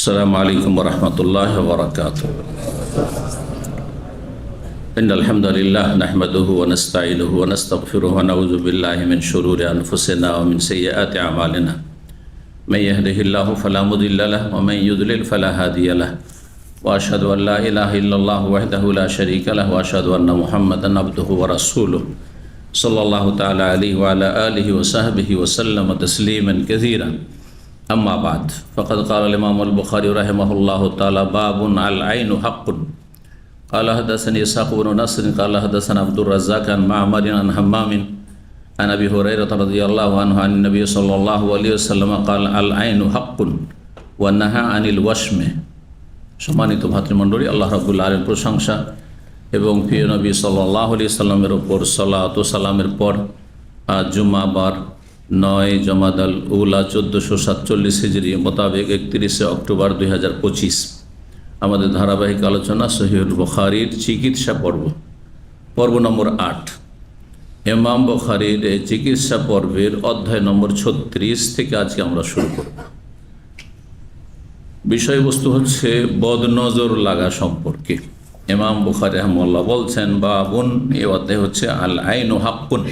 السلام عليكم ورحمة الله وبركاته. إن الحمد لله نحمده ونستعينه ونستغفره ونعوذ بالله من شرور أنفسنا ومن سيئات أعمالنا. من يهده الله فلا مضل له ومن يضلل فلا هادي له. وأشهد أن لا إله إلا الله وحده لا شريك له وأشهد أن محمدا عبده ورسوله صلى الله تعالى عليه وعلى آله وصحبه وسلم تسليما كثيرا. أما بعد فقد قال الإمام البخاري رحمه الله تعالى باب العين حق. قال حدثني إسحاق بن نصر قال حدثنا عبد الرزاق عن معمر عن همام عن أبي هريرة رضي الله عنه عن النبي صلى الله عليه وسلم قال العين حق ونهى عن الوشم. সম্মানিত ভাতৃমণ্ডলী, আল্লাহ রাব্বুল আলামিনের প্রশংসা এবং প্রিয় নবী সাল্লাল্লাহু আলাইহি সাল্লামের উপর সালাত ও সালামের পর আজ জুমাবার 9 জমাদাল উলা 1447 হিজরি মোতাবেক 31 অক্টোবর 2025 আমাদের ধারাবাহিক আলোচনা সহিহুল বুখারীর চিকিৎসা পর্ব নম্বর 8। ইমাম বুখারীর চিকিৎসা পর্বের অধ্যায় নম্বর 36 থেকে আজকে আমরা শুরু করব। বিষয়বস্তু হচ্ছে বদনজর লাগা সম্পর্কে। ইমাম বুখারী রাহিমাহুল্লাহ বলছেন বাবুন, এই অধ্যায় হচ্ছে আল আইনু হাক্কুন।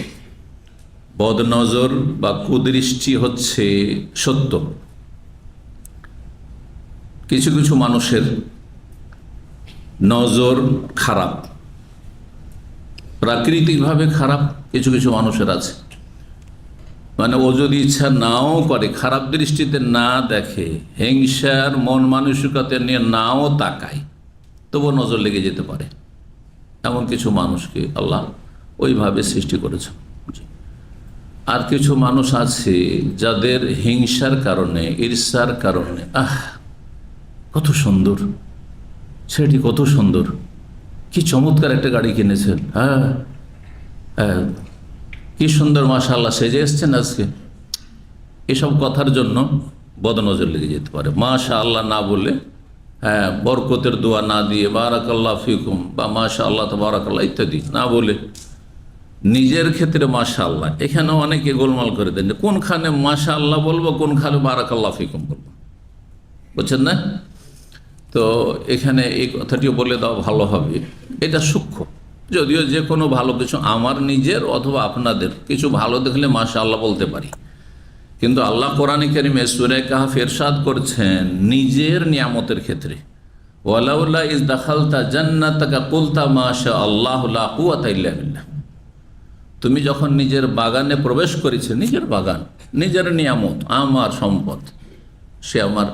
বদনজর বা কুদৃষ্টি হচ্ছে সত্য। কিছু কিছু মানুষের নজর খারাপ, প্রাকৃতিকভাবে খারাপ। কিছু কিছু মানুষের আছে, মানে ও যদি ইচ্ছা নাও করে, খারাপ দৃষ্টিতে না দেখে, হিংসার মন মানসিকতা নিয়ে নাও তাকায়, তবু নজর লেগে যেতে পারে। এমন কিছু মানুষকে আল্লাহ ওইভাবে সৃষ্টি করেছে। আর কিছু মানুষ আছে যাদের হিংসার কারণে, ঈর্ষার কারণে, কত সুন্দর ছেলেটি, কত সুন্দর, কি চমৎকার একটা গাড়ি কিনেছেন, কি সুন্দর মাশাআল্লাহ সেজে এসছেন আজকে, এসব কথার জন্য বদনজর লেগে যেতে পারে। মাশাআল্লাহ না বলে, বরকতের দোয়া না দিয়ে বারাকাল্লাহ ফিকুম বা মাশাআল্লাহ তাবারাকাল্লাহ ইত্যাদি না বলে নিজের ক্ষেত্রে মাশাআল্লাহ, এখানেও অনেকে গোলমাল করে দেন, কোনখানে মাশাআল্লাহ বলবো, কোনখানে বারাকাল্লাহ ফিকুম বলবো, বুঝছেন না? তো এখানে এই কথাটিও বলে দেওয়া ভালো হবে। এটা সূক্ষ্ম, যদিও যে কোনো ভালো কিছু, আমার নিজের অথবা আপনাদের কিছু ভালো দেখলে মাশাআল্লাহ বলতে পারি, কিন্তু আল্লাহ কোরআনে কারীমে সূরা কাহফ ইরশাদ করছেন নিজের নিয়ামতের ক্ষেত্রে, ওয়ালাউলা ইজ দাখালতা জান্নাতাকা কুলতা মাশাআল্লাহু লা কুওয়াতা ইল্লা বিল্লাহ। তুমি যখন নিজের বাগানে প্রবেশ করেছে, নিজের বাগান, নিজের নিয়ামত, আমার সম্পদ, সে আমার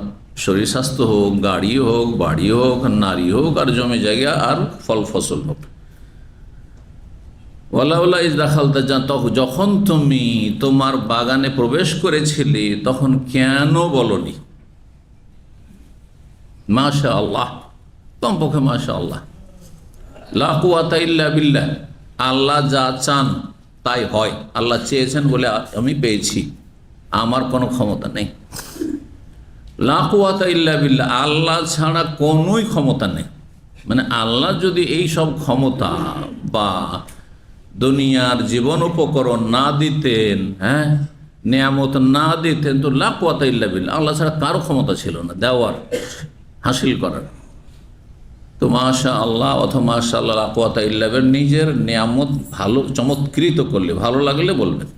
শরীর স্বাস্থ্য হোক, গাড়ি হোক, বাড়ি হোক, নারী হোক, আর জমি জায়গা আর ফল ফসল হোক, ওয়ালাউলা ইজ দাখালতা যখন তুমি তোমার বাগানে প্রবেশ করেছিলে তখন কেন বলনি মাশাআল্লাহ, কমপক্ষে মাশাআল্লাহ, লা কুওয়াতা ইল্লা বিল্লাহ। আল্লাহ যা চান তাই হয়, আল্লাহ চেয়েছেন বলে আমি পেয়েছি, আমার কোনো ক্ষমতা নেই। লা কুওয়াতা ইল্লা বিল্লাহ, আল্লাহ ছাড়া কোনোই ক্ষমতা নেই। মানে আল্লাহ যদি এই সব ক্ষমতা বা দুনিয়ার জীবন উপকরণ না দিতেন, নিয়ামত না দিতেন, তো লা কুওয়াতা ইল্লা বিল্লাহ, আল্লাহ ছাড়া কারো ক্ষমতা ছিল না দেওয়ার, হাসিল করার। তো মাশাআল্লাহ অথবা মাশাআল্লাহ লা কুওয়াতা ইল্লা বিল্লাহ, নিজের নিয়ামত ভালো চমৎকৃত করলে, ভালো লাগলে বলবেন,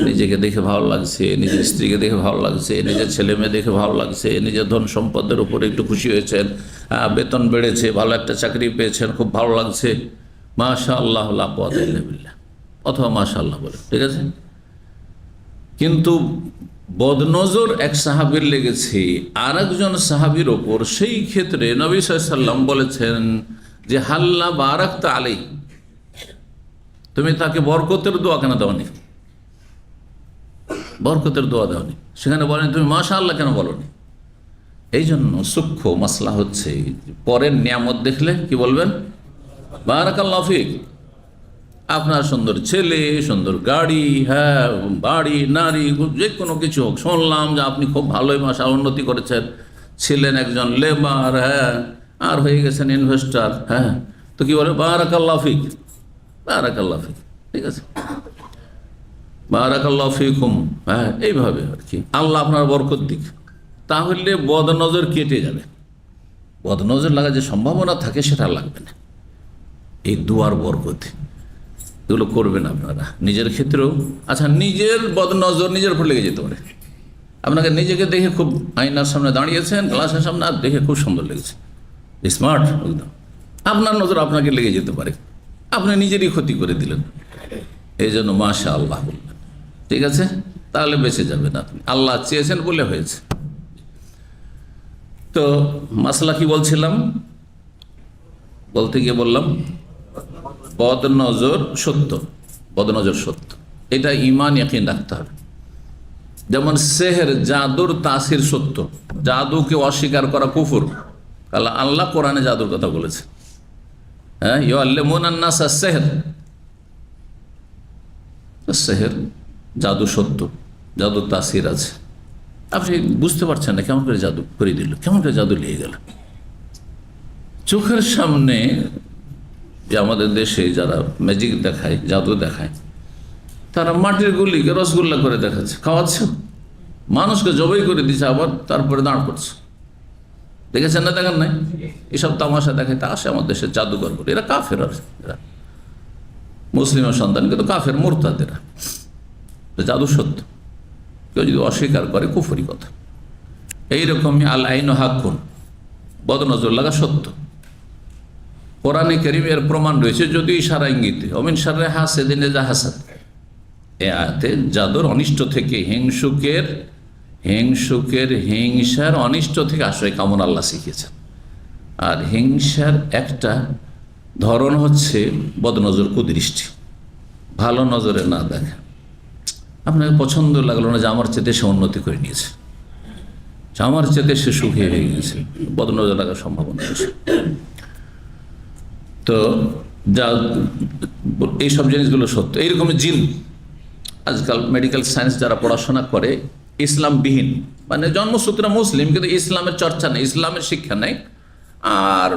নিজেকে দেখে ভালো লাগছে, নিজের স্ত্রীকে দেখে ভালো লাগছে, নিজের ছেলে মেয়ে দেখে ভালো লাগছে, নিজের ধন সম্পদের উপরে একটু খুশি হয়েছেন, বেতন বেড়েছে, ভালো একটা চাকরি পেয়েছেন, খুব ভালো লাগছে, মাশাআল্লাহ লা কুওয়াতা ইল্লা বিল্লাহ, অথবা মাশাআল্লাহ বলে, ঠিক আছে। কিন্তু বদনজর এক সাহাবীর লেগেছে আর একজন সাহাবীর ওপর, সেই ক্ষেত্রে নবী সাল্লাল্লাহু আলাইহি ওয়াসাল্লাম বলেছেন যে হাল্লা বারাকতা আলাইহি, তুমি তাকে বরকতের দোয়া কেন দাওনি, বরকতের দোয়া দাওনি, সেখানে বলেন তুমি মাশাআল্লাহ কেন বলনি? এই জন্য সূক্ষ্ম মাসলা হচ্ছে, পরের নিয়ামত দেখলে কি বলবেন? বারাকাল্লাহু ফিক। আপনার সুন্দর ছেলে, সুন্দর গাড়ি, বাড়ি, নারী, যে কোনো কিছু হোক, শুনলাম যে আপনি খুব ভালোই মাশাআল্লাহ উন্নতি করেছেন, ছিলেন একজন লেবার, আর হয়ে গেছেন ইনভেস্টার, তো কি বলে? বারাকাল্লাহু ফিক, বারাকাল্লাহু ফিক, ঠিক আছে, বারাকাল্লাহু ফিকুম, এইভাবে আর কি, আল্লাহ আপনার বরকত দিক। তাহলে বদনজর কেটে যাবে। বদনজর লাগার যে সম্ভাবনা থাকে সেটা লাগবে না এই দুয়ার বরকতে। এগুলো করবেন আপনারা নিজের ক্ষেত্রেও। আচ্ছা, নিজের বদনজর নিজের উপর লেগে যেতে পারে। আপনাকে নিজেকে দেখে খুব আয়নার সামনে দাঁড়িয়েছেন, গ্লাসের সামনে, আর দেখে খুব সুন্দর লেগেছে, স্মার্ট একদম, আপনার নজর আপনাকে লেগে যেতে পারে, আপনি নিজেরই ক্ষতি করে দিলেন। এই জন্য মাশা আল্লাহ বলবেন, ঠিক আছে? তাহলে বেঁচে যাবেন আপনি, আল্লাহ চেয়েছেন বলে হয়েছে। তো মাসলা কি বলছিলাম, বলতে গিয়ে বললাম বদনজর সত্য, বদনজর সত্য, এটা ঈমান ইয়াকিন রাখতে হবে। যেমন সেহের, জাদুর তাসির সত্য, জাদুকে অস্বীকার করা কুফর। আল্লাহ কোরআনে জাদুর কথা বলেছে, হ্যাঁ, ইউআল্লিমুনান নাসা সেহর, সেহের জাদু সত্য, জাদুর তাসির আছে। আপনি বুঝতে পারছেন না কেমন করে জাদু করে দিল, কেমন করে জাদু লেগে গেল চোখের সামনে। যে আমাদের দেশে যারা ম্যাজিক দেখায়, জাদু দেখায়, তারা মাটির গুলিকে রসগোল্লা করে দেখাচ্ছে, খাওয়াচ্ছে, মানুষকে জবাই করে দিচ্ছে, আবার তারপরে দাঁড় করছে। দেখেছেন না? দেখেন নাই? এসব তামাশা দেখায়, তা আসে আমার দেশের জাদুঘর করে। এরা কাফের, আর এরা মুসলিমের সন্তান কিন্তু কাফের, মুরতাদ এরা। জাদু সত্য, কেউ যদি অস্বীকার করে কুফরি কথা। এইরকমই আল আইন হাক্কুন, বদনজর লাগা সত্য। কোরআনে কারীমের প্রমাণ রয়েছে, যদি ইশারা ইঙ্গিতে, অমিন শাররি হাসিদিন ইযা হাসাদ, এ আয়াতে জাদুর অনিষ্ট থেকে, হিংসার অনিষ্ট থেকে আশ্রয় কামনা আল্লাহ শিখিয়েছেন। আর হিংসার একটা ধরন হচ্ছে বদনজর, কুদৃষ্টি, ভালো নজরে না দেখা। আপনাকে পছন্দ লাগলো না যে আমার চেয়ে সে উন্নতি করে নিয়েছে, আমার চেয়ে সে সুখী হয়ে গেছে, বদনজর লাগার সম্ভাবনা আছে। তো যা এইসব জিনিসগুলো সত্য। এইরকম জিন, আজকাল মেডিকেল সায়েন্স যারা পড়াশোনা করে, ইসলামবিহীন, মানে জন্মসূত্রে মুসলিম কিন্তু ইসলামের চর্চা নেই, ইসলামের শিক্ষা নেই, আর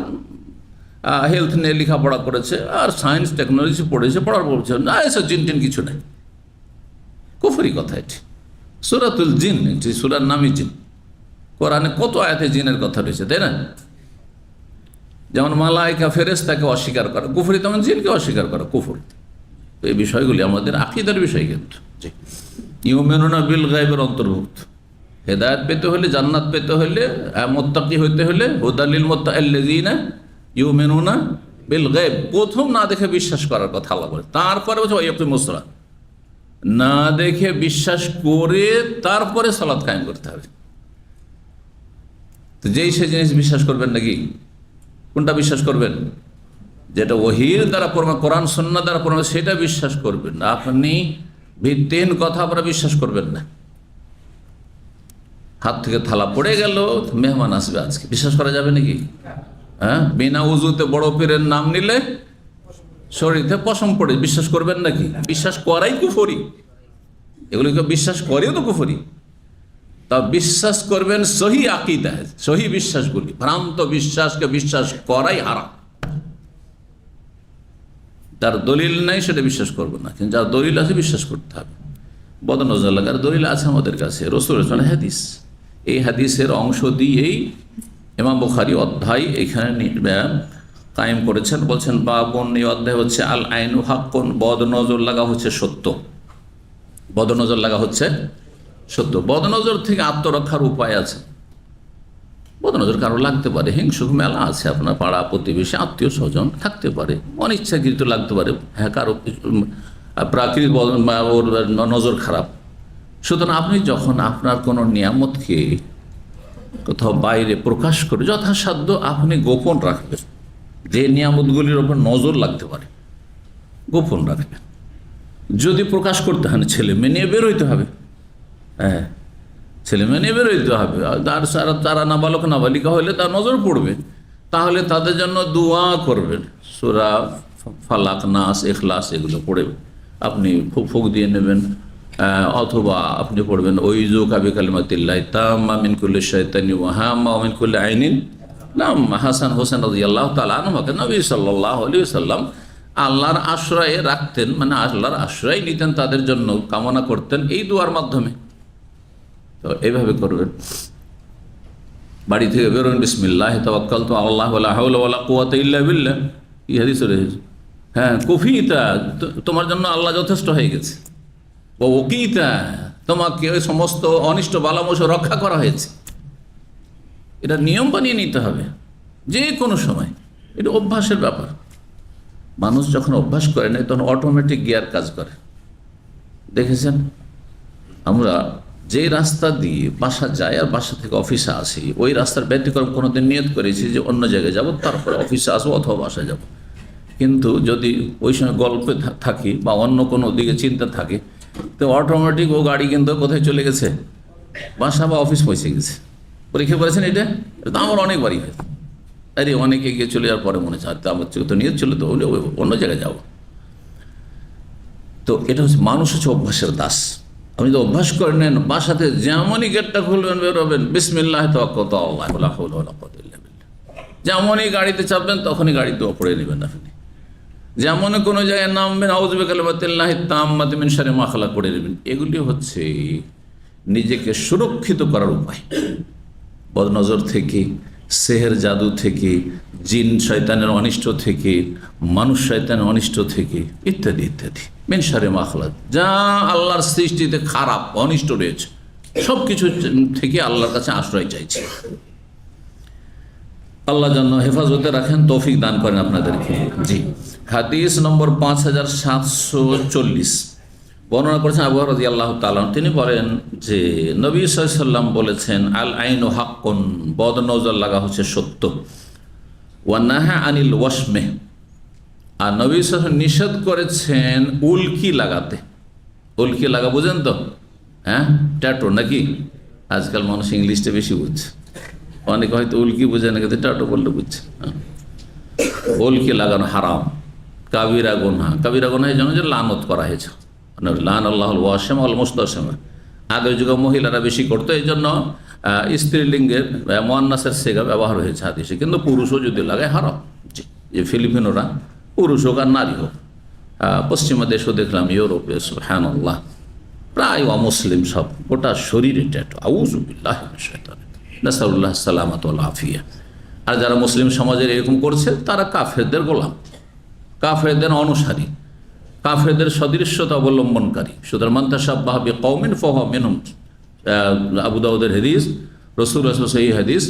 হেলথ নিয়ে লেখাপড়া করেছে, আর সায়েন্স টেকনোলজি পড়েছে, পড়ার বলছে না এসব জিন টিন কিছু নেই, কুফরি কথা এটি। সূরাতুল জিন, একটি সূরার নামই জিন। কোরআনে কত আয়াতে জিনের কথা রয়েছে, তাই না? যেমন মালায়েকা, ফেরেশতাকে অস্বীকার করা কুফরি, তেমন জিনকে অস্বীকার করা কুফর। তো এই বিষয়গুলি আমাদের আকীদার বিষয়, কিন্তু ইউমিনুনা বিল গায়বের অন্তর্ভুক্ত। হেদায়েত পেতে হলে, জান্নাত পেতে হলে, মুত্তাকি হইতে হলে, হুদালিল মুত্তাকিল্লাযিনা ইউমিনুনা বিল গায়ব, প্রথম না দেখে বিশ্বাস করার কথা আল্লাহ বলে। তারপরে বলছে ওয়াকিমুস সালাত, না দেখে বিশ্বাস করে তারপরে সালাত কায়েম করতে হবে। তো যেই সে জিনিস বিশ্বাস করবেন নাকি? কোনটা বিশ্বাস করবেন? যেটা ওহীর দ্বারা প্রমাণ, কোরআন সুন্নাহ দ্বারা প্রমাণ, সেটা বিশ্বাস করবেন না। আপনি ভিত্তিহীন কথা আপনারা বিশ্বাস করবেন না। হাত থেকে থালা পড়ে গেল, মেহমান আসবে আজকে, বিশ্বাস করা যাবে নাকি? হ্যাঁ, বিনা উজুতে বড় পীরের নাম নিলে শরীরে পশম পড়ে, বিশ্বাস করবেন নাকি? বিশ্বাস করাই কুফরি, এগুলিকে বিশ্বাস করেও তো কুফরি। তা বিশ্বাস করবেন সহি আকীদা, সহি বিশ্বাসগুলি, ভ্রান্ত বিশ্বাসকে বিশ্বাস করাই হারাম। যার দলিল নাই সেটা বিশ্বাস করবো না, কিন্তু যার দলিল আছে বিশ্বাস করতে হবে। বদনজর লাগার দলিল আছে আমাদের কাছে, রাসূলের হাদিস। এই হাদিসের অংশ দিয়েই ইমাম বুখারী অধ্যায় এখানে কায়েম করেছেন। বলছেন বাবুন, এই অধ্যায় হচ্ছে আল আইনু হাক্কুন, বদনজর লাগা হচ্ছে সত্য, বদনজর লাগা হচ্ছে সত্য। বদনজর থেকে আত্মরক্ষার উপায় আছে। বদনজর কারো লাগতে পারে, হিংসুক মেলা আছে, আপনার পাড়া প্রতিবেশী, আত্মীয় স্বজন থাকতে পারে, অনিচ্ছাকৃত লাগতে পারে, হ্যাঁ, কারো প্রাকৃতিক ওর নজর খারাপ। সুতরাং আপনি যখন আপনার কোনো নিয়ামতকে কোথাও বাইরে প্রকাশ করে, যথাসাধ্য আপনি গোপন রাখবেন। যে নিয়ামতগুলির ওপর নজর লাগতে পারে গোপন রাখবেন। যদি প্রকাশ করতে হয়, ছেলে মেয়ে নিয়ে বেরোইতে হবে, হ্যাঁ, ছেলে মেয়ে নিয়ে বেরোইতে হবে। আর তারা নাবালক নাবালিকা হলে তার নজর পড়বে, তাহলে তাদের জন্য দোয়া করবেন। সূরা ফালাক, নাস, ইখলাস এগুলো পড়ে আপনি ফুক দিয়ে নেবেন, অথবা আপনি পড়বেন ওইজুকা বিকালিমাতিল্লাহি তাম্মা মিন কুল্লি শাইতানিন ওয়া হাম্মা ওয়া মিন কুল্লি আইনিন লাম্মা। হাসান হোসেন রাদিয়াল্লাহু তাআলা আনহুকে নবী সাল্লাল্লাহু আলাইহি ওয়াসাল্লাম আল্লাহর আশ্রয়ে রাখতেন, মানে আল্লাহর আশ্রয় নিতেন, তাদের জন্য কামনা করতেন এই দোয়ার মাধ্যমে। তো এইভাবে করবেন। বাড়ি থেকে বেরোন, বিসমিল্লাহ তাওয়াক্কালতু আলাল্লাহ ওয়ালা হাওলা ওয়ালা কুওয়াতা ইল্লা বিল্লাহ, এই হাদিসে রয়েছে। হ্যাঁ, কুফিতা, তোমার জন্য আল্লাহ যথেষ্ট হয়ে গেছে। ও ওকিতা, তোমাকে ওই সমস্ত অনিষ্ট বালামোষ রক্ষা করা হয়েছে। এটা নিয়ম বানিয়ে নিতে হবে যে কোনো সময়। এটা অভ্যাসের ব্যাপার। মানুষ যখন অভ্যাস করে নেয় তখন অটোমেটিক গিয়ার কাজ করে। দেখেছেন, আমরা যে রাস্তা দিয়ে বাসা যাই আর বাসা থেকে অফিসে আসি, ওই রাস্তার ব্যতিক্রম কোনোদিন নিয়ত করেছি যে অন্য জায়গায় যাব, তারপরে অফিসে আসবো অথবা বাসায় যাব। কিন্তু যদি ওই সময় গল্পে থাকি বা অন্য কোনো দিকে চিন্তা থাকে, তো অটোমেটিক ও গাড়ি কিন্তু কোথায় চলে গেছে, বাসা বা অফিস পৌঁছে গেছে। পরীক্ষা করেছেন এটা? তো আমার অনেকবারই হয়েছে। আরে অনেকে গিয়ে চলে যাওয়ার পরে মনে হচ্ছে তো আমার তো নিয়ত ছিল তো অন্য জায়গায় যাব। তো এটা হচ্ছে, মানুষ হচ্ছে অভ্যাসের দাস। আপনি তো অভ্যাস করে নেন, বাসাতে যেমনই গেটটা খুলবেন বেরোবেন বিসমিল্লাহ তাওয়াক্কালতু আলাল্লাহ ওয়ালা হাওলা ওয়ালা কুওয়াতা ইল্লা বিল্লাহ, যেমনই গাড়িতে চাপবেন তখনই গাড়ি দোয়া পড়ে নেবেন আপনি। যেমন কোনো জায়গায় নামবেন আউযু বিকালিমাতিল্লাহি তাম্মাতি মিন শাররি মা খালাক পড়ে নেবেন। এগুলি হচ্ছে নিজেকে সুরক্ষিত করার উপায়, বদনজর থেকে, সেহের জাদু থেকে, জিন শয়তানের অনিষ্ট থেকে, মানুষ শয়তানের অনিষ্ট থেকে, ইত্যাদি ইত্যাদি। মিন শাররি মা খালাক, যা আল্লাহর সৃষ্টিতে খারাপ অনিষ্ট রয়েছে সব কিছু থেকে আল্লাহর কাছে আশ্রয় চাইছে। আল্লাহ যেন হেফাজতে রাখেন, তৌফিক দান করেন আপনাদেরকে। জি, হাদিস নম্বর 5740 বর্ণনা করেছেন আবু হুরায়রা রাদিয়াল্লাহু তাআলা। তিনি বলেন যে নবী সাল্লাল্লাহু আলাইহি ওয়াসাল্লাম বলেছেন, আল আইনু হাক্কুন, বদ নজর লাগা হচ্ছে সত্য। ওয়া নাহা আনিল ওয়াশমে, আর নবী সাল্লাল্লাহু আলাইহি ওয়াসাল্লাম নিষেধ করেছেন উল্কি লাগাতে। উল্কি লাগা বুঝেন তো? হ্যাঁ, ট্যাটু নাকি? আজকাল মানুষ ইংলিশটা বেশি বুঝছে, অনেকে হয়তো উল্কি বুঝে না, কিন্তু ট্যাটু বললে বুঝছে। উল্কি লাগানো হারাম, কাবিরা গুনাহ। কাবিরা গুনাহ এই জন্য যে লানত করা হয়েছে, লান আল্লাহুল ওয়াশিম আল মুস্তাশিমা। আগের যুগে মহিলারা বেশি করতো, এই জন্য স্ত্রীলিঙ্গের মুয়ান্নাসের সিগা ব্যবহার হয়েছে হাদিসে, কিন্তু পুরুষও যদি লাগায় হারাম। যে ফিলিপিনোরা পুরুষ হোক আর নারী হোক, পশ্চিমা দেশও দেখলাম, ইউরোপে সুবহানাল্লাহ প্রায় অমুসলিম সব, গোটা শরীরে ট্যাটু। আউযু বিল্লাহি মিনাশ শাইতানির রাজিম, নাসাল্লাহ সালামাত ওয়াল আফিয়া। আর যারা মুসলিম সমাজের এরকম করছে তারা কাফেরদের গোলাম, কাফেরদের অনুসারী, কাফেরদের সদৃশ্যতা অবলম্বনকারী। সুতরাং মান তাশাব্বাহা বিকওমিন ফাহুয়া মিনহুম, আবু দাউদের হাদিস, রাসূলুল্লাহ সাল্লাল্লাহু আলাইহি ওয়াসাল্লাম এই হাদিস,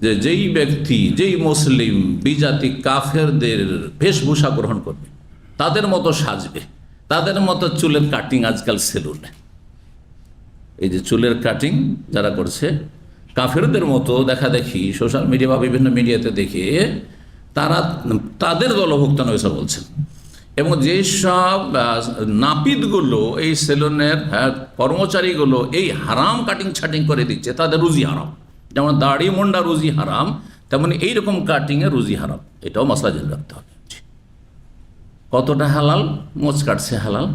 যে যেই ব্যক্তি, যেই মুসলিম বিজাতি কাফেরদের বেশভূষা গ্রহণ করবে, তাদের মতো সাজবে, তাদের মতো চুলের কাটিং আজকাল সেলুনে, এই যে চুলের কাটিং যারা করছে কাফেরদের মতো দেখা দেখি সোশ্যাল মিডিয়া বা বিভিন্ন মিডিয়াতে দেখে, তারা তাদের দলভুক্ত নয় বলছেন। এবং যেসব নাপিতগুলো এই সেলুনের কর্মচারীগুলো এই হারাম কাটিং ছাটিং করে দিচ্ছে, তাদের রুজি হারাম। যেমন দাড়ি মুন্ডা রুজি হারাম, তেমন এইরকম কাটিংয়ে রুজি হারাম। এটাও মাসলা জেনে রাখতে হবে। কতটা হালাল? মোচ কাটছে হালাল,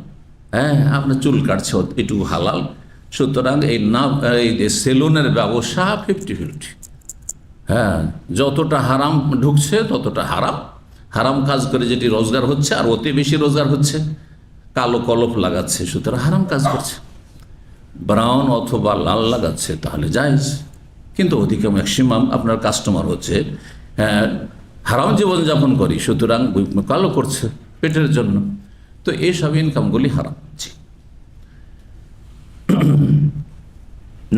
হ্যাঁ, আপনার চুল কাটছে এটুকু হালাল। সুতরাং এই সেলুনের ব্যবসা 50-50। হ্যাঁ, যতটা হারাম ঢুকছে ততটা হারাম। হারাম কাজ করে যেটি রোজগার হচ্ছে, আর অতি বেশি রোজগার হচ্ছে, কালো কলপ লাগাচ্ছে, সুতরাং হারাম কাজ করছে। ব্রাউন অথবা লাল লাগাচ্ছে তাহলে জায়েজ, কিন্তু অধিক ম্যাক্সিমাম আপনার কাস্টমার হচ্ছে হারাম জীবনযাপন করি, সুতরাং কালো করছে পেটের জন্য। তো এইসব ইনকামগুলি হারাম।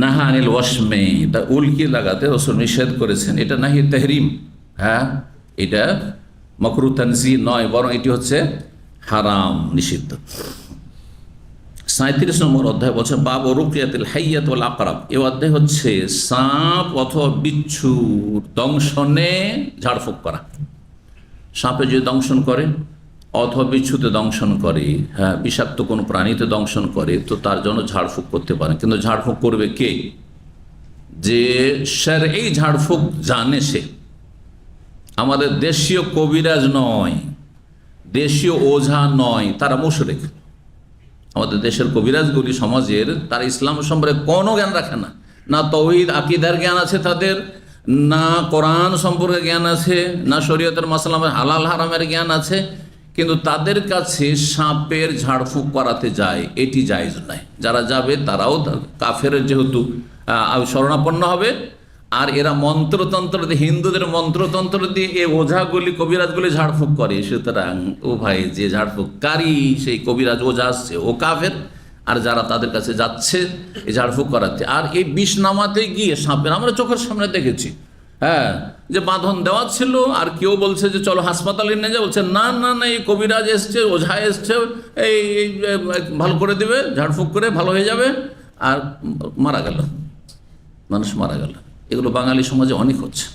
নাহা আনিল ওয়াশমে, তা উল্কি লাগাতে রাসূল নিষেধ করেছেন। এটা নাহি তাহরিম, হ্যাঁ, এটা মাকরু তানজি নয়, বরং এটি হচ্ছে হারাম, নিষিদ্ধ। 37 নম্বর অধ্যায় বলছে বাব রুকিয়াতিল হাইয়াত ওয়াল আকরাব। এই অধ্যায় হচ্ছে সাপ অথবা বিচ্ছুর দংশনে ঝাড়ফুঁক করা। সাপে যদি দংশন করে অথবা বিচ্ছুতে দংশন করে, হ্যাঁ, বিষাক্ত কোনো প্রাণীতে দংশন করে, তো তার জন্য ঝাড়ফুঁক করতে পারেন। কিন্তু ঝাড়ফুঁক করবে কে? যে এই ঝাড়ফুঁক জানে সে। আমাদের দেশীয় কবিরাজ নয়, দেশীয় ওঝা নয়, তারা মুশরিক। আমাদের দেশের কবিরাজগুলি সমাজের, তারা ইসলাম সম্পর্কে কোনো জ্ঞান রাখে না, না তাওহীদ আকীদার জ্ঞান আছে তাদের, না কোরআন সম্পর্কে জ্ঞান আছে, না শরীয়তের মাসলা হালাল হারামের জ্ঞান আছে। কিন্তু তাদের কাছে সাপের ঝাড়ফুঁক করাতে যায়, এটি জায়েজ নয়। যারা যাবে তারাও কাফের যেহেতু শরণাপন্ন হবে, আর এরা মন্ত্রতন্ত্র দিয়ে, হিন্দুদের মন্ত্রতন্ত্র দিয়ে এ ওঝাগুলি কবিরাজগুলি ঝাড়ফুঁক করে। সুতরাং ও ভাই, যে ঝাড়ফুঁককারী সেই কবিরাজ ওঝা আসছে ও কাফের, আর যারা তাদের কাছে যাচ্ছে এই ঝাড়ফুঁক করাতে। আর এই বিষ নামাতে গিয়ে সাপের, আমরা চোখের সামনে দেখেছি, হ্যাঁ, যে বাঁধন দেওয়া ছিল, আর কেউ বলছে যে চলো হাসপাতালে নিয়ে যাও, বলছে না না না, এই কবিরাজ এসছে, ওঝা এসছে, এই ভালো করে দেবে, ঝাড়ফুঁক করে ভালো হয়ে যাবে, আর মারা গেল, মানুষ মারা গেল। এগুলো বাঙালি সমাজে অনেক হচ্ছে।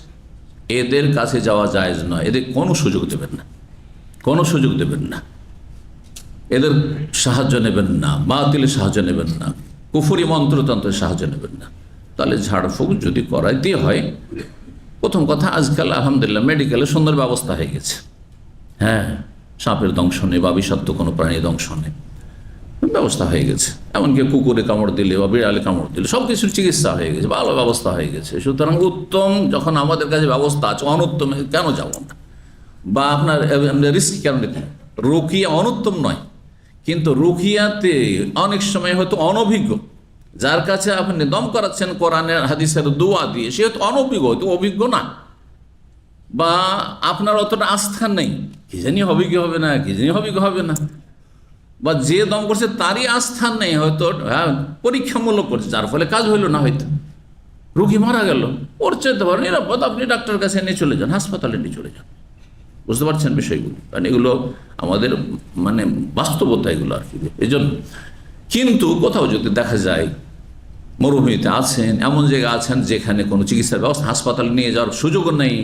এদের কাছে যাওয়া জায়েজ নয়, এদের কোনো সুযোগ দেবেন না, কোনো সুযোগ দেবেন না, এদের সাহায্য নেবেন না, বাতিলের সাহায্য নেবেন না, কুফরি মন্ত্রতন্ত্রের সাহায্য নেবেন না। তাহলে ঝাড়ফুঁক যদি করাইতে হয়, প্রথম কথা, আজকাল আলহামদুলিল্লাহ মেডিকেলে সুন্দর ব্যবস্থা হয়ে গেছে। হ্যাঁ, সাপের দংশনে বা বিষাক্ত কোনো প্রাণীর দংশনে ব্যবস্থা হয়ে গেছে। এমনকি কুকুরে কামড় দিলে বা বিড়ালে কামড় দিলে সব কিছুর চিকিৎসা হয়ে গেছে, ভালো ব্যবস্থা হয়ে গেছে। সুতরাং উত্তম যখন আমাদের কাছে ব্যবস্থা আছে, অনুত্তম কেন যাব না? বা আপনার রিস্ক কেন নিতে? রুকিয়া অনুত্তম নয়, কিন্তু রুকিয়াতে অনেক সময় হয়তো অনভিজ্ঞ, যার কাছে আপনি দম করাচ্ছেন কোরআনের হাদিসের দোয়া দিয়ে, সে হয়তো অনভিজ্ঞ, হয়তো অভিজ্ঞ না, বা আপনার অতটা আস্থা নেই, কি জানি হবে কি হবে না, কি জানি হবে কি হবে না, বা যে দম করছে তারই আস্থা নেই, হয়তো পরীক্ষামূলক করছে, যার ফলে কাজ হইল না, হয়তো রুগী মারা গেল। ওর চাইতে পারেন নিরাপদ, আপনি ডাক্তারের কাছে নিয়ে চলে যান, হাসপাতালে নিয়ে চলে যান। বুঝতে পারছেন বিষয়গুলো? কারণ এগুলো আমাদের মানে বাস্তবতা, এগুলো আর কি। এই জন্য কিন্তু কোথাও যদি দেখা যায় মরুভূমিতে আছেন, এমন জায়গা আছেন যেখানে কোনো চিকিৎসার ব্যবস্থা, হাসপাতালে নিয়ে যাওয়ার সুযোগ নেই,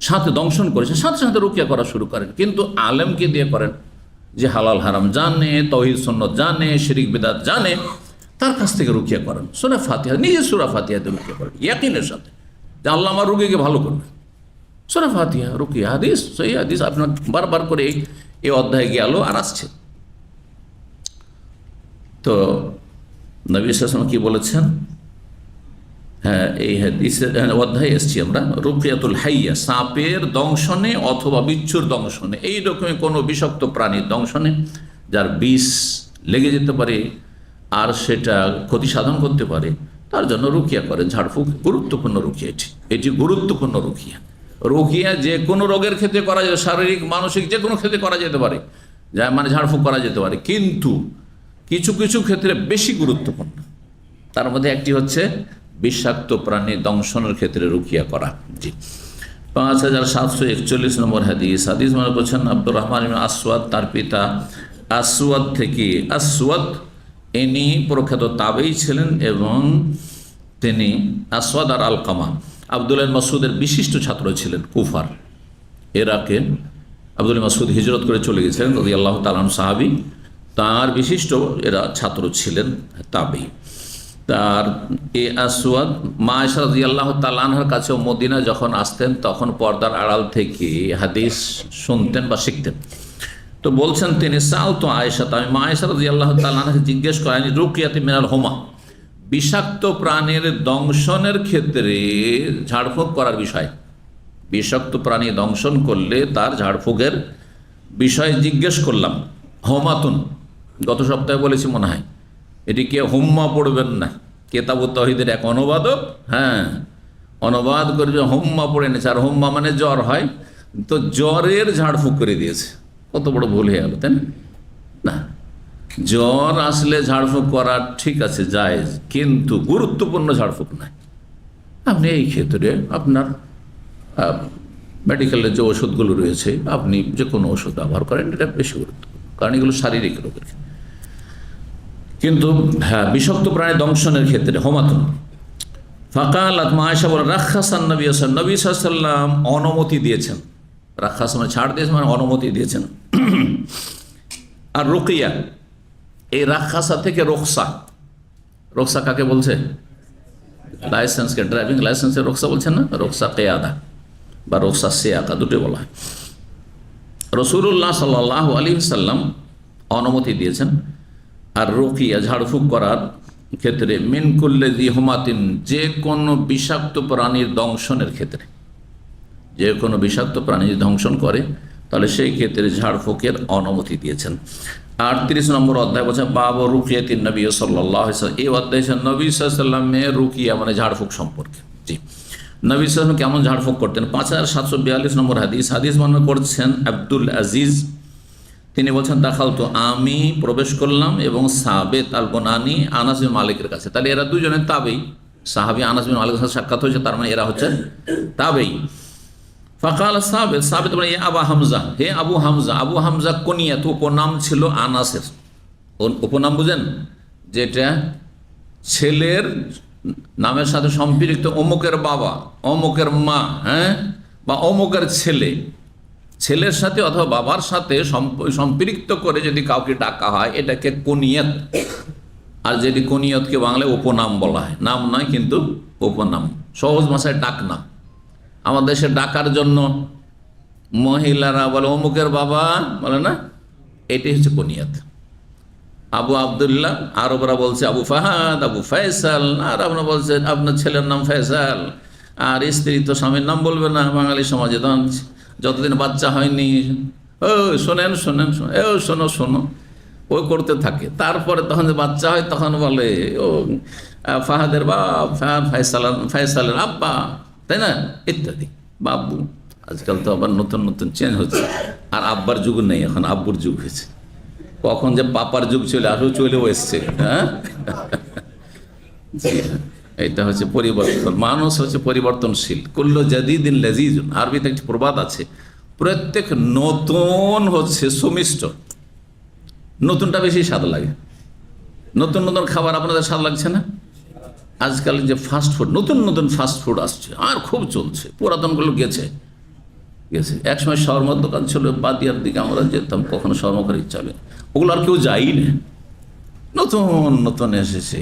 সাথে দংশন করেছে, সাথে সাথে রুকিয়া করা শুরু করেন, কিন্তু আলেমকে দিয়ে করেন, যে হালাল হারাম জানে, তৌহিদ সুন্নত জানে, শিরিক বিদআত জানে, তার কাছ থেকে রুকিয়া করেন। সূরা ফাতিহা, নিজে সূরা ফাতিহাতে রুকিয়া করেন ইয়াকিনের সাথে যে আল্লাহ আমার রোগীকে ভালো করবে। সূরা ফাতিহা, রুকিয়া, হাদিস, সেই হাদিস আপনার বারবার করে এই অধ্যায়ে গেল আর আসছে। তো নবী সাল্লাল্লাহু আলাইহি ওয়াসাল্লাম কি বলেছেন? হ্যাঁ, এই হাদিসের অধ্যায়ে এসছি আমরা। রুকিয়াতুল হাইয়া, সাপের দংশনে অথবা বিচ্ছুর দংশনে, এই রকমের কোনো বিষাক্ত প্রাণীর দংশনে যার বিষ লেগে যেতে পারে আর সেটা ক্ষতি সাধন করতে পারে, তার জন্য রুকিয়া করেন। ঝাড়ফুঁক গুরুত্বপূর্ণ রুকিয়া, এটি গুরুত্বপূর্ণ রুকিয়া। রুকিয়া যে কোনো রোগের ক্ষেত্রে করা যায়, শারীরিক মানসিক যে কোনো ক্ষেত্রে করা যেতে পারে, যা মানে ঝাড়ফুঁক করা যেতে পারে, কিন্তু কিছু কিছু ক্ষেত্রে বেশি গুরুত্বপূর্ণ। তার মধ্যে একটি হচ্ছে বিষাক্ত প্রাণী দংশনের ক্ষেত্রে রুকিয়া করা। জি, 5741 নম্বর হাদিস। হাদিস মনে করছেন আব্দুর রহমান ইবনে আসওয়াদ, তার পিতা আসওয়াদ থেকে। আসওয়াদ ইনি প্রখ্যাত তাবেঈ ছিলেন এবং তিনি আসওয়াদ আর আলকামা আব্দুল্লাহ মাসউদের বিশিষ্ট ছাত্র ছিলেন। কুফার, ইরাকে আব্দুল্লাহ মাসউদ হিজরত করে চলে গেছিলেন, রাদিয়াল্লাহু তাআলা আনহু সাহাবী, তার বিশিষ্ট এরা ছাত্র ছিলেন, তাবেঈ। তার এ আসওয়াদ মা আয়েশা রাদিয়াল্লাহু তাআলা আনহার কাছেও মদিনা যখন আসতেন তখন পর্দার আড়াল থেকে হাদিস শুনতেন বা শিখতেন। তো বলছেন তিনি, সালতু আয়েশা, আমি মা আয়েশা রাদিয়াল্লাহু তাআলা আনহাকে জিজ্ঞেস করেন রুকিয়াতি মিনাল হুমা, বিষাক্ত প্রাণীর দংশনের ক্ষেত্রে ঝাড়ফুঁক করার বিষয়, বিষাক্ত প্রাণী দংশন করলে তার ঝাড়ফুঁকের বিষয়ে জিজ্ঞেস করলাম। হোমাতুন, গত সপ্তাহে বলেছি মনে হয়, এটিকে হুম্মা পড়বেন না, কেতাবুত তাওহীদের এক অনুবাদক, হ্যাঁ, অনুবাদ করে যে হুম্মা পড়ে নিয়েছে, আর হুম্মা মানে জ্বর হয়, তো জ্বরের ঝাড়ফুঁক করে দিয়েছে। কত বড় ভুল হয়ে গেল, তাই না? জ্বর আসলে ঝাড়ফুঁক করা ঠিক আছে, জায়েজ, কিন্তু গুরুত্বপূর্ণ ঝাড়ফুঁক নয়। আপনি এই ক্ষেত্রে আপনার মেডিকেলের যে ওষুধগুলো রয়েছে, আপনি যে কোনো ওষুধ ব্যবহার করেন, এটা বেশি গুরুত্বপূর্ণ, কারণ এগুলো শারীরিক রোগের। কিন্তু হ্যাঁ, বিষাক্ত প্রাণী দংশনের ক্ষেত্রে হোমাতুন ফাকালাত মা আয়েশা বলেন, রাখাসান নবী সাল্লাল্লাহু আলাইহি ওয়াসাল্লাম অনুমতি দিয়েছেন। রাখাস মানে ছাড় দিয়েছেন, মানে অনুমতি দিয়েছেন। আর রুকিয়া, এই রাখাসা থেকে রোকসা, রোকসা কাকে বলছে? লাইসেন্সকে, ড্রাইভিং লাইসেন্সের রোকসা বলছেন না, রোকসা কেয়াদা বা রোকসা সিয়াকা, দুটোই বলা হয়। রাসূলুল্লাহ সাল্লাল্লাহু আলাইহি ওয়াসাল্লাম অনুমতি দিয়েছেন আর রুকিয়া ঝাড়ফুঁক করার ক্ষেত্রে মিন কুল্লি যি হুমাতিন, যে কোনো বিষাক্ত প্রাণীর দংশনের ক্ষেত্রে, যে কোনো বিষাক্ত প্রাণী ধ্বংসন করে তাহলে সেই ক্ষেত্রে ঝাড়ফুঁকের অনুমতি দিয়েছেন। 38 নম্বর অধ্যায় বলছে বাব রুকিয়াতি নবী সাল্লাল্লাহু আলাইহি ওয়াসাল্লাম, এই অধ্যায় নবী সাল্লাল্লাহু আলাইহি ওয়াসাল্লামের রুকিয়া মানে ঝাড়ফুঁক সম্পর্কে। জি, নবী সাল্লাল্লাহু আলাইহি ওয়াসাল্লাম কেমন ঝাড়ফুঁক করতেন? 5742 নম্বর হাদিস বর্ণনা করছেন আব্দুল আজিজ। তিনি বলছেন, দেখাল তো আমি প্রবেশ করলাম এবং সাবেত আল বুনানি আনাস বিন মালিকের কাছে। তাহলে এরা দুজনের তাবেই, সাহাবী আনাস বিন মালিকের সাথে সাক্ষাৎ হয়েছে, তার মানে এরা হচ্ছে তাবেই। ফাকাল সাবেত মানে আবা হামজা, হে আবু হামজা। আবু হামজা কুনিয়াত, উপনাম ছিল আনাসের। উপনাম বুঝেন, যেটা ছেলের নামের সাথে সম্পৃক্ত, অমুকের বাবা, অমুকের মা, হ্যাঁ, বা অমুকের ছেলে, ছেলের সাথে অথবা বাবার সাথে সম্পৃক্ত করে যদি কাউকে ডাকা হয় এটাকে কুনিয়াত। আর যেটি কুনিয়তকে বাংলায় উপনাম বলা হয়, নাম নয় কিন্তু উপনাম, সহজ ভাষায় ডাক নাম। আমাদের দেশে ডাকার জন্য মহিলারা বলে অমুকের বাবা, বলে না, এটি হচ্ছে কুনিয়াত। আবু আবদুল্লাহ, আরবরা বলছে আবু ফাহাদ, আবু ফয়সাল, আর আপনার বলছেন আপনার ছেলের নাম ফয়সাল, আর স্ত্রী তো স্বামীর নাম বলবে না বাঙালি সমাজে। তখন যতদিন বাচ্চা হয়নি, ও শোনেন শোনেন, ও শোনো শোনো, ওই করতে থাকে। তারপরে তখন যে বাচ্চা হয় তখন বলে ও ফাহাদের বাপ, ফয়সালের আব্বা, তাই না, ইত্যাদি, বাবু। আজকাল তো আবার নতুন নতুন চেঞ্জ হচ্ছে, আর আব্বার যুগ নেই, এখন আব্বুর যুগ হয়েছে। কখন যে পাপার যুগ চলে আসো, চলেও এসছে। হ্যাঁ, এটা হচ্ছে পরিবর্তন। মানুষ হচ্ছে পরিবর্তনশীল। কুল্লু জাদিদিন লাযীজুন, আরবিতে একটি প্রবাদ আছে, প্রত্যেক নতুন হচ্ছে সুমিষ্ট। নতুনটা বেশি স্বাদ লাগে। নতুন নতুন খাবার আপনাদের স্বাদ লাগছে না? আজকাল যে ফাস্ট ফুড, নতুন নতুন ফাস্ট ফুড আসছে আর খুব চলছে, পুরাতনগুলো গেছে। একসময় শর্মার দোকান ছিল বাদিয়ার দিকে, আমরা যেতাম, কখনো শর্মা করে ইচ্ছা হবে, ওগুলো আর কেউ যাই না। নতুন নতুন এসেছে,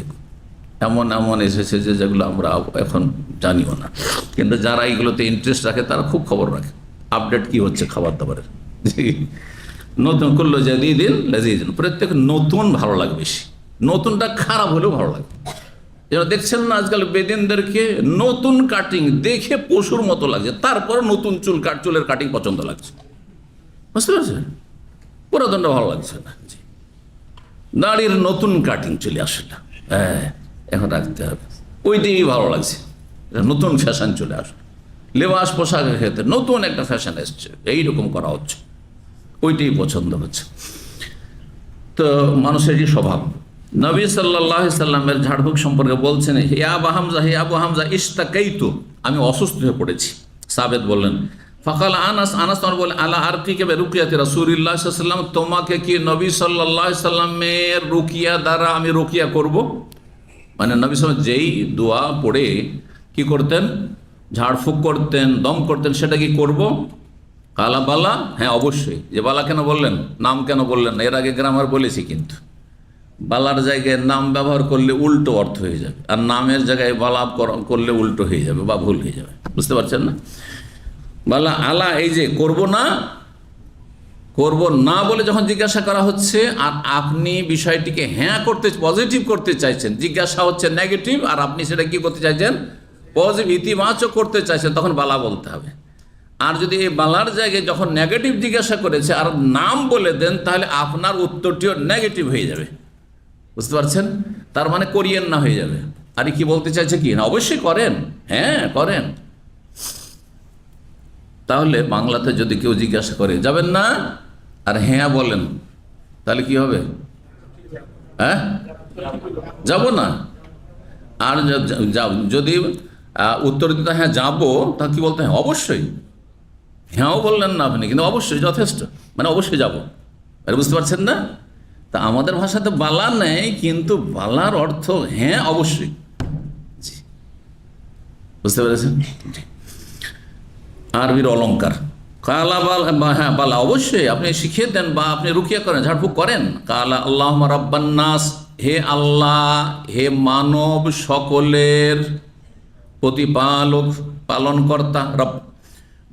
এমন এমন এসেছে যে যেগুলো আমরা এখন জানিও না, কিন্তু যারা এইগুলোতে ইন্টারেস্ট রাখে তারা খুব খবর রাখে, আপডেট কি হচ্ছে খাবার দাবারের। নতুন করলো জাদিদিন লাযীজুন, প্রত্যেক নতুন ভালো লাগে বেশি। নতুনটা খারাপ হলেও ভালো লাগে। যেন দেখছেন না আজকাল বেদিনদেরকে নতুন কাটিং দেখে পশুর মতো লাগছে, তারপর নতুন চুলের কাটিং পছন্দ লাগছে, বুঝতে পারছেন? পুরাতনটা ভালো লাগছে না। দাড়ির নতুন কাটিং চলে আসলে, হ্যাঁ, এখন রাখতে হবে, ওইটাই ভালো লাগছে। নতুন ফ্যাশন চলে আসলো, লেবাস পোশাকের ক্ষেত্রে নতুন একটা ফ্যাশন এসছে, এইরকম করা হচ্ছে, ওইটাই পছন্দ হচ্ছে। তো মানুষেরই স্বভাব। নবী সাল্লাল্লাহু আলাইহি সাল্লামের ঝাড়ফুঁক সম্পর্কে বলছেন, হে আবু হামজা, হে আবু হামজা, ইশতাকাইতু, আমি অসুস্থ হয়ে পড়েছি। সাবেত বললেন, ফাকাল আনাস, আনাস তোমার বলে, আলা আরকিকা বিরুকিয়াতি রাসূলিল্লাহ সাল্লাল্লাহু আলাইহি ওয়াসাল্লাম, তোমাকে কি নবী সাল্লাল্লাহু আলাইহি সাল্লামের রুকিয়া দ্বারা আমি রুকিয়া করব? মানে নবী সাল্লাল্লাহু আলাইহি যেই দোয়া পড়ে কি করতেন, ঝাড়ফুঁক করতেন, দম করতেন, সেটা কি করব? কালা বালা, হ্যাঁ অবশ্যই। যে বালা কেন বললেন, নাম কেন বললেন না? এর আগে গ্রামার বলেছি, কিন্তু বালার জায়গায় নাম ব্যবহার করলে উল্টো অর্থ হয়ে যাবে, আর নামের জায়গায় বালা করলে উল্টো হয়ে যাবে বা ভুল হয়ে যাবে, বুঝতে পারছেন না? বালা আলা, এই যে করব না, করব না বলে যখন জিজ্ঞাসা করা হচ্ছে, আর আপনি বিষয়টিকে হ্যাঁ করতে, পজিটিভ করতে চাইছেন, জিজ্ঞাসা হচ্ছে নেগেটিভ, আর আপনি সেটা কি করতে চাইছেন, পজিটিভ, ইতিবাচক করতে চাইছেন, তখন বালা বলতে হবে। আর যদি এই বালার জায়গায় যখন নেগেটিভ জিজ্ঞাসা করেছে আর নাম বলে দেন, তাহলে আপনার উত্তরটিও নেগেটিভ হয়ে যাবে, বুঝতে পারছেন? তার মানে করিয়েন না হয়ে যাবে। আরে কি বলতে চাইছে কি না, অবশ্যই করেন, হ্যাঁ করেন। তাহলে বাংলাতে যদি কেউ জিজ্ঞাসা করে যাবেন না আর হ্যাঁ বলেন, তাহলে কি হবে? হ্যাঁ, যাব না। আর যদি উত্তর দিতে হ্যাঁ যাবো, তা কি বলতে হ্যাঁ অবশ্যই। হ্যাঁও বললেন না আপনি, কিন্তু অবশ্যই যথেষ্ট, মানে অবশ্যই যাব, আরে বুঝতে পারছেন না? তা আমাদের ভাষাতে বালা নেই, কিন্তু বালার অর্থ হ্যাঁ অবশ্যই, বুঝতে পেরেছেন? আরবির অলঙ্কার কালা বালা, হ্যাঁ বালা অবশ্যই আপনি শিখিয়ে দেন বা আপনি রুকিয়া করেন, ঝাড়ফুঁক করেন। কালা আল্লাহুম্মা রাব্বান নাস, হে আল্লাহ, হে মানব সকলের প্রতিপালক, পালনকর্তা। রব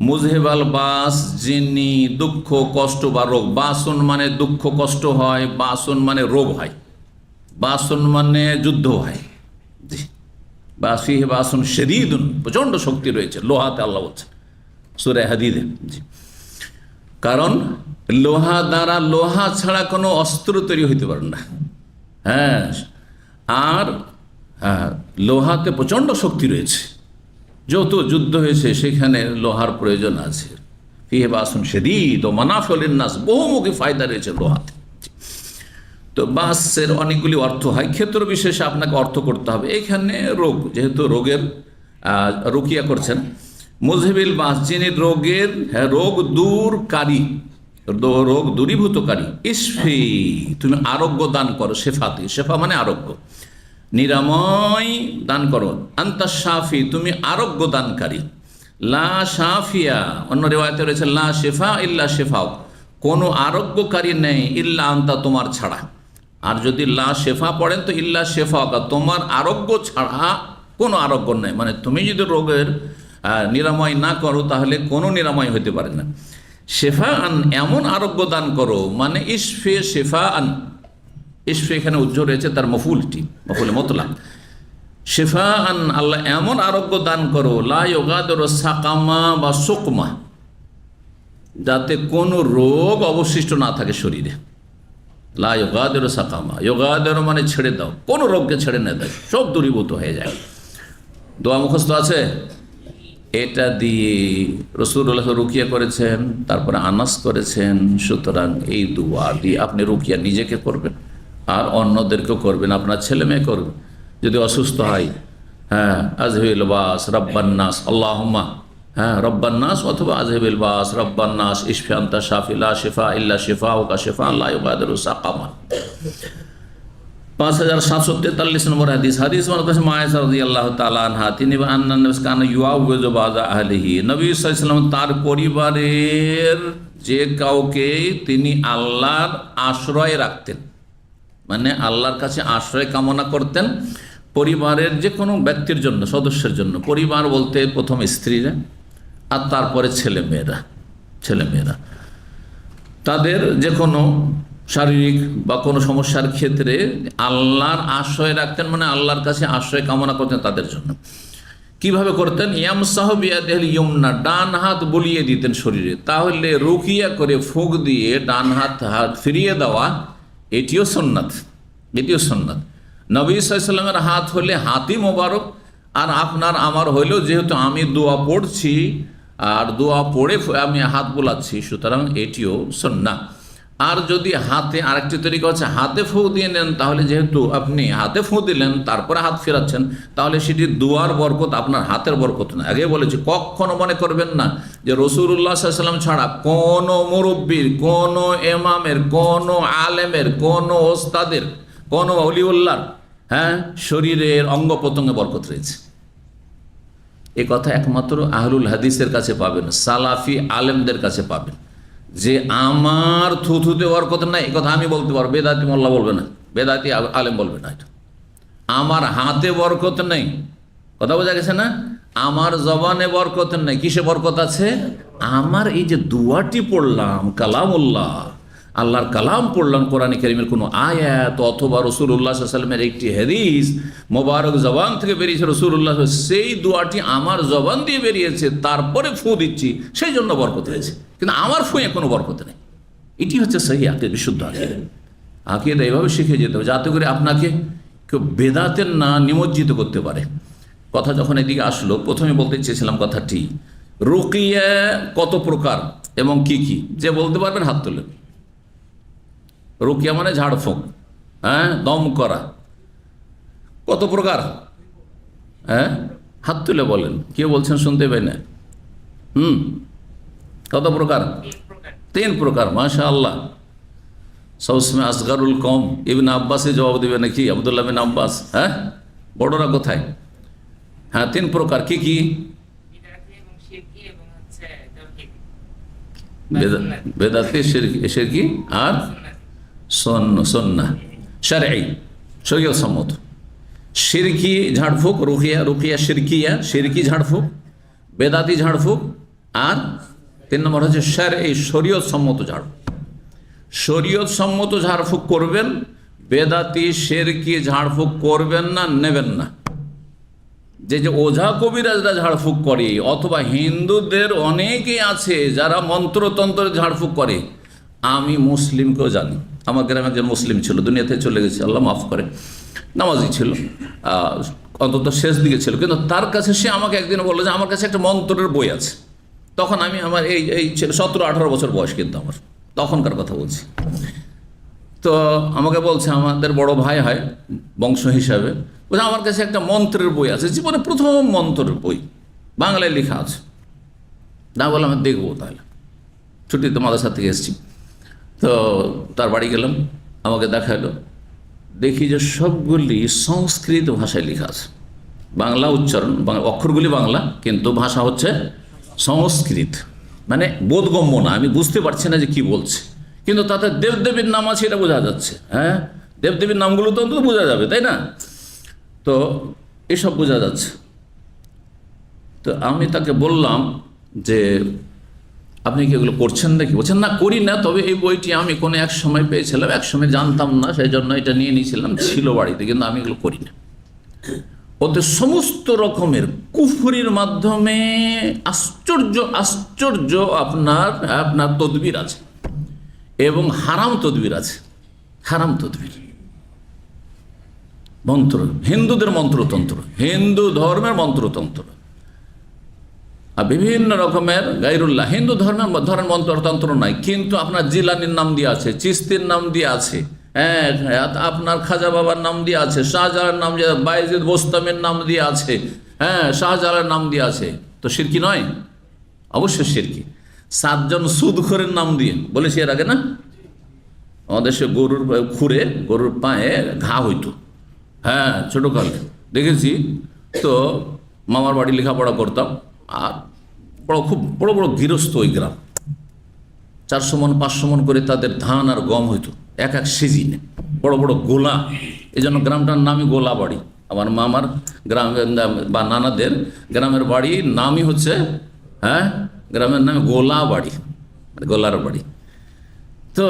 মুজহিবাল বাস, যিনি দুঃখ কষ্ট বা রোগ, বাসন মানে দুঃখ কষ্ট হয়, বাসন মানে রোগ হয়, বাসন মানে যুদ্ধ হয়, জি, বাসিহে বাসন শদীদুন, প্রচণ্ড শক্তি রয়েছে লোহাতে, আল্লাহ বলছেন সূরা হাদীদে। জি, কারণ লোহা দ্বারা, লোহা ছাড়া কোনো অস্ত্র তৈরি হইতে পারে না। হ্যাঁ, আর হ্যাঁ, লোহাতে প্রচণ্ড শক্তি রয়েছে, যত যুদ্ধ হয়েছে সেখানে লোহার প্রয়োজন আছে। ফিহে বাসুন শাদীদ ও মানাফিউ লিন-নাস, বহুমুখী ফায়দা রয়েছে লোহাতে। তো বাসের অনেকগুলি অর্থ হয়, ক্ষেত্র বিশেষে আপনাকে অর্থ করতে হবে। এখানে রোগ, যেহেতু রোগের রুকিয়া করছেন, মুযহিবিল বাস, যিনি রোগের রোগ দূরকারী, রোগ দূরীভূতকারী। ইশফি, তুমি আরোগ্য দান করো। শেফাতি, শেফা মানে আরোগ্য, নিরাময় দান করো। আনতা শাফি, তুমি আরোগ্য দানকারী। লা শাফিয়া, অন্য রিওয়ায়াতে রয়েছে লা শেফা ইল্লা শেফাও, কোনো আরোগ্যকারী নেই ইল্লা আনতা, তোমার ছাড়া। আর যদি লা শেফা পড়েন তো ইল্লা শেফা, তোমার আরোগ্য ছাড়া কোনো আরোগ্য নেই। মানে তুমি যদি রোগের নিরাময় না করো তাহলে কোনো নিরাময় হতে পারে না। শেফা আন, এমন আরোগ্য দান করো, মানে ইশফে শেফা আন, ইশফে এখানে উজ্জ্ব রয়েছে তার মফুলটি, মফুলে মতলাক। শেফা আন, আল্লাহ এমন আরোগ্য দান করো, লা ইউগাদিরু সাকামা বা সুকমা, যাতে কোনো রোগ অবশিষ্ট না থাকে শরীরে। লা ইউগাদিরু সাকামা, ইউগাদিরু মানে ছেড়ে দাও, কোনো রোগকে ছেড়ে না দেয়, সব দূরীভূত হয়ে যায়। দোয়া মুখস্থ আছে, এটা দিয়ে রাসূলুল্লাহ রুকিয়া করেছেন, তারপরে আনাস করেছেন। সুতরাং এই দোয়া দিয়ে আপনি রুকিয়া নিজেকে করবেন আর অন্যদেরকেও করবেন, আপনার ছেলে মেয়ে করবেন। যদি অসুস্থ হয়, হ্যাঁ, আজহিবিল বাস রব্বান্নাস আল্লাহুম্মা, হ্যাঁ, রব্বান্নাস, অথবা আজহিবিল বাস রব্বান্নাস ইশফি আনতা শাফি লা শিফা ইল্লা শিফাউকা শিফাআন লা ইউগাদিরু সাকামা। 5743 নম্বর হাদিস। হাদিস মায়েশা রাদিয়াল্লাহু তাআলা আনহা, তিনি আন্না নবী কানা ইউআউযু বাযা আহলিহি, নবী সাল্লাল্লাহু আলাইহি ওয়াসাল্লাম তার পরিবারের যে কাউকে তিনি আল্লাহর আশ্রয় রাখতেন, মানে আল্লাহর কাছে আশ্রয় কামনা করতেন পরিবারের যে কোনো ব্যক্তির জন্য, সদস্যের জন্য। পরিবার বলতে প্রথম স্ত্রীরা আর তারপরে ছেলেমেয়েরা তাদের যে কোনো শারীরিক বা কোনো সমস্যার ক্ষেত্রে আল্লাহর আশ্রয় রাখতেন, মানে আল্লাহর কাছে আশ্রয় কামনা করতেন তাদের জন্য। কিভাবে করতেন? ইয়ামসাহু বিয়াদিহিল ইয়ুমনা, ডান হাত বুলিয়ে দিতেন শরীরে। তাহলে রুকিয়া করে ফুঁক দিয়ে ডান হাত ফিরিয়ে দেওয়া, এটিও সুন্নাত। নবী সাল্লাল্লাহু আলাইহি ওয়াসাল্লামের হাত হলে হাতই মোবারক, আর আপনার আমার হইলেও যেহেতু আমি দোয়া পড়ছি আর দোয়া পড়ে আমি হাত বোলাচ্ছি, সুতরাং এটিও সুন্নাহ। আর যদি হাতে, আরেকটি তরিকা হচ্ছে হাতে ফু দিয়ে নেন, তাহলে যেহেতু আপনি হাতে ফু দিলেন তারপরে হাত ফেরাচ্ছেন, তাহলে সেটি দোয়ার বরকত, আপনার হাতের বরকত না। আগে বলেছি, কখনো মনে করবেন না যে রাসূলুল্লাহ সাল্লাল্লাহু আলাইহি ওয়াসাল্লাম ছাড়া কোনো মুরব্বির, কোনো ইমামের, কোনো আলেমের, কোনো ওস্তাদের, কোনো ওলিউল্লাহর, হ্যাঁ, শরীরের অঙ্গ প্রত্যঙ্গে বরকত রয়েছে। এ কথা একমাত্র আহলুল হাদিসের কাছে পাবেন, সালাফি আলেমদের কাছে পাবেন। যে আমার থুথুতে বরকত নাই, এ কথা আমি বলতে পারবো, বেদাতি মোল্লা বলবে না, বেদাতি আলেম বলবে না। এটা আমার হাতে বরকত নেই, কথা বোঝা গেছে না? আমার জবানে বরকত নেই, কিসে বরকত আছে? আমার এই যে দুয়াটি পড়লাম, কালামুল্লাহ, আল্লাহর কালাম পড়লাম, কোরআন কারীমের কোনো আয়াত অথবা রাসূলুল্লাহ সাল্লাল্লাহু আলাইহি ওয়াসাল্লামের একটি হাদিস মোবারক জবান থেকে বেরিয়েছে, রাসূলুল্লাহ, সেই দুয়াটি আমার জবান দিয়ে বেরিয়েছে, তারপরে ফু দিচ্ছি, সেই জন্য বরকত হয়েছে। কিন্তু আমার ফুঁয়ে কোনো বরকত নেই। এটি হচ্ছে সহি আকীদা, বিশুদ্ধ আকীদা। আকীদা এভাবে শিখে যেতে হবে যাতে করে আপনাকে কেউ বেদাতের না নিমজ্জিত করতে পারে। কথা যখন এদিকে আসলো, প্রথমে বলতে চেয়েছিলাম কথাটি, রুকিয়া কত প্রকার এবং কি কি, যে বলতে পারবেন হাত তোলেন। রুকিয়া মানে ঝাড়ফুঁক, হ্যাঁ, দম করা, কত প্রকার? হ্যাঁ, হাত তুলে বলেন, কেউ বলছেন শুনতে পাই না। কত প্রকার? 3 প্রকার। মাশাআল্লাহ। সবসময় আসগারুল কওম ইবনে আব্বাসে জবাব দেবে নাকি? আব্দুল্লাহ বিন আব্বাস। হ্যাঁ, বড়রা কোথায়? হ্যাঁ, 3 প্রকার। কি কি? বেদাতি, শিরকি আর সুন্নাহ শারঈ, শরীয়ত সম্মত। শিরকি ঝাড়ফুঁক, রুকিয়া শিরকিয়া, শিরকি ঝাড়ফুঁক, বেদাতি ঝাড়ফুঁক, আর 3 নম্বর হচ্ছে শারঈ, শরীয়ত সম্মত ঝাড়ফুঁক। শরীয়ত সম্মত ঝাড়ফুঁক করবেন, বেদাতি শিরকি ঝাড়ফুঁক করবেন না, নেবেন না। যে ওঝা কবিরাজরা ঝাড়ফুঁক করে, অথবা হিন্দুদের অনেকেই আছে যারা মন্ত্রতন্ত্র ঝাড়ফুঁক করে। আমি মুসলিমকেও জানি, আমার গ্রামে একজন মুসলিম ছিল, দুনিয়াতে চলে গেছে, আল্লাহ মাফ করে, নামাজি ছিল, অন্তত শেষ দিকে ছিল, কিন্তু তার কাছে সে আমাকে একদিন বললো যে আমার কাছে একটা মন্ত্রের বই আছে। তখন আমি আমার এই ছিল 17-18 বছর বয়স, কিন্তু আমার তখনকার কথা বলছি। তো আমাকে বলছে, আমাদের বড় ভাই হয় বংশ হিসাবে, বলছে আমার কাছে একটা মন্ত্রের বই আছে, জীবনে প্রথম মন্ত্রের বই, বাংলায় লেখা আছে। না বললাম আমি দেখবো, তাহলে ছুটিতে মাদ্রাসা থেকে এসেছি। তো তার বাড়ি গেলাম, আমাকে দেখালো, দেখি যে সবগুলি সংস্কৃত ভাষায় লেখা আছে, বাংলা উচ্চারণ, অক্ষরগুলি বাংলা, কিন্তু ভাষা হচ্ছে সংস্কৃত, মানে বোধগম্য না, আমি বুঝতে পারছি না যে কি বলছে, কিন্তু তাতে দেবদেবীর নাম আছে, এটা বোঝা যাচ্ছে। হ্যাঁ, দেবদেবীর নামগুলো তো অন্তত বোঝা যাবে, তাই না? তো এসব বোঝা যাচ্ছে। তো আমি তাকে বললাম যে আপনি কি এগুলো করছেন নাকি? বলছেন না, করি না, তবে এই বইটি আমি কোনো এক সময় পেয়েছিলাম, এক সময় জানতাম না, সেই জন্য এটা নিয়ে নিয়েছিলাম, ছিল বাড়িতে, কিন্তু আমি এগুলো করি না। ওদের সমস্ত রকমের কুফরির মাধ্যমে আশ্চর্য আশ্চর্য আপনার তদবির আছে, এবং হারাম তদবির আছে, হারাম তদবির, মন্ত্র, হিন্দুদের মন্ত্রতন্ত্র, হিন্দু ধর্মের মন্ত্রতন্ত্র, আর বিভিন্ন রকমের গায়রুল্লাহ। হিন্দু ধর্মের মন্ত্রতন্ত্র নাই, কিন্তু আপনার জিলানির নাম দিয়ে আছে, চিস্তির নাম দিয়ে আছে, হ্যাঁ, আপনার খাজা বাবার নাম দিয়ে আছে, শাহজালার নাম দিয়ে, বাইজিদ বোস্তামের নাম দিয়ে আছে, হ্যাঁ, শাহজালার নাম দিয়ে আছে। তো শিরকি নয়? অবশ্যই শিরকি। 7 জন সুদখোরের নাম দিয়ে বলেছি এর আগে না, আমাদের সে গরুর খুঁড়ে গরুর পায়ে ঘা হইতো, হ্যাঁ, ছোটোকালে দেখেছি। তো মামার বাড়ি লেখাপড়া করতাম, আর খুব বড় বড় গৃহস্থ ওই গ্রাম, 400 মণ 500 মণ করে তাদের ধান আর গম হইতো এক এক সিজনে, বড় বড় গোলা। এই জন্য গ্রামটার নামই গোলা বাড়ি। আমার মামার গ্রাম বা নানাদের গ্রামের বাড়ির নামই হচ্ছে, হ্যাঁ, গ্রামের নামে গোলা বাড়ি, গোলার বাড়ি। তো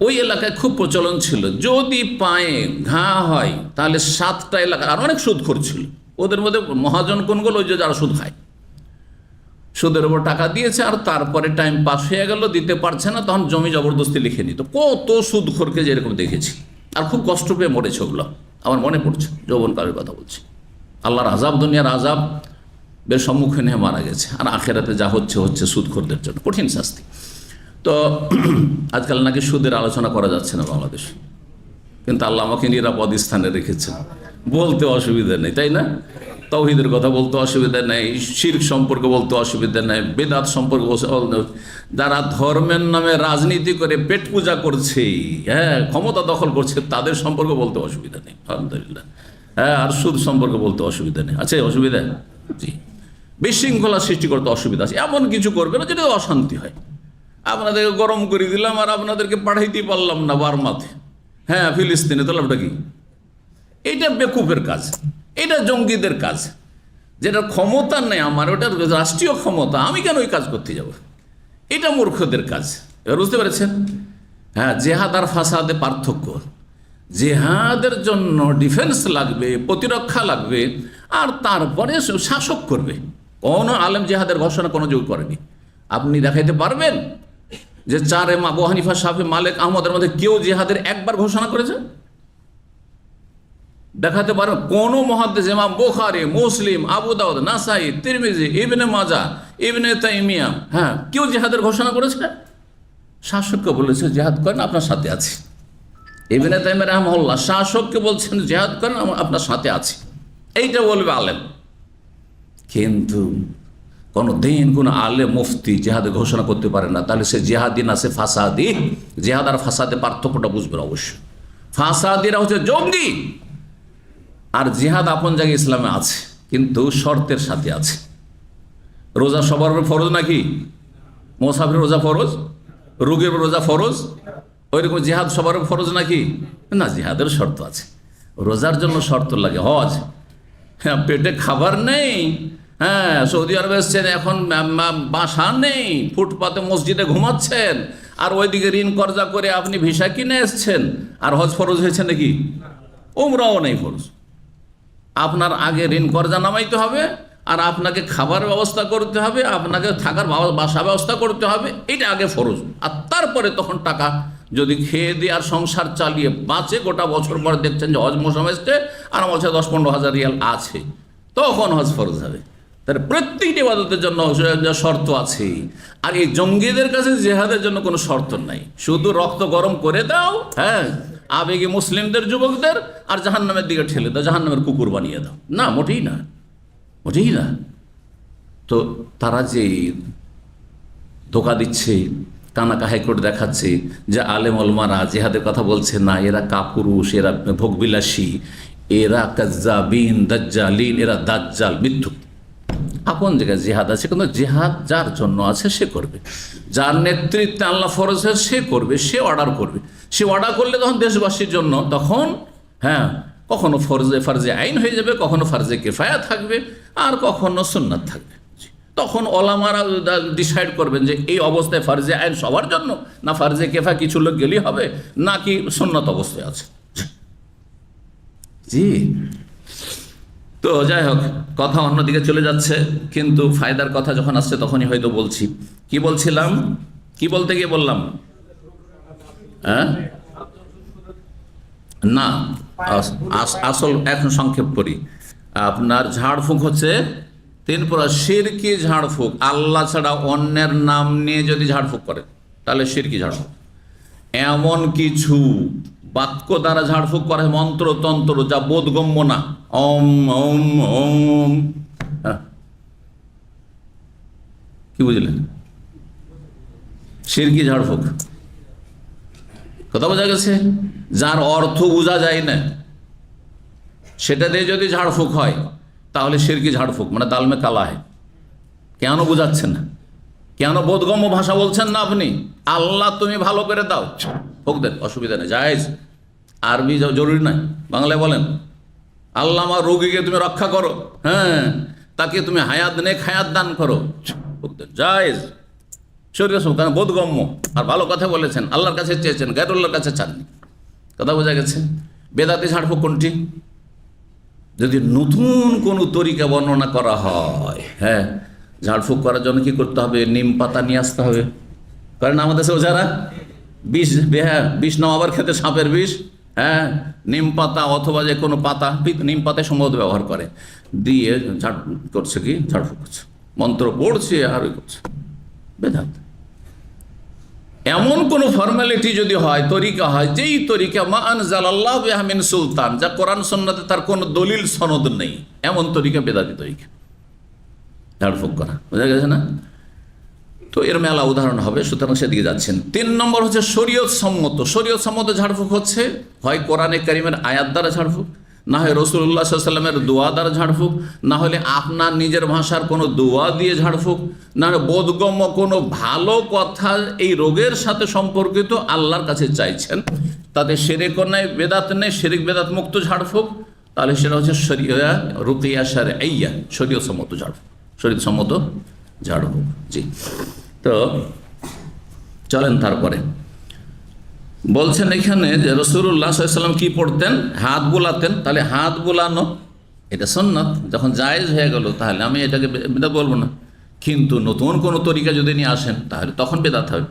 ওই এলাকায় খুব প্রচলন ছিল, যদি পায়ে ঘা হয় তাহলে 7টা এলাকা, আর অনেক সুদখোর ছিল ওদের মধ্যে। মহাজন কোনগুলো? ওই যে যারা সুদ খায়, সুদের উপর টাকা দিয়েছে, আর তারপরে টাইম পাস হয়ে গেল, দিতে পারছে না, তখন জমি জবরদস্তি লিখে নিত। কত সুদখোরকে যেরকম দেখেছি, আর খুব কষ্ট পেয়ে মরেছে ওগুলো, আমার মনে পড়ছে, যৌবনকালের কথা বলছি। আল্লাহর আযাব, দুনিয়ার আযাব বের সম্মুখীন হয়ে মারা গেছে, আর আখেরাতে যা হচ্ছে হচ্ছে সুদখোরদের জন্য কঠিন শাস্তি। তো আজকাল নাকি সুদের আলোচনা করা যাচ্ছে না বাংলাদেশ, কিন্তু আল্লাহ আমাকে নিরাপদ স্থানে রেখেছেন, বলতে অসুবিধা নেই, তাই না? তাওহীদের কথা বলতে অসুবিধা নেই, শিরক সম্পর্কে বলতে অসুবিধা নেই, বেদাত সম্পর্কে, যারা ধর্মের নামে রাজনীতি করে পেট পূজা করছে, হ্যাঁ, ক্ষমতা দখল করছে, তাদের সম্পর্কে বলতে অসুবিধা নেই, আলহামদুলিল্লাহ। হ্যাঁ, আর সুদ সম্পর্কে বলতে অসুবিধা নেই, আছে অসুবিধা? জি। বিশৃঙ্খলা সৃষ্টি করতে অসুবিধা আছে, এমন কিছু করবে না যেটা অশান্তি হয়। আপনাদেরকে গরম করে দিলাম, আর আপনাদেরকে পাঠাইতে পারলাম না বার্মাতে, হ্যাঁ, ফিলিস্তিনে, তো লাভটা কি? এটা বেকুফের কাজ, এটা জঙ্গিদের কাজ, যেটা ক্ষমতা নেই আমার, ওটা রাষ্ট্রীয় ক্ষমতা, আমি কেন ওই কাজ করতে যাব? এটা মূর্খদের কাজ। এবার বুঝতে পেরেছেন? হ্যাঁ, জেহাদ আর ফাসাদে পার্থক্য। জেহাদের জন্য ডিফেন্স লাগবে, প্রতিরক্ষা লাগবে, আর তারপরে শাসক করবে। কোনো আলেম জেহাদের ঘোষণা কোনো যোগ করেনি। আপনি দেখাইতে পারবেন যে 4 আবু হানিফা, শাফি, মালিক, আহমদের মধ্যে কেউ জেহাদের একবার ঘোষণা করেছে? দেখাতে পারেন? কোন মুহাদ্দিস, ইমাম বুখারী, মুসলিম, আবু দাউদ, নাসাই, তিরমিজি, ইবনে মাজাহ, ইবনে তাইমিয়া, হ্যাঁ, কেউ জিহাদের ঘোষণা করেছে? শাসককে বলেছে জিহাদ করেন, আপনার সাথে আছি। ইবনে তাইমিয়া রাহিমাহুল্লাহ শাসককে বলছেন জিহাদ করেন, আপনার সাথে আছি, এইটা বলবে আলেম। কিন্তু কোনো দিন কোন আলেম মুফতি জিহাদের ঘোষণা করতে পারে না, তাহলে সে জিহাদি না, সে ফাসাদি। জিহাদ আর ফাসাদে পার্থক্যটা বুঝবেন অবশ্যই। ফাসাদিরা হচ্ছে জঙ্গি, আর জিহাদ আপন জায়গায় ইসলামে আছে, কিন্তু শর্তের সাথে আছে। রোজা সবার উপর ফরজ নাকি? মুসাফির রোজা ফরজ, রোগীর রোজা ফরজ, ওইরকম জিহাদ সবার উপর ফরজ নাকি? না, জিহাদের শর্ত আছে। রোজার জন্য শর্ত লাগে। হজ, হ্যাঁ, পেটে খাবার নেই, হ্যাঁ, সৌদি আরবে এসছেন, এখন বাসা নেই, ফুটপাতে মসজিদে ঘুমাচ্ছেন, আর ওইদিকে ঋণ কর্জা করে আপনি ভিসা কিনে এসছেন, আর হজ ফরজ হয়েছে নাকি? উমরাও নেই ফরজ। আপনার আগে ঋণ কর্জা নামাইতে হবে, আর আপনাকে খাবার ব্যবস্থা করতে হবে, আপনাকে থাকার বাসা ব্যবস্থা করতে হবে, এটা আগে ফরজ। আর তারপরে তখন টাকা যদি খেয়ে দিয়ে আর সংসার চালিয়ে বাঁচে, গোটা বছর পর দেখছেন যে হজ মৌসুম এসছে আর আমার কাছে 10-15 হাজার রিয়াল আছে, তখন হজ ফরজ হবে। তার প্রত্যেকটি ইবাদতের জন্য শর্ত আছে। আর এই জঙ্গিদের কাছে জেহাদের জন্য কোনো শর্ত নাই, শুধু রক্ত গরম করে দাও, হ্যাঁ, আবেগে মুসলিমদের যুবকদের, আর জাহান্নামের দিকে ঠেলে দাও, জাহান্নামের কুকুর বানিয়ে দাও। না, মোটেই না, মোটেই না। তো তারা যে ধোঁকা দিচ্ছে, কানাকা হাইকোর্ট দেখাচ্ছে যে আলেম ওলামারা জেহাদের কথা বলছে না, এরা কাপুরুষ, এরা ভোগবিলাসী, এরা কাজ্জাবিন দাজ্জালিন, এরা দাজ্জাল, মিথ্যুক। আপন জায়গায় জেহাদ আছে, কিন্তু জেহাদ যার জন্য আছে সে করবে, যার নেতৃত্বে আল্লাহ ফরজ সে করবে, সে অর্ডার করবে। সে অর্ডার করলে তখন দেশবাসীর জন্য, তখন হ্যাঁ, কখনো ফার্জে আইন হয়ে যাবে, কখনো ফার্জে কেফায়া থাকবে, আর কখনো সুন্নাত থাকবে। তখন ওলামারা ডিসাইড করবেন যে এই অবস্থায় ফার্জে আইন সবার জন্য, না ফার্জে কেফা কিছু লোক গেলেই হবে, নাকি সুন্নাত অবস্থায় আছে। জি, তো যাই হোক, কথা অন্যদিকে চলে যাচ্ছে, কিন্তু ফায়দার কথা যখন আসছে তখনই হয়তো বলছি। কি বলছিলাম, কি বলতে গিয়ে বললাম, হ্যাঁ না, আসল এখন সংক্ষেপ করি। আপনার ঝাড়ফুঁক হচ্ছে 3 প্রকার। শিরকি ঝাড়ফুঁক, আল্লাহ ছাড়া অন্যের নাম নিয়ে যদি ঝাড়ফুঁক করে তাহলে শিরকি ঝাড়ফুঁক। এমন কিছু বাক্য দ্বারা ঝাড়ফুঁক করে, মন্ত্রতন্ত্র যা বোধগম্য না, ওম ওম ওম, কি বুঝলেন? শিরকি ঝাড়ফুঁক, কথা বোঝা গেছে? যার অর্থ বোঝা যায় না, সেটা দিয়ে যদি ঝাড়ফুঁক হয় তাহলে শিরকি ঝাড়ফুঁক, মানে দালমে কালা হয়। কেন বুঝাচ্ছেন না? কেন বোধগম্য ভাষা বলছেন না আপনি? আল্লাহ তুমি ভালো করে দাও, ফুঁক দেন, অসুবিধা নেই, জায়েজ। আরবি জরুরি নয়, বাংলায় বলেন, আল্লাহ আমার রোগীকে তুমি রক্ষা করো, হ্যাঁ, তাকে তুমি হায়াত নেক হায়াত দান করো, ফুঁক দেন, জায়েজ। শরীর কারণ বোধগম্য, আর ভালো কথা বলেছেন, আল্লাহর কাছে চেয়েছেন, গায়রুল্লাহর কাছে চাননি। কথা বোঝা গেছে? বেদাতি ঝাড়ফুঁক কোনটি? যদি নতুন কোনো তরিকা বর্ণনা করা হয়, হ্যাঁ, ঝাড়ফুঁক করার জন্য কি করতে হবে? নিম পাতা নিয়ে আসতে হবে। কারণ আমাদের সে ওঝারা বিষ নামাবার ক্ষেত্রে সাপের বিষ, হ্যাঁ, নিম পাতা অথবা যে কোনো পাতা, নিম পাতায় সম্ভবত ব্যবহার করে, দিয়ে ঝাড় করছে, কি ঝাড়ফুঁক করছে, মন্ত্র পড়ছে আর ওই করছে। বেদাত। এমন কোন ফর্মালিটি যদি হয়, তরিকা হয়, যেই তরিকা মা আনজালাল্লাহু বিহা মিন সুলতান, যা কোরআন সুন্নাতে তার কোনো দলিল সনদ নেই, এমন তরিকা বেদাতি তরিকা, ঝাড়ফুঁক করা। বোঝা গেছে না? তো এর মেলা উদাহরণ হবে, সুতরাং সেদিকে যাচ্ছেন। 3 নম্বর হচ্ছে শরীয়ত সম্মত। শরীয়ত সম্মত ঝাড়ফুঁক হচ্ছে হয় কোরআনে কারিমের আয়াত দ্বারা ঝাড়ফুঁক, না হয় রাসূলুল্লাহ সাল্লাল্লাহু আলাইহি ওয়াসাল্লামের দোয়া দ্বারা ঝাড়ফুঁক, না হলে আপনার নিজের ভাষার কোনো দোয়া দিয়ে ঝাড়ফুঁক, না হলে বোধগম্য কোনো ভালো কথা এই রোগের সাথে সম্পর্কিত আল্লাহর কাছে চাইছেন, তাতে শিরক নেই, বেদাত নেই, শিরক বেদাত মুক্ত ঝাড়ফুঁক, তাহলে সেটা হচ্ছে শরিয়া রুকিয়া শারঈয়া, শরীয়ত সম্মত ঝাড়ফুঁক, শরীয়ত সম্মত ঝাড়ফুঁক। জি, তো চলেন তারপরে বলছেন এখানে যে রাসূলুল্লাহ সাল্লাল্লাহু আলাইহি ওয়াসাল্লাম কি পড়তেন? হাত বোলাতেন। তাহলে হাত বোলানো এটা সুন্নাত, যখন জায়েজ হয়ে গেল তাহলে আমি এটাকে বেদাত বলবো না। কিন্তু নতুন কোনো তরিকা যদি নিয়ে আসেন তাহলে তখন বেদাত হবে।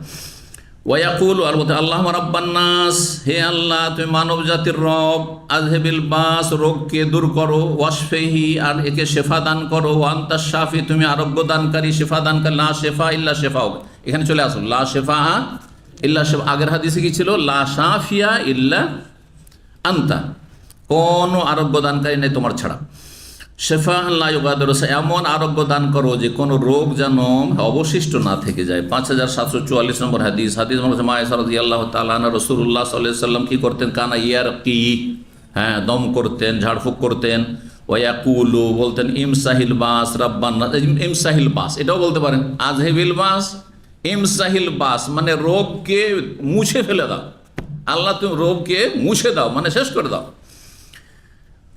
ওয়ায়াকুল, আর বলতে আল্লাহুম্মা রাব্বান নাস, হে আল্লাহ তুমি মানব জাতির রব, আযহিবিল বাস, রোগকে দূর করো, ওয়াশফিহি, আর একে শেফা দান করো, ওয়া আনতাশ শাফি, তুমি আরোগ্য দানকারী, শেফা দানকারী, লা শেফা ইল্লা শেফাউক। এখানে চলে আসুন, লা শেফা ইল্লা শেফা। আগের হাদিসে কি ছিল? লা শাফিয়া ইল্লা আনতা, কোনো আরোগ্য দানকারী নেই তোমার ছাড়া। শেফা লা ইউগাদিরু, এমন আরোগ্য দান করো যে কোনো রোগ যেন অবশিষ্ট না থেকে যায়। 5744 নম্বর হাদিস। হাদিস বলছে মা আয়েশা রাদিয়াল্লাহু তাআলা আনহা, রাসূলুল্লাহ সাল্লাল্লাহু আলাইহি ওয়াসাল্লাম কি করতেন? কানা ইয়ারকি, হ্যাঁ, দম করতেন, ঝাড়ফুঁক করতেন। ওয়ায়াকুলু, বলতেন ইমসাহিল বাস রাব্বান নাস, ইমসাহিল বাস এটাও বলতে পারেন, আযহিবিল বাস, ইমসাহিল বাস মানে রোগকে মুছে ফেলে দাও, আল্লাহ তুমি রোগকে মুছে দাও, মানে শেষ করে দাও।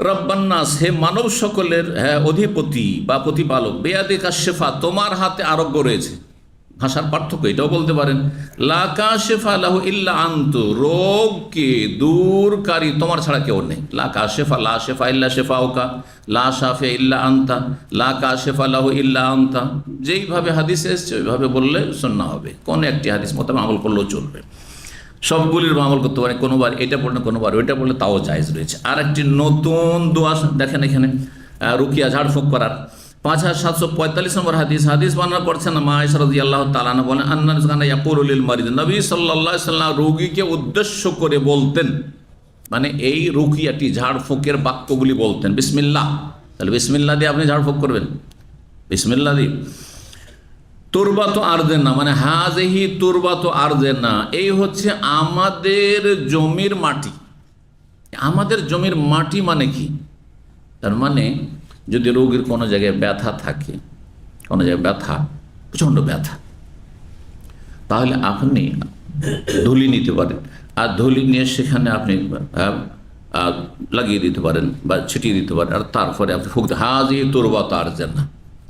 রব্বান নাস, হে মানব সকলের, হ্যাঁ, অধিপতি বা প্রতিপালক। বেয়াদিকা শেফা, তোমার হাতে আরোগ্য রয়েছে। ভাষার পার্থক্য এটাও বলতে পারেন। লা কাশিফা লাহু ইল্লা আনতু, রোগকে দূরকারী তোমার ছাড়া কেউ নেই। লা কাশিফা, লা শেফা ইল্লা শেফাউকা, লা শাফিয়া ইল্লা আনতা, লা কাশিফা লাহু ইল্লা আনতা। যেইভাবে হাদিসে এসছে ওইভাবে বললে সুন্নাহ হবে, কোন একটি হাদিস মোতাবেক আমল করলেও চলবে। সবগুলির আমল করতে পারে, কোনোবার এটা পড়লে কোনোবার ওইটা পড়লে তাও জায়েজ রয়েছে। আর একটি নতুন দোয়া দেখেন এখানে, রুকিয়া ঝাড়ফুঁক করার 5745 নম্বর হাদিস বর্ণনা করছেন মা আয়েশা রাদিয়াল্লাহু তাআলা আনহা বলেন আন্না রাসূলুল্লাহ ইয়াকুলু লিল মারিদ, নবী সাল্লাল্লাহু আলাইহি ওয়াসাল্লাম রোগীকে উদ্দেশ্য করে বলতেন, মানে এই রুকিয়াটি ঝাড়ফুঁকের বাক্যগুলি বলতেন বিসমিল্লাহ। তাহলে বিসমিল্লাহ দিয়ে আপনি ঝাড়ফুঁক করবেন, বিসমিল্লাহ দিয়ে। তুরবাত আরদেনা, মানে হাযিহি তুরবাত আরদেনা, এই হচ্ছে আমাদের জমির মাটি। আমাদের জমির মাটি মানে কি? তার মানে যদি রোগীর কোনো জায়গায় ব্যথা থাকে, কোনো জায়গায় ব্যথা, প্রচণ্ড ব্যথা, তাহলে আপনি ধুলি নিতে পারেন, আর ধুলি নিয়ে সেখানে আপনি লাগিয়ে দিতে পারেন বা ছিটিয়ে দিতে পারেন, আর তারপরে আপনি ফুঁক হাযিহি তুরবাত আরদেনা।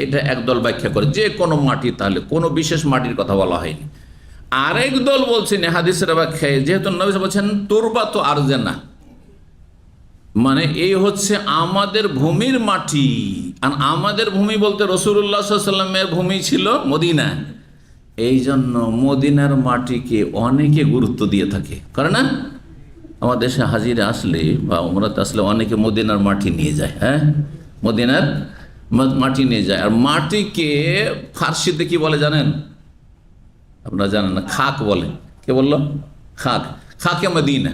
এটা একদল ব্যাখ্যা করে যে কোনো মাটি, তাহলে কোনো বিশেষ মাটির কথা বলা হয়নি। আরেক দল বলছেন হাদিসের ব্যাখ্যায়, যেহেতু নবী বলছেন তুরবাত আরদেনা, মানে এই হচ্ছে আমাদের ভূমির মাটি। আর আমাদের ভূমি বলতে রাসূলুল্লাহ সাল্লাল্লাহু আলাইহি ওয়াসাল্লামের ভূমি ছিল মদিনা, এই জন্য মদিনার মাটিকে অনেকে গুরুত্ব দিয়ে থাকে, করে না? আমার দেশে হাজিরে আসলে বা উমরাতে আসলে অনেকে মদিনার মাটি নিয়ে যায়, হ্যাঁ, মদিনার মাটি নিয়ে যায়। আর মাটিকে ফার্সিতে কি বলে জানেন? আপনারা জানেন না? খাক বলে। কে বললো? খাক, খাকে মদিনা।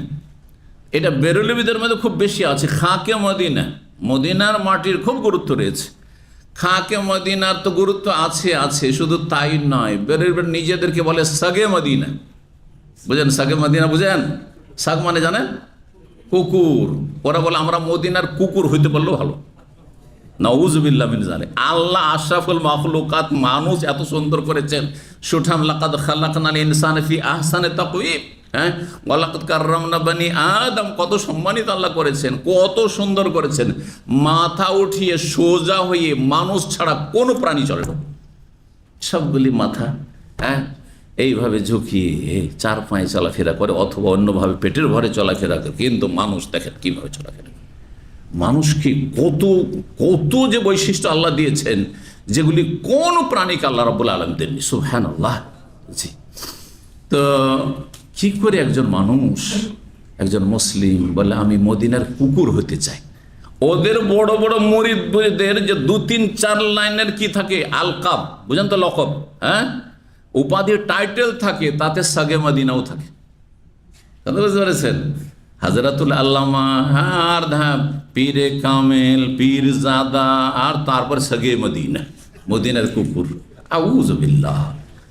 এটা বেরলভীদের মধ্যে খুব বেশি আছে, খাকে মদিনা। মদিনার মাটির খুব গুরুত্ব রয়েছে। খাকে মদিনার তো গুরুত্ব আছে, শুধু তাই নয়, বেরলভীর নিজেদেরকে বলে সাগে মদিনা। বুঝেন সাগে মদিনা? বুঝেন? সাগ মানে জানেন? কুকুর। ওরা বলে আমরা মদিনার কুকুর হইতে পারলেও ভালো। নাউযুবিল্লাহ মিন যালিক। আল্লাহ আশরাফুল মাখলুকাত, মানুষ এত সুন্দর করেছেন। সুঠাম লাকাদ খালাকনাল ইনসানা ফি আহসানি তাকওয়িম, হ্যাঁ, ওয়া লাকাদ কাররামনা বানি আদম, কত সম্মানিত আল্লাহ করেছেন, কত সুন্দর করেছেন। মাথা উঠিয়ে সোজা হয়ে মানুষ ছাড়া কোনো প্রাণী চলে না, সবগুলি মাথা, হ্যাঁ, এইভাবে ঝুঁকিয়ে চার পায়ে চলাফেরা করে অথবা অন্যভাবে পেটের ভরে চলাফেরা করে। কিন্তু মানুষ দেখেন কীভাবে চলাফেরা করে। মানুষকে কত কত যে বৈশিষ্ট্য আল্লাহ দিয়েছেন, যেগুলি কোন প্রাণীকে আল্লাহ রাব্বুল আলামিন দেননি। সুবহানাল্লাহ। জি, তো কি করে একজন মানুষ, একজন মুসলিম বলে আমি মদিনার কুকুর হতে চাই? ওদের বড় বড় মুরিদদের যে 2-3-4 লাইনের কি থাকে, আলকাব, বুঝেন তো, লকব, হ্যাঁ, উপাধি, টাইটেল থাকে, তাতে সাগে মদিনাও থাকে। বুঝতে পেরেছেন? হাজরাতুল আল্লামা, আর পীরে কামেল, পীর জাদা, আর তারপর সাগে মদিনা, মদিনার কুকুর। আউযু বিল্লাহ,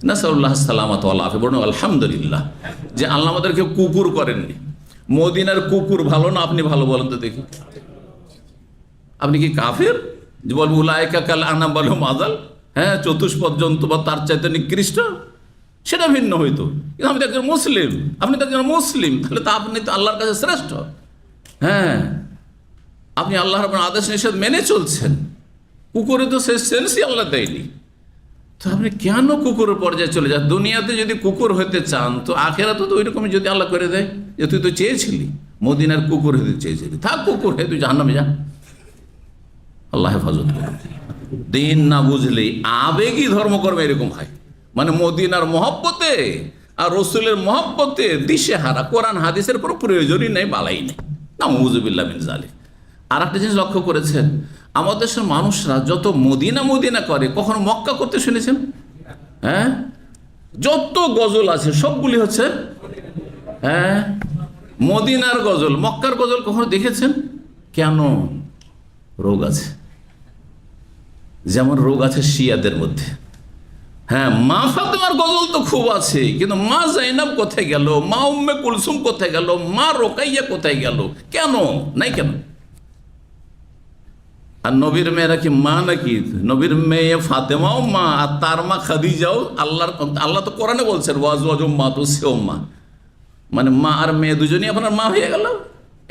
নাসাল্লাহ সালামাত ওয়াল আফিয়া। বলুন আলহামদুলিল্লাহ যে আল্লাহ আমাদেরকে কুকুর করেননি। মদিনার কুকুর ভালো না আপনি ভালো বলেন তো দেখি? আপনি কি কাফের যে বলবো উলাইকা কাল আনাম বলো মাদাল, হ্যাঁ, চতুষ্পদ জন্তু বা তার চাইতে নিকৃষ্ট? সেটা ভিন্ন হইতো, কিন্তু আমি তো একজন মুসলিম, আপনি তো একজন মুসলিম, তাহলে তো আপনি তো আল্লাহর কাছে শ্রেষ্ঠ। হ্যাঁ, আপনি আল্লাহর আপনার আদেশ নিষেধ মেনে চলছেন। কুকুরে তো সেই সেন্সই আল্লাহ দেয়নি, তো আপনি কেন কুকুরের পর্যায়ে চলে যান? দুনিয়াতে যদি কুকুর হতে চান তো আখেরাতে তো ওইরকমই যদি আল্লাহ করে দেয়, যে তুই তো চেয়েছিলি মদিনার কুকুর হতে চেয়েছিলি, থাক কুকুর হয়ে তুই জাহান্নামে যা। আল্লাহ হেফাজত করে। দিন না বুঝলে আবেগী ধর্মকর্ম এরকম হয়, মানে মদিনার মহব্বতে আর রসুলের মহব্বতে দিশেহারা, কোরআন হাদিসের কোনো প্রয়োজনই নেই, বালাই নেই। নাউযুবিল্লাহ মিন যালিক। আর একটা জিনিস লক্ষ্য করেছেন, আমাদের দেশের মানুষরা যত মদিনা মদিনা করে, কখনো মক্কা করতে শুনেছেন? হ্যাঁ, যত গজল আছে সবগুলি হচ্ছে, হ্যাঁ, মদিনার গজল। মক্কার গজল কখনো দেখেছেন? কেন? রোগ আছে, যেমন রোগ আছে শিয়াদের মধ্যে। হ্যাঁ, মা ফাতেমার গজল তো খুব আছে, কিন্তু মা জাইনাব কোথায় গেল, মা উম্মে কুলসুম কোথায় গেল, মা রোকাইয়া কোথায় গেল? কেন নাই? কেন? আর নবীর মেয়েরা কি মা নাকি? নবীর মেয়ে ফাতেমাও মা, আর তার মা খাদিজাও। আল্লাহ তো কোরআনে বলছেন ওয়াজওয়াজু উম্মাতুহুম মা, মানে মা আর মেয়ে দুজনই আপনার মা হয়ে গেল।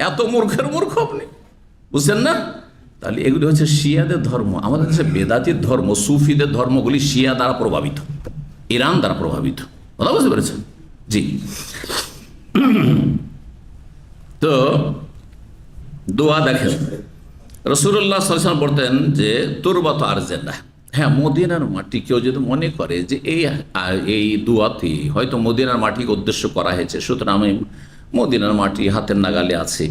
এত মূর্খের মূর্খ আপনি, বুঝছেন না? তাহলে এগুলি হচ্ছে শিয়াদের ধর্ম। আমাদের দেশে বেদাতির ধর্ম, সুফিদের ধর্মগুলি শিয়া দ্বারা প্রভাবিত, ইরান দ্বারা প্রভাবিত। কথা বুঝতে পেরেছেন? জি। তো দোয়া দেখেন, রাসূলুল্লাহ সাল্লাল্লাহু আলাইহি ওয়াসাল্লাম বলতেন যে তুরবাত আরজেনা, হ্যাঁ, মদিনার মাটি কেউ যদি মনে করে যে এই দুয়াতে হয়তো মদিনার মাটিকে উদ্দেশ্য করা হয়েছে, সুতরাং আমি মদিনার মাটি হাতের নাগালে আছে,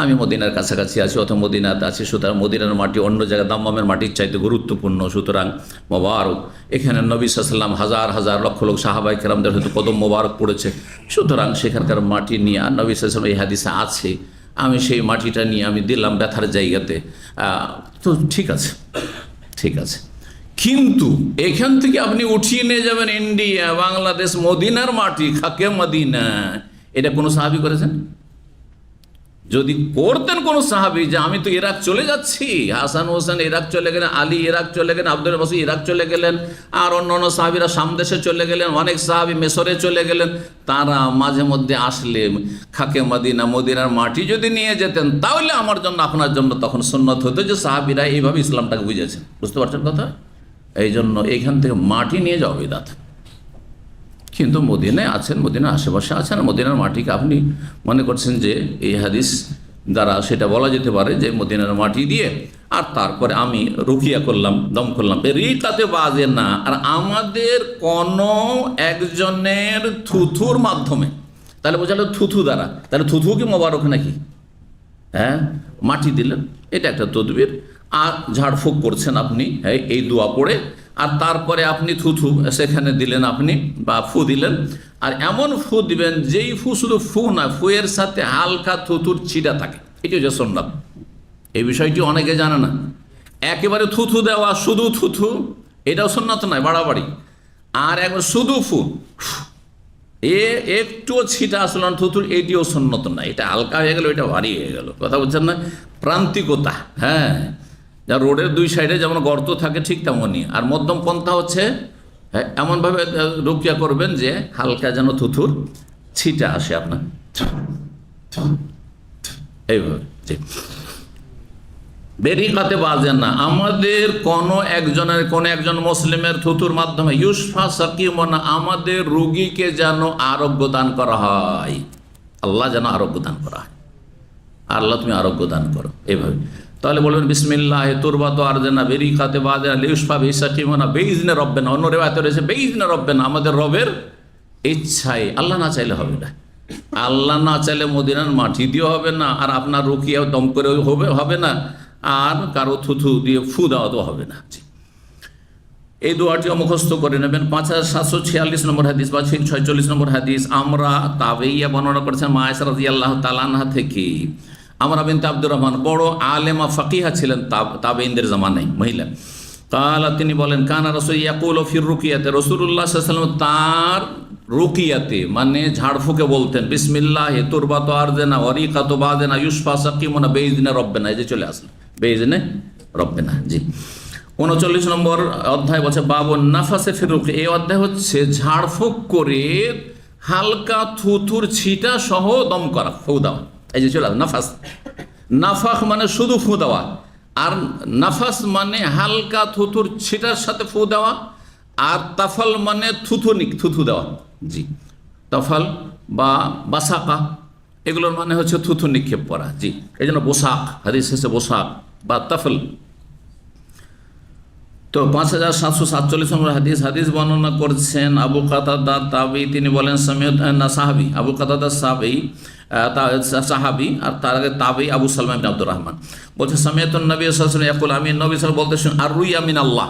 আমি মদিনার কাছাকাছি আছি অথবা মদিনাতে আছি, সুতরাং মদিনার মাটি অন্য জায়গায় দাম্মামের মাটির চাইতে গুরুত্বপূর্ণ, সুতরাং মোবারক এখানে নবী সাল্লাল্লাহু আলাইহি ওয়াসাল্লাম হাজার হাজার লক্ষ লক্ষ সাহাবায়ে কেরামদের হয়তো কদম মোবারক পড়েছে, সুতরাং সেখানকার মাটি নিয়ে আর নবী সাল্লাল্লাহু আলাইহি ওয়াসাল্লাম এই হাদিসে আছে, আমি সেই মাটিটা নিয়ে আমি দিলাম ব্যথার জায়গাতে, তো ঠিক আছে, ঠিক আছে। কিন্তু এখান থেকে আপনি উঠিয়ে নিয়ে যাবেন ইন্ডিয়া, বাংলাদেশ, মদিনার মাটি, খাকে মদিনা, এটা কোনো সাহাবী করেছেন? যদি করতেন কোনো সাহাবী যে আমি তো ইরাক চলে যাচ্ছি, হাসান হোসেন ইরাক চলে গেলেন, আলী ইরাক চলে গেলেন, আব্দুল বাসির ইরাক চলে গেলেন, আর অন্য সাহাবীরা সামদেশে চলে গেলেন, অনেক সাহাবী মিশরে চলে গেলেন, তারা মাঝে মধ্যে আসলে খাকে মদিনা, মদিনার মাটি যদি নিয়ে যেতেন, তাহলে আমার জন্য আপনার জন্য তখন সুন্নত হতো যে সাহাবীরা এইভাবে ইসলামটাকে বুঝেছেন। বুঝতে পারছেন কথা? এই জন্য এইখান থেকে মাটি নিয়ে যাওয়া বিদআত। কিন্তু মদিনায় আছেন, মদিনার আশেপাশে আছেন, মদিনার মাটিকে আপনি মনে করছেন যে এই হাদিস দ্বারা সেটা বলা যেতে পারে যে মদিনার মাটি দিয়ে আর তারপরে আমি রুকিয়া করলাম, দম করলাম, রিকাতে বাজে না, আর আমাদের কোনো একজনের থুথুর মাধ্যমে, তাহলে বোঝালো থুথু দ্বারা, তাহলে থুথু কি মোবারক নাকি? হ্যাঁ, মাটি দিলেন, এটা একটা তদবির, আর ঝাড়ফুঁক করছেন আপনি এই দোয়া পড়ে, আর তারপরে আপনি থুথু সেখানে দিলেন আপনি, বা ফু দিলেন, আর এমন ফু দিবেন যেই ফু শুধু ফু না, ফুয়ের সাথে হালকা থুথুর ছিটা থাকে, এটি হচ্ছে সুন্নাত। এই বিষয়টি অনেকে জানে না। একেবারে থুথু দেওয়া, শুধু থুথু, এটাও সুন্নাত নয়, বাড়াবাড়ি। আর একবার শুধু ফু, একটুও ছিটা আসল না থুতুর, এটিও সুন্নত না। এটা হালকা হয়ে গেল, এটা ভারী হয়ে গেল, কথা বলছেন না? প্রান্তিকতা, হ্যাঁ, যা রোডের দুই সাইডে যেমন গর্ত থাকে ঠিক তেমনই। আর মধ্যম পন্থা হচ্ছে এমনভাবে রুকিয়া করবেন যে হালকা যেন থুথুর ছিটা আসে আপনার, এইভাবে। বেরিকাতে বাজে না, আমাদের কোনো একজন মুসলিমের থুতুর মাধ্যমে ইউসফা সাকিমনা, আমাদের রোগীকে যেন আরোগ্য দান করা হয়, আল্লাহ যেন আরোগ্য দান করা হয়, আল্লাহ তুমি আরোগ্য দান করো, এইভাবে। তাহলে বলবেন বিসমিল্লাহ তুরবাত আরজানা বেরিকাতে বাজে ইউসফা বিসাকিমনা বেইজনে রব্বেনা, অন্য রিওয়ায়াতে রয়েছে বেইজনে রব্বেনা, আমাদের রবের ইচ্ছায়, আল্লাহ না চাইলে হবে না। আল্লাহ না চাইলে মদিনার মাটি দিয়ে হবে না, আর আপনার রুকিয়া দম করে হবে না, আর কারো থুথু দিয়ে ফু দেওয়া তো হবে না। এই দোয়াটিও মুখস্থ করে নেবেন। 5746 নম্বর হাদিস বা 46 নম্বর হাদিস, আমরা তাবেইয়া বর্ণনা করেছেন মা আয়েশা রাদিয়াল্লাহু তাআলা আনহা থেকে, আমরা বিনতে আব্দুর রহমান বড় আলেমা ফাকিহা ছিলেন তাবেঈনদের জামানায়, মহিলা। কালা, তিনি বলেন, কানা রাসূল ইয়াকুলু ফির রুকিয়াতে, রাসূলুল্লাহ সাল্লাল্লাহু আলাইহি ওয়াসাল্লাম তার রুকিয়াতে মানে ঝাড়ফুঁকে বলতেন বিসমিল্লাহ তুরবাতু আরজানা ওয়ারিকাতু বাদেনা ইউসফা সাকিমুনা বেইজনে রব্বেনা, এই যে চলে আসলো বেইজনে রব্বেনা। জি, 39 নম্বর অধ্যায় বলছে বাবুন নাফাসে ফির রুকিয়া, এই অধ্যায় হচ্ছে ঝাড়ফুঁক করে হালকা থুথুর ছিটা সহ দম করা, ফু দেওয়া, এই যে চলে আসলো নাফাস। নাফাখ মানে শুধু ফু দেওয়া, আর নাফাস মানে হালকা থুথুর ছিটার সাথে ফু দেওয়া, আর তাফাল মানে থুথু দেওয়া। জি, তাফাল বা বাসাকা এগুলোর মানে হচ্ছে থুথু নিক্ষেপ করা। জি, এই জন্য বোসাক, হাদিস হচ্ছে বোসাক বা তাফল। তো 5747 নম্বর হাদিস বর্ণনা করছেন আবু কাতাদা তাবি, তিনি বলেন সাহাবি, আবু কাতাদা সাহাবি, আর তার আগে তাবি আবু সালমা বিন আব্দুর রহমান বলছে সামিয়াতুন নবী সাল্লাল্লাহু আলাইহি ওয়াসাল্লাম ইয়াকুল, আমি নবী সাল্লাল্লাহু আলাইহি ওয়াসাল্লাম বলতেছেন আর রুইয়া মিন আল্লাহ,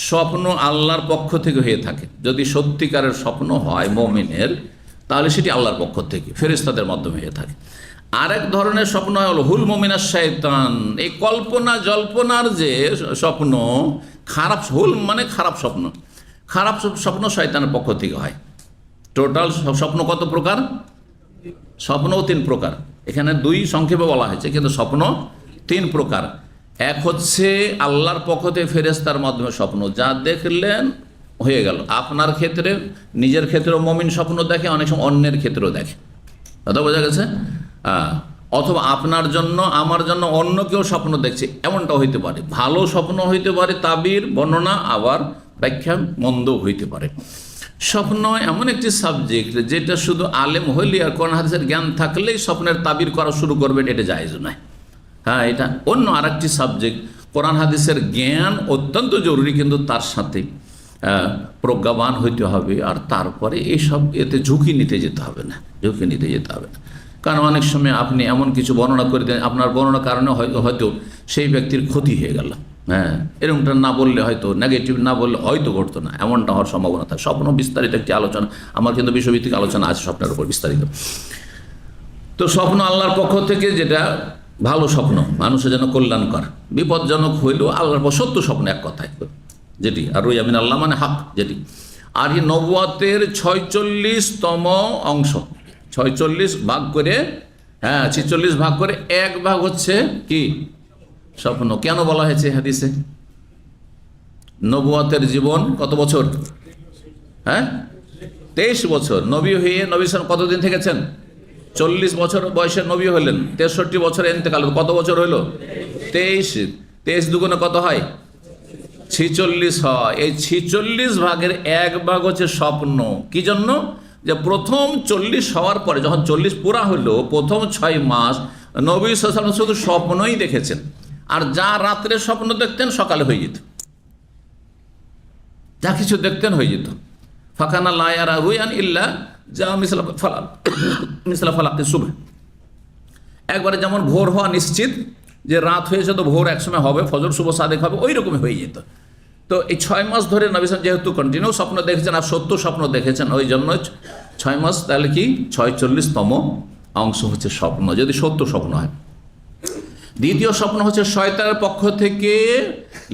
স্বপ্ন আল্লাহর পক্ষ থেকে হয়ে থাকে। যদি সত্যিকারের স্বপ্ন হয় মুমিনের, তাহলে সেটি আল্লাহর পক্ষ থেকে, ফেরেশতাদের মাধ্যমে হয়ে থাকে। আরেক ধরনের স্বপ্ন হলো হুল মুমিনাশ শায়তান, এই কল্পনা জল্পনার যে স্বপ্ন, খারাপ, হুল মানে খারাপ স্বপ্ন, খারাপ স্বপ্ন শয়তানের পক্ষ থেকে হয়। টোটাল স্বপ্ন কত প্রকার? স্বপ্নও 3 প্রকার, এখানে 2 সংক্ষেপে বলা হয়েছে, কিন্তু স্বপ্ন 3 প্রকার। এক হচ্ছে আল্লাহর পক্ষ থেকে ফেরেশতার মাধ্যমে স্বপ্ন, যা দেখলেন হয়ে গেল। আপনার ক্ষেত্রে, নিজের ক্ষেত্রেও মুমিন স্বপ্ন দেখে, অনেক সময় অন্যের ক্ষেত্রেও দেখে, কথা বোঝা গেছে? অথবা আপনার জন্য, আমার জন্য অন্য কেউ স্বপ্ন দেখছে, এমনটাও হইতে পারে। ভালো স্বপ্ন হইতে পারে, তাবির বর্ণনা, আবার ব্যাখ্যা মন্দ হইতে পারে। স্বপ্ন এমন একটি সাবজেক্ট যেটা শুধু আলেম হইলে আর কোরআন হাদিসের জ্ঞান থাকলেই স্বপ্নের তাবির করা শুরু করবেন, এটা জায়েজ নয়। হ্যাঁ, এটা অন্য আরেকটি সাবজেক্ট। কোরআন হাদিসের জ্ঞান অত্যন্ত জরুরি, কিন্তু তার সাথে প্রজ্ঞাবান হইতে হবে। আর তারপরে এইসব এতে ঝুঁকি নিতে যেতে হবে না। কারণ অনেক সময় আপনি এমন কিছু বর্ণনা করে দেন, আপনার বর্ণনার কারণে হয়তো সেই ব্যক্তির ক্ষতি হয়ে গেল। এরকমটা না বললে হয়তো, নেগেটিভ না বললে হয়তো ঘটতো না, এমনটা হওয়ার সম্ভাবনা থাকে। স্বপ্ন বিস্তারিত একটি আলোচনা, আমার কিন্তু বিষয়ভিত্তিক আলোচনা আছে স্বপ্নের উপর বিস্তারিত। তো স্বপ্ন আল্লাহর পক্ষ থেকে যেটা ভালো স্বপ্ন, মানুষের যেন কল্যাণকর, বিপজ্জনক হইলেও আল্লাহর পর সত্য স্বপ্ন, এক কথায় যেটি, আর রুইয়া মিন আল্লাহ মানে হক যেটি। আর এই নবুয়তের 46তম অংশ, 46 ভাগ করে, 46 ভাগ করে এক ভাগ হচ্ছে কি স্বপ্ন। কেন বলা হয়েছে হাদিসে? নবুয়তের জীবন কত বছর? 23 বছর। নবী হয়ে নবী সাল্লাল্লাহু আলাইহি ওয়াসাল্লাম কতদিন থেকেছেন? 40 বছর বয়সে নবী হলেন, 63 বছরে ইন্তেকাল। কত বছর হইল? 23 দুগুণে কত হয়? 46 হয়। এই 46 ভাগের এক ভাগ হচ্ছে স্বপ্ন। কি জন্য? যে প্রথম 40 হওয়ার পরে, যখন 40 পুরা হলো, প্রথম 6 মাস নবী সাল্লাল্লাহু আলাইহি ওয়াসাল্লাম শুধু স্বপ্নই দেখেছেন। আর যা রাত্রে স্বপ্ন দেখতেন সকালে হয়ে যেত, যা কিছু দেখতেন হয়ে যেত। ফাকানা লা ইয়ারা রুয়ান ইল্লা যা মিসলা ফালাকি সুবহ। একবারে যেমন ভোর হওয়া নিশ্চিত, যে রাত হয়েছে তো ভোর একসময় হবে, ফজর শুভ সাদেক হবে, ওই রকমই হয়ে যেত। তো এই 6 মাস ধরে নবী সাল্লাল্লাহু আলাইহি ওয়াসাল্লাম যেহেতু কন্টিনিউ স্বপ্ন দেখেছেন আর সত্য স্বপ্ন দেখেছেন, ওই জন্য 6 মাস, তাহলে কি 46তম অংশ হচ্ছে স্বপ্ন, যদি সত্য স্বপ্ন হয়। দ্বিতীয় স্বপ্ন হচ্ছে শয়তানের পক্ষ থেকে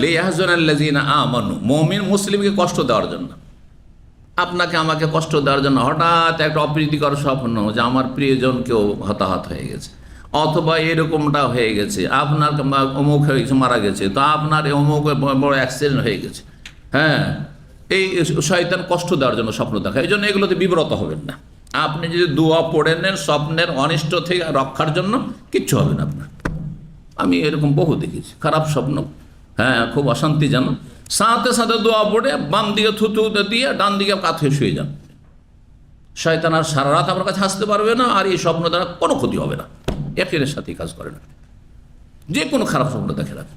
লিয়াহজুনাল্লাযিনা আমানু, মুমিন মুসলিমকে কষ্ট দেওয়ার জন্য, আপনাকে আমাকে কষ্ট দেওয়ার জন্য হঠাৎ একটা অপ্রীতিকর স্বপ্ন যে আমার প্রিয়জন কেউ হতাহত হয়ে গেছে, অথবা এরকমটা হয়ে গেছে, আপনার অমুক হয়ে গেছে, মারা গেছে, তো আপনার অমুক বড় অ্যাক্সিডেন্ট হয়ে গেছে। এই শয়তান কষ্ট দেওয়ার জন্য স্বপ্ন দেখা। এই জন্য এগুলোতে বিব্রত হবেন না। আপনি যদি দোয়া পড়ে নেন স্বপ্নের অনিষ্ট থেকে রক্ষার জন্য, কিচ্ছু হবে না আপনার। আমি এরকম বহু দেখেছি খারাপ স্বপ্ন, খুব অশান্তিজনক, সাথে সাথে দোয়া পড়ে বাম দিকে থুতু দিয়ে ডান দিকে কাত হয়ে শুয়ে যান। শয়তান আর সারা রাত আপনার কাছে হাসতে পারবে না, আর এই স্বপ্ন দ্বারা কোনো ক্ষতি হবে না। একের সাথেই কাজ করে না, যে কোনো খারাপ স্বপ্ন দেখে রাখে।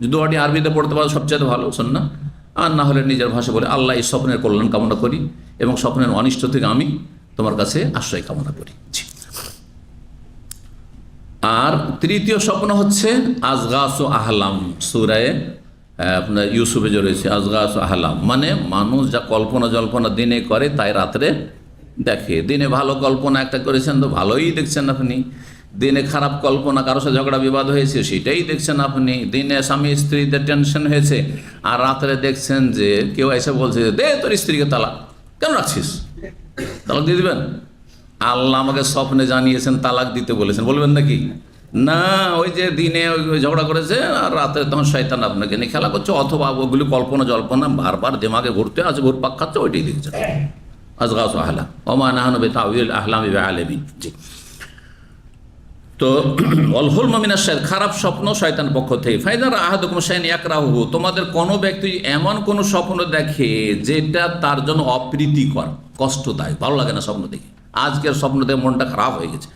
যে দোয়াটি আরবিতে পড়তে পারো সবচেয়ে ভালো, শোন না, আর না হলে নিজের ভাষা বলে, আল্লাহ এই স্বপ্নের কল্যাণ কামনা করি এবং স্বপ্নের অনিষ্ট থেকে আমি তোমার কাছে আশ্রয় কামনা করি। আর তৃতীয় স্বপ্ন হচ্ছে আজগাস ও আহলাম। সূরায়ে আপনার ইউসুফে যে রয়েছে আজগাস ও আহলাম, মানে মানুষ যা কল্পনা জল্পনা দিনে করে তাই রাত্রে দেখে। দিনে ভালো কল্পনা একটা করেছেন তো ভালোই দেখছেন আপনি, দিনে খারাপ কল্পনা, কারোর সাথে ঝগড়া বিবাদ হয়েছে সেটাই দেখছেন আপনি, দিনে স্বামী স্ত্রীতে টেনশন হয়েছে, আর রাত্রে দেখছেন যে কেউ এসে বলছে দে তোর স্ত্রীকে তালাক, কেন রাখছিস, তালাক দিয়ে দিবেন। আল্লাহ আমাকে স্বপ্নে জানিয়েছেন তালাক দিতে বলেছেন, বলবেন নাকি? না, ওই যে দিনে ওই ঝগড়া করেছে আর রাতে তখন শয়তান আপনাকে নিয়ে খেলা করছে, অথবা ওগুলি কল্পনা জল্পনা বারবার দিমাগে ঘুরতে আছে, ঘুরপাক খাচ্ছে, ওইটাই দেখছে। আজগাস আহলাম ওমা নাহনু বিতাউইল আহলামি বিআলিমিন। জি, তো অলহুল মিনাশ শাইতান, খারাপ স্বপ্ন শয়তানের পক্ষ থেকে। ফাইদার আহাদুকুম শাইআন ইয়াকরাহু, তোমাদের কোনো ব্যক্তি এমন কোনো স্বপ্ন দেখে যেটা তার জন্য অপ্রীতিকর, কষ্টদায়ক, ভালো লাগে না স্বপ্ন দেখে, আজকের স্বপ্ন দেখে মনটা খারাপ হয়ে গেছে,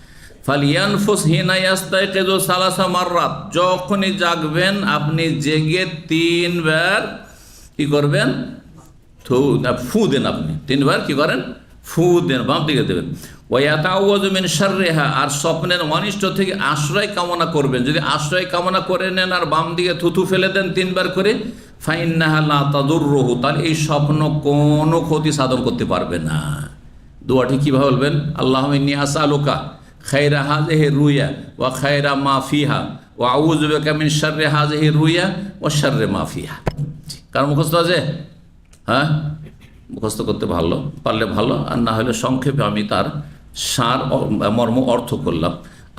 ফালিয়ানফুস হিনা ইয়াস্তাইকিযু সালাসা মাররাত, যখনই জাগবেন আপনি জেগে 3 বার কি করবেন? ফু দেন। আপনি 3 বার কি করেন? ফু দেন, বাম দিকে দেবেন। ওয়ায়াতাউযু মিন শাররিহা, আর স্বপ্নের অনিষ্ট থেকে আশ্রয় কামনা করবেন। যদি আশ্রয় কামনা করে নেন আর বাম দিকে থুথু ফেলে দেন 3 বার করে, ফাইন্নাহা লা তাদুররুহু, তাহলে এই স্বপ্ন কোনো ক্ষতি সাধন করতে পারবে না। দোয়াটি কীভাবে বলবেন? আল্লাহুম্মা ইন্নী আসআলুকা খায়রা হাযিহি রুয়া ওয়া খায়রা মা ফিহা ওয়া আউযু বিকা মিন শাররি হাযিহি রুয়া ওয়া শাররি মা ফিহা। কার মুখস্থ আছে? মুখস্থ করতে ভালো পারলে ভালো, আর না হলে সংক্ষেপে আমি তার সার মর্ম অর্থ করলাম।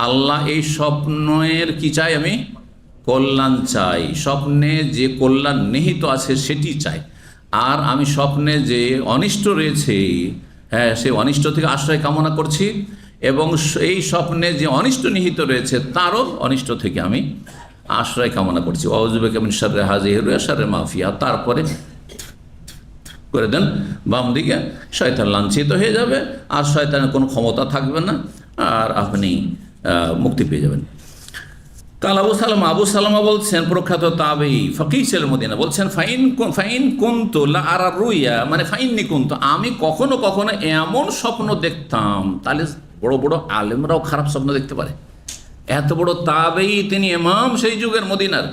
আল্লাহ এই স্বপ্নের কি চাই? আমি কল্যাণ চাই, স্বপ্নে যে কল্যাণ নিহিত আছে সেটি চাই, আর আমি স্বপ্নে যে অনিষ্ট রয়েছে সেই অনিষ্ট থেকে আশ্রয় কামনা করছি, এবং এই স্বপ্নে যে অনিষ্ট নিহিত রয়েছে তারও অনিষ্ট থেকে আমি আশ্রয় কামনা করছি। আউযু বিকা মিন শাররি হাযিহি রুয়া শাররি মা ফিহা, তারপরে করে দেন বাম দিকে, শয়তান লাঞ্ছিত হয়ে যাবে আর শয়তানের কোনো ক্ষমতা থাকবে না, আর আপনি মুক্তি পেয়ে যাবেন। কাল আবু সালামা বলছেন, প্রখ্যাত তাবেঈ ফকিহ ছিলেন মদিনা, বলছেন ফাইন কুনতু লা আরা রুইয়া, মানে ফাইননি কুনতু, আমি কখনো কখনো এমন স্বপ্ন দেখতাম। তাহলে বড় বড় আলেমরাও খারাপ স্বপ্ন দেখতে পারে। এত বড় তাবেঈ, তিনি ইমাম সেই যুগের মদিনার,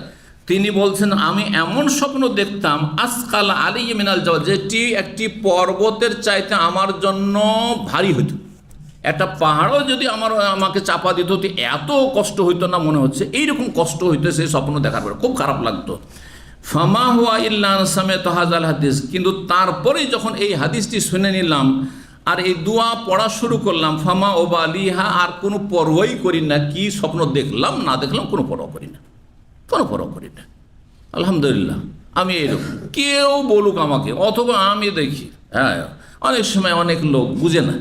তিনি বলছেন আমি এমন স্বপ্ন দেখতাম আসকাল আলাইয়া মিনাল জাবাল, যেটি একটি পর্বতের চাইতে আমার জন্য ভারী হইত। একটা পাহাড়ও যদি আমাকে চাপা দিত তো এত কষ্ট হইতো না, মনে হচ্ছে এইরকম কষ্ট হইতো সেই স্বপ্ন দেখার পরে, খুব খারাপ লাগতো। ফামা হুয়া ইল্লা সামিআতু হাযাল হাদিস, কিন্তু তারপরে যখন এই হাদিসটি শুনে নিলাম আর এই দোয়া পড়া শুরু করলাম, ফামা ওবালিহা, আর কোনো পরোয়াই করি না, কি স্বপ্ন দেখলাম না দেখলাম কোনো পরোয়া করি না, কোনো পরোয়া করি না। আলহামদুলিল্লাহ, আমি এরকম, কেউ বলুক আমাকে, অথবা আমি দেখি, হ্যাঁ অনেক সময় অনেক লোক বুঝে না,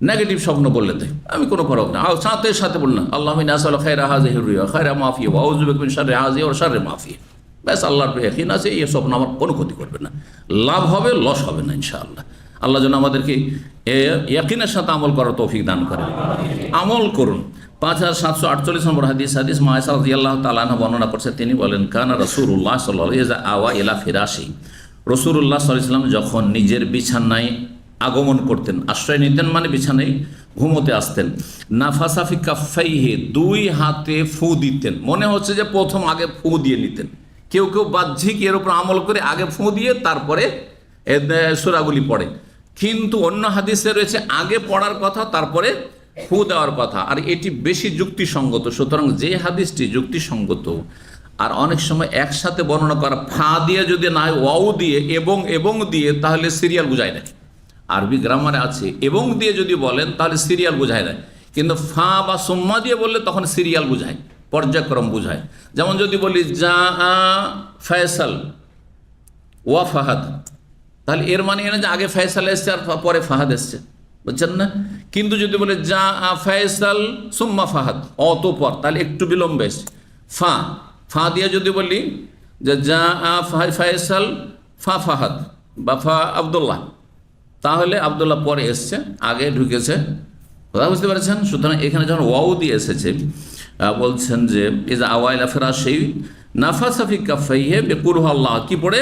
নেগেটিভ স্বপ্ন বললে দেয়, আমি কোনো পরোয়া না, সাথে সাথে বললাম আল্লাহ মিন আসআলুকা খায়রা হাযিহি রুইয়া খায়রা মা ফিহা ওয়া আউযু বিকা মিন শাররি হাযিহি ওয়া শাররি মা ফিহা। ব্যাস, আল্লাহর ইয়াকিন আছে, এই স্বপ্ন আমার কোনো ক্ষতি করবে না, লাভ হবে লস হবে না ইনশাআল্লাহ। আল্লাহ যেন আমাদেরকে ইয়াকিনের সাথে আমল করার তৌফিক দান করেন। আমল করুন। 5748 নম্বর হাদিস মা আয়েশা রাদিয়াল্লাহু তাআলা আনহা বর্ণনা করছে, তিনি বলেন কানা রাসূলুল্লাহ সাল্লাল্লাহু আলাইহি ওয়াসাল্লাম আওয়া ইলা ফিরাশি, রাসূলুল্লাহ সাল্লাল্লাহু আলাইহি ওয়াসাল্লাম যখন নিজের বিছানায় আগমন করতেন, আশ্রয় নিতেন মানে বিছানায় ঘুমোতে আসতেন, নাফাসা ফি কাফাইহি, দুই হাতে ফু দিতেন। মনে হচ্ছে যে প্রথম আগে ফু দিয়ে নিতেন, কেউ কেউ বাহ্যিক এর উপর আমল করে আগে ফু দিয়ে তারপরে সূরাগুলি পড়ে, কিন্তু অন্য হাদিসে রয়েছে আগে পড়ার কথা তারপরে ফু দেওয়ার কথা, আর এটি বেশি যুক্তিসঙ্গত। সুতরাং যে হাদিসটি যুক্তিসঙ্গত আর অনেক সময় একসাথে বর্ণনা করা, ফা দিয়ে যদি না হয় ওয়াও দিয়ে এবং দিয়ে, তাহলে সিরিয়াল বুঝায় না। আরবি গ্রামারে আছে এবং দিয়ে যদি বলেন তাহলে সিরিয়াল বুঝায় না, কিন্তু ফা বা সুম্মা দিয়ে বললে তখন সিরিয়াল বুঝায়, পর্যায়ক্রম বুঝায়। যেমন যদি বলি জা আ ফয়সাল ওয়া ফাহাদ, তাহলে এর মানে না যে আগে ফয়সাল এসছে আর পরে ফাহাদ এসছে, বুঝছেন না? কিন্তু যদি বলে যা আ ফয়সাল সুম্মা ফাহাদ, অতঃপর, তাহলে একটু বিলম্ব এসছে। ফা দিয়ে যদি বলি যে যা আ ফয়সাল ফা ফাহাদ বা ফা আবদুল্লাহ, তাহলে আবদুল্লাহ পরে এসছে, আগে ঢুকেছে, কথা বুঝতে পারছেন? সুতরাং এখানে যখন ওয়াও দিয়ে এসেছে, বলছেন যে ইজা আওয়াইলা ফিরাশি নাফাসা ফি কাফাইহি বিকুল আল্লাহ, কি পড়ে?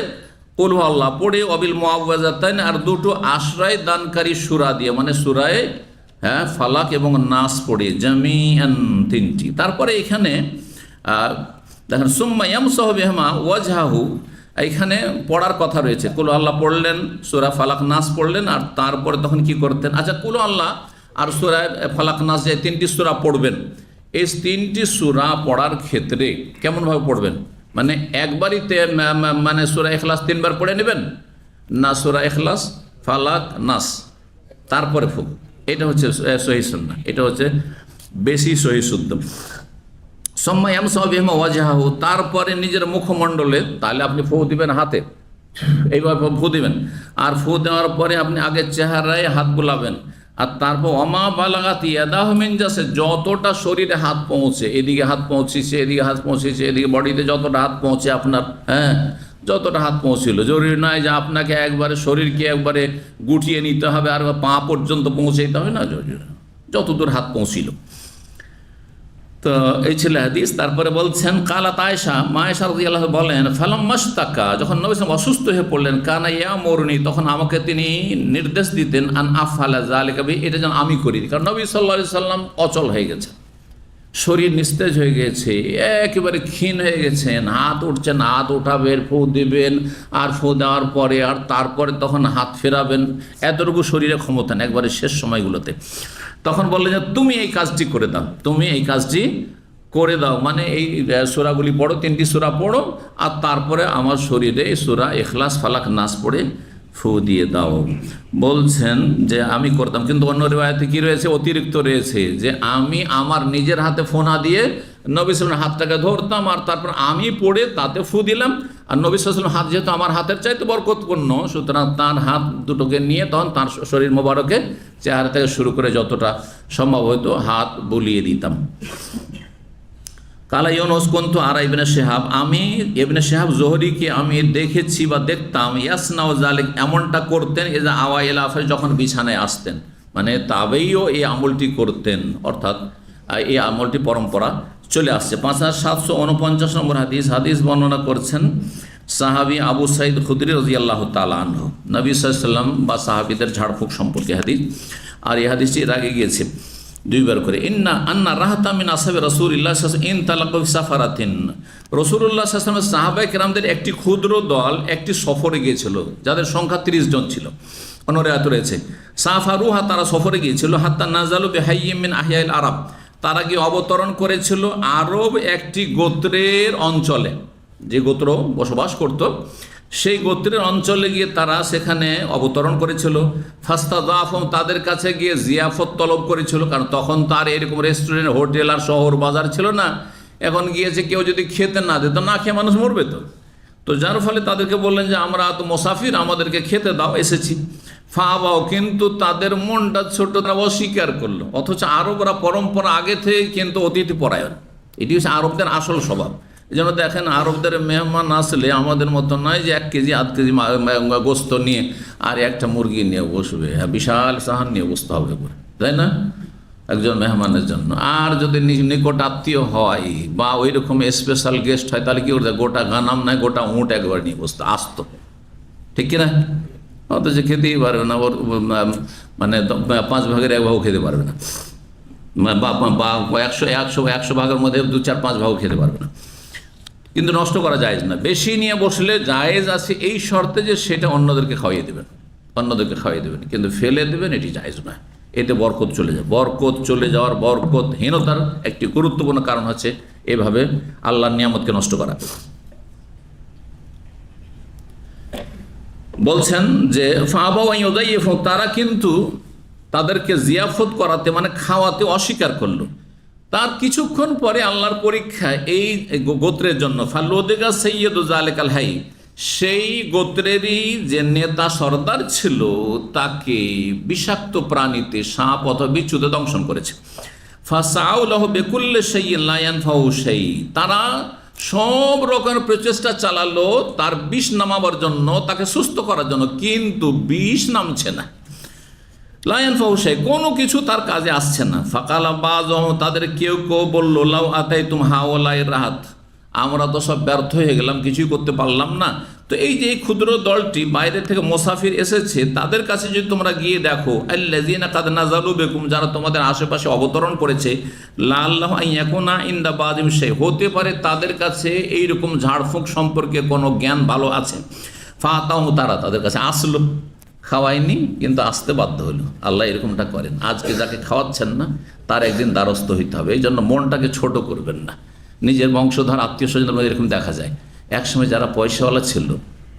কুল আল্লাহ পড়ে, অবিল মুআওয়াযাতাইন, আর দুটো আশ্রয় দানকারী সূরা দিয়ে, মানে সূরায়ে ফালাক এবং নাস পড়ে, জামিআন, তিনটি। তারপরে এখানে দেখেন সুম্মা ইয়ামসাহু বিহিমা ওয়াজহাহু, এইখানে পড়ার কথা রয়েছে। কুল আল্লাহ পড়লেন, সূরা ফালাক নাস পড়লেন, আর তারপরে তখন কি করতেন? আচ্ছা, কুল আল্লাহ আর সূরা ফালাক নাস, যে তিনটি সূরা পড়বেন, এই তিনটি সূরা পড়ার ক্ষেত্রে কেমনভাবে পড়বেন? মানে একবারই মানে সূরা ইখলাস 3 বার পড়ে নেবেন না, সূরা ইখলাস ফালাক নাস তারপরে ফু, এটা হচ্ছে সহিহ সুন্নাহ, এটা হচ্ছে বেশি সহিহ সুন্নাহ। সুম্মা ইয়ামসাহু বিহিমা ওয়াজহাহু, তারপরে নিজের মুখমণ্ডলে, তাহলে আপনি ফু দিবেন হাতে, এইভাবে ফু দিবেন, আর ফু দেওয়ার পরে আপনি আগে চেহারায় হাত বুলাবেন, আর তারপর ওমা বালাগাত ইয়াদাহু মিন জাসে, যতটা শরীরে হাত পৌঁছে, এদিকে হাত পৌঁছেছে, এদিকে হাত পৌঁছেছে, এদিকে বডিতে যতটা হাত পৌঁছে আপনার, যতটা হাত পৌঁছিল, জরুরি নয় যে আপনাকে একবারে শরীরকে একবারে গুটিয়ে নিতে হবে আর পা পর্যন্ত পৌঁছে দিতে হবে না, যতদূর হাত পৌঁছিল। তো এই ছিল হাদিস। তারপরে বলছেন কালাত আয়েশা, মা আয়েশা রাদিয়াল্লাহু বলেন ফালাম্মাশতাকা, যখন নবী সাল্লাল্লাহু আলাইহি ওয়াসাল্লাম অসুস্থ হয়ে পড়লেন, কানা ইয়ামুরনি, তখন আমাকে তিনি নির্দেশ দিতেন আন আফআলা যালিকা, এটা যেন আমি করি, কারণ নবী সাল্লাল্লাহু আলাইহি ওয়াসাল্লাম অচল হয়ে গেছে, শরীর নিস্তেজ হয়ে গেছে, একেবারে ক্ষীণ হয়ে গেছেন, হাত উঠছেন, হাত উঠাবেন, ফু দিবেন, আর ফু দেওয়ার পরে আর তারপরে তখন হাত ফেরাবেন, এতটুকু শরীরে ক্ষমতা নেই একবারে শেষ সময়গুলোতে। তখন বললেন যে তুমি এই কাজটি করে দাও, তুমি এই কাজটি করে দাও, মানে এই সূরাগুলি পড়ো, 3টি সূরা পড়ো, আর তারপরে আমার শরীরে এই সূরা ইখলাস ফালাক নাস পড়ে ফু দিয়ে দাও। বলছেন যে আমি করতাম, কিন্তু অন্য রিওয়ায়াতে কি রয়েছে? অতিরিক্ত রয়েছে যে আমি আমার নিজের হাতে ফু না দিয়ে নবী সাল্লাল্লাহু আলাইহি ওয়াসাল্লামের হাতটাকে ধরতাম, আর তারপর আমি পড়ে তাতে ফু দিলাম, আর নবী সাল্লাল্লাহু আলাইহি ওয়াসাল্লাম হাত যেহেতু আমার হাতের চাইতে বরকতপূর্ণ, সুতরাং তার হাত দুটোকে নিয়ে তখন তার শরীর মোবারকে চেহারা থেকে শুরু করে যতটা সম্ভব হতো হাত বুলিয়ে দিতাম। কালা ইউনুস কুনতু আরা ইবনে শিহাব, আমি ইবনে শিহাব জোহরিকে আমি দেখেছি বা দেখতাম, ইয়াসনাউ যালিক, এমনটা করতেন, এজা আওয়া ইলা ফিরাশ, যখন বিছানায় আসতেন, মানে তাবেইও এই আমলটি করতেন, অর্থাৎ এই আমলটি পরম্পরা চলে আসছে। 5749 নম্বর হাদিস বর্ণনা করছেন সাহাবী আবু সাঈদ খুদরি রাদিয়াল্লাহু তাআলা আনহু, নবী সাল্লাল্লাহু আলাইহি ওয়াসাল্লাম বা সাহাবীদের ঝাড়ফুঁক সম্পর্কে হাদিস। আর এই হাদিসটি এর আগে গিয়েছে দুইবার করে। আন্না রাহাতা মিন আসহাবি রাসূলিল্লাহ সাল্লাল্লাহু আলাইহি ওয়াসাল্লাম ইনতালাকু ফি সাফারাতিন, রাসূলুল্লাহ সাল্লাল্লাহু আলাইহি ওয়াসাল্লামের সাহাবায়ে কেরামদের একটি ক্ষুদ্র দল একটি সফরে গিয়েছিল, যাদের সংখ্যা 30 জন ছিল। অন্য রিওয়ায়াতে রয়েছে সাফারুহা, তারা সফরে গিয়েছিল হাত্তা নাজালু বিহাইয়্যিম মিন আহিয়াল আরব, তারা গিয়ে অবতরণ করেছিল আরব একটি গোত্রের অঞ্চলে, যে গোত্র বসবাস করত সেই গোত্রের অঞ্চলে গিয়ে তারা সেখানে অবতরণ করেছিল। ফাস্তাযাফুম, তাদের কাছে গিয়ে জিয়াফত তলব করেছিল, কারণ তখন তার এরকম রেস্টুরেন্ট, হোটেল আর শহর বাজার ছিল না। এখন গিয়েছে, কেউ যদি খেতে না দিত, না খেয়ে মানুষ মরবে তো যার ফলে তাদেরকে বললেন যে আমরা তো মুসাফির, আমাদেরকে খেতে দাও, এসেছি। ফাবাও, কিন্তু তাদের মনটা ছোট, তারা অস্বীকার করলো। অথচ আরবরা পরম্পরা আগে থেকে কিন্তু অতিথি পরায়ণ, এটি হচ্ছে আরবদের আসল স্বভাব। এই জন্য দেখেন আরবদের মেহমান আসলে আমাদের মতো নয় যে 1 কেজি 1.5 কেজি গোস্ত নিয়ে আর একটা মুরগি নিয়ে বসবে, বিশাল সাহান নিয়ে বসতে হবে করে, তাই না, একজন মেহমানের জন্য। আর যদি নিকট আত্মীয় হয় বা ওই রকম স্পেশাল গেস্ট হয়, তাহলে কি করতে, গোটা গানাম নয় গোটা উঁট একবার নিয়ে বসতে আসতো, ঠিক কিনা? অথচ খেতেই পারবে না, ওর মানে 5 ভাগের 1 ভাগও খেতে পারবে না, বা 100 ভাগের মধ্যে 2-4-5 ভাগও খেতে পারবে না। কিন্তু নষ্ট করা জায়েজ না। বেশি নিয়ে বসলে জায়েজ আছে এই শর্তে যে সেটা অন্যদেরকে খাওয়িয়ে দেবেন, কিন্তু ফেলে দেবেন এটি জায়েজ নয়। এতে বরকত চলে যায়। বরকত চলে যাওয়ার, বরকতহীনতার একটি গুরুত্বপূর্ণ কারণ হচ্ছে এভাবে আল্লাহর নিয়ামতকে নষ্ট করা। বলছেন যে ফাআবাউ আন ইউযাইয়িফু, তারা কিন্তু তাদেরকে জিয়াফত করাতে মানে খাওয়াতে অস্বীকার করলো। তার কিছুক্ষণ পরে আল্লাহর পরীক্ষায় এই গোত্রের জন্য ফালুদিগা সাইয়্যিদু যালিকাল হাই, সেই গোত্রেরই যে নেতা সর্দার ছিল তাকে বিষাক্ত প্রাণীতে, সাপ অথবা বিচ্ছুতে দংশন করেছে। ফাসাউ লাহু বিকুল্লি শাইইন লা ইয়ানফাউ শাই, তারা সব রকমের প্রচেষ্টা চালালো তার বিষ নামাবার জন্য, তাকে সুস্থ করার জন্য, কিন্তু বিষ নামছে না। লা ইয়ানফাউ শাই, কোনো কিছু তার কাজে আসছে না। ফাকালা বাযুহুম, তাদের কেউ বলল লাউ আতাইতুম হাওলাই রাহাত, আমরা তো সব ব্যর্থ হয়ে গেলাম, কিছুই করতে পারলাম না। তো এই যে এই ক্ষুদ্র দলটি বাইরে থেকে মুসাফির এসেছে, তাদের কাছে যদি তোমরা গিয়ে দেখো, আল্লাযীনা কাদ নাযালু বিকুম, যারা তোমাদের আশেপাশে অবতরণ করেছে, লাআল্লাহু আন ইয়াকুনা ইনদা বাযিম শাই, হতে পারে তাদের কাছে এইরকম ঝাড়ফুঁক সম্পর্কে কোনো জ্ঞান ভালো আছে। ফাতাহু, তারা তাদের কাছে আসলো, খাওয়ায়নি কিন্তু আসতে বাধ্য হলো। আল্লাহ এরকমটা করেন, আজকে যাকে খাওয়াচ্ছেন না তার একদিন দ্বারস্থ হইতে হবে। এই জন্য মনটাকে ছোট করবেন না। নিজের বংশধর আত্মীয় স্বজনের মধ্যে এরকম দেখা যায়। একসময় যারা পয়সাওয়ালা ছিল,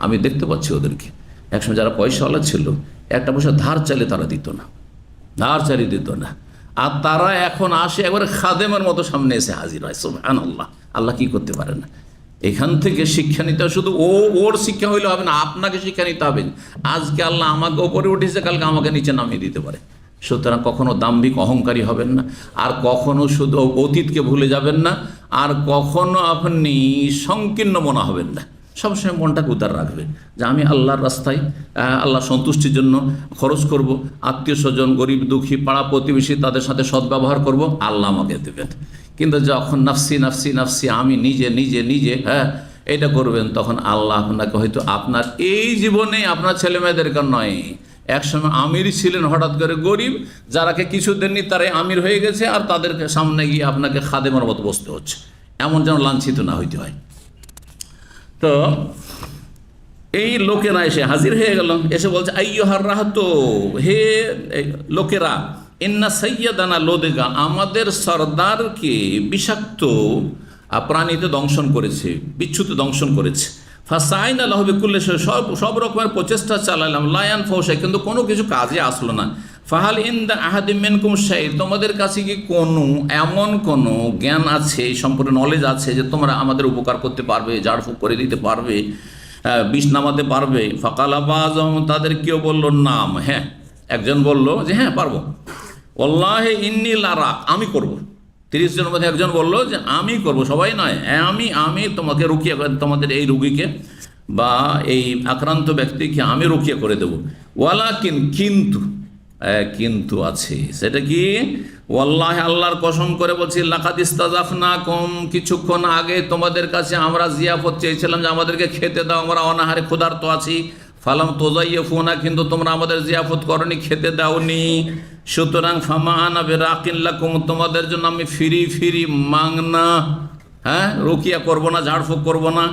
আমি দেখতে পাচ্ছি ওদেরকে, একসময় যারা পয়সাওয়ালা ছিল একটা পয়সা ধার চাইলে তারা দিত না, আর তারা এখন আসে একবারে খাদেমের মতো সামনে এসে হাজির হয়। সুবহানাল্লাহ, আল্লাহ কি করতে পারে না। এখান থেকে শিক্ষা নিতে হবে। শুধু ওর শিক্ষা হইলে হবে না, আপনাকে শিক্ষা নিতে হবে। আজকে আল্লাহ আমাকে ওপরে উঠেছে, কালকে আমাকে নিচে নামিয়ে দিতে পারে। সুতরাং কখনো দাম্ভিক অহংকারী হবেন না, আর কখনো শুধু অতীতকে ভুলে যাবেন না, আর কখনো আপনি সংকীর্ণ মনা হবেন না। সবসময় মনটাকে উদার রাখবেন যে আমি আল্লাহর রাস্তায়, আল্লাহ সন্তুষ্টির জন্য খরচ করব, আত্মীয় স্বজন, গরিব দুঃখী, পাড়া প্রতিবেশী, তাদের সাথে সদ্ব্যবহার করব, আল্লাহ আমাকে দেবেন। কিন্তু যখন নাফসি নাফসি নাফসি, আমি নিজে নিজে নিজে, এটা করবেন, তখন আল্লাহ আপনাকে হয়তো আপনার এই জীবনে আপনার ছেলে মেয়েদেরকে নয়, একসময় আমির ছিলেন, হঠাৎ করে গরিব, যারাকে কিছু দেননি তারাই আমির হয়ে গেছে, আর তাদেরকে সামনে গিয়ে আপনাকে খাদেমের মতো বসতে হচ্ছে। এমন যেন লাঞ্ছিত না হইতে হয়। তো এই লোকেরা এসে হাজির হয়ে গেল, এসে বলছে আইয়ুহার রাহাত, হে লোকেরা, ইন্না সাইয়্যিদানা লোদেগা, আমাদের সর্দারকে বিষাক্ত প্রাণীতে দংশন করেছে, বিচ্ছুতে দংশন করেছে। ফাসাইনা লাহু বিকুল্লি শাই, সব রকমের প্রচেষ্টা চালালাম, লা ইয়ানফাউ শাই, কিন্তু কোনো কিছু কাজে আসলো না। ফাহাল ইনদা আহাদিম মিনকুম শাই, তোমাদের কাছে কি এমন কোনো জ্ঞান আছে, সম্পূর্ণ নলেজ আছে যে তোমরা আমাদের উপকার করতে পারবে, ঝাড়ফুঁক করে দিতে পারবে, বিষ নামাতে পারবে? ফাকালা বাযুহুম, তাদের কেউ বললো নাম, হ্যাঁ। একজন বলল যে হ্যাঁ পারবো। ওয়াল্লাহি ইন্নী লারাক, আমি করব। 30 জনের মধ্যে একজন বললো যে আমি করব, সবাই নয়, আমি তোমাকে রুকিয়ে, তোমাদের এই রুগীকে বা এই আক্রান্ত ব্যক্তিকে আমি রুকিয়ে করে দেব। ওয়ালাকিন, কিন্তু আছে, সেটা কি? ওয়াল্লাহি, আল্লাহর কসম করে বলছি, লাকাদ ইস্তাযাফনাকুম, কিছুক্ষণ আগে তোমাদের কাছে আমরা জিয়াফত চেয়েছিলাম যে আমাদেরকে খেতে দাও, আমরা অনাহারে ক্ষুধার্ত আছি। ফালাম তুযায়্যিফুনা, কিন্তু তোমরা আমাদের জিয়াফত করনি, খেতে দাওনি। সুতরাং ফামা আনা বিরাকিন লাকুম, তোমাদের জন্য আমি ফিরি ফিরি মাংনা, রুকিয়া করব না, ঝাড়ফুঁক করব না।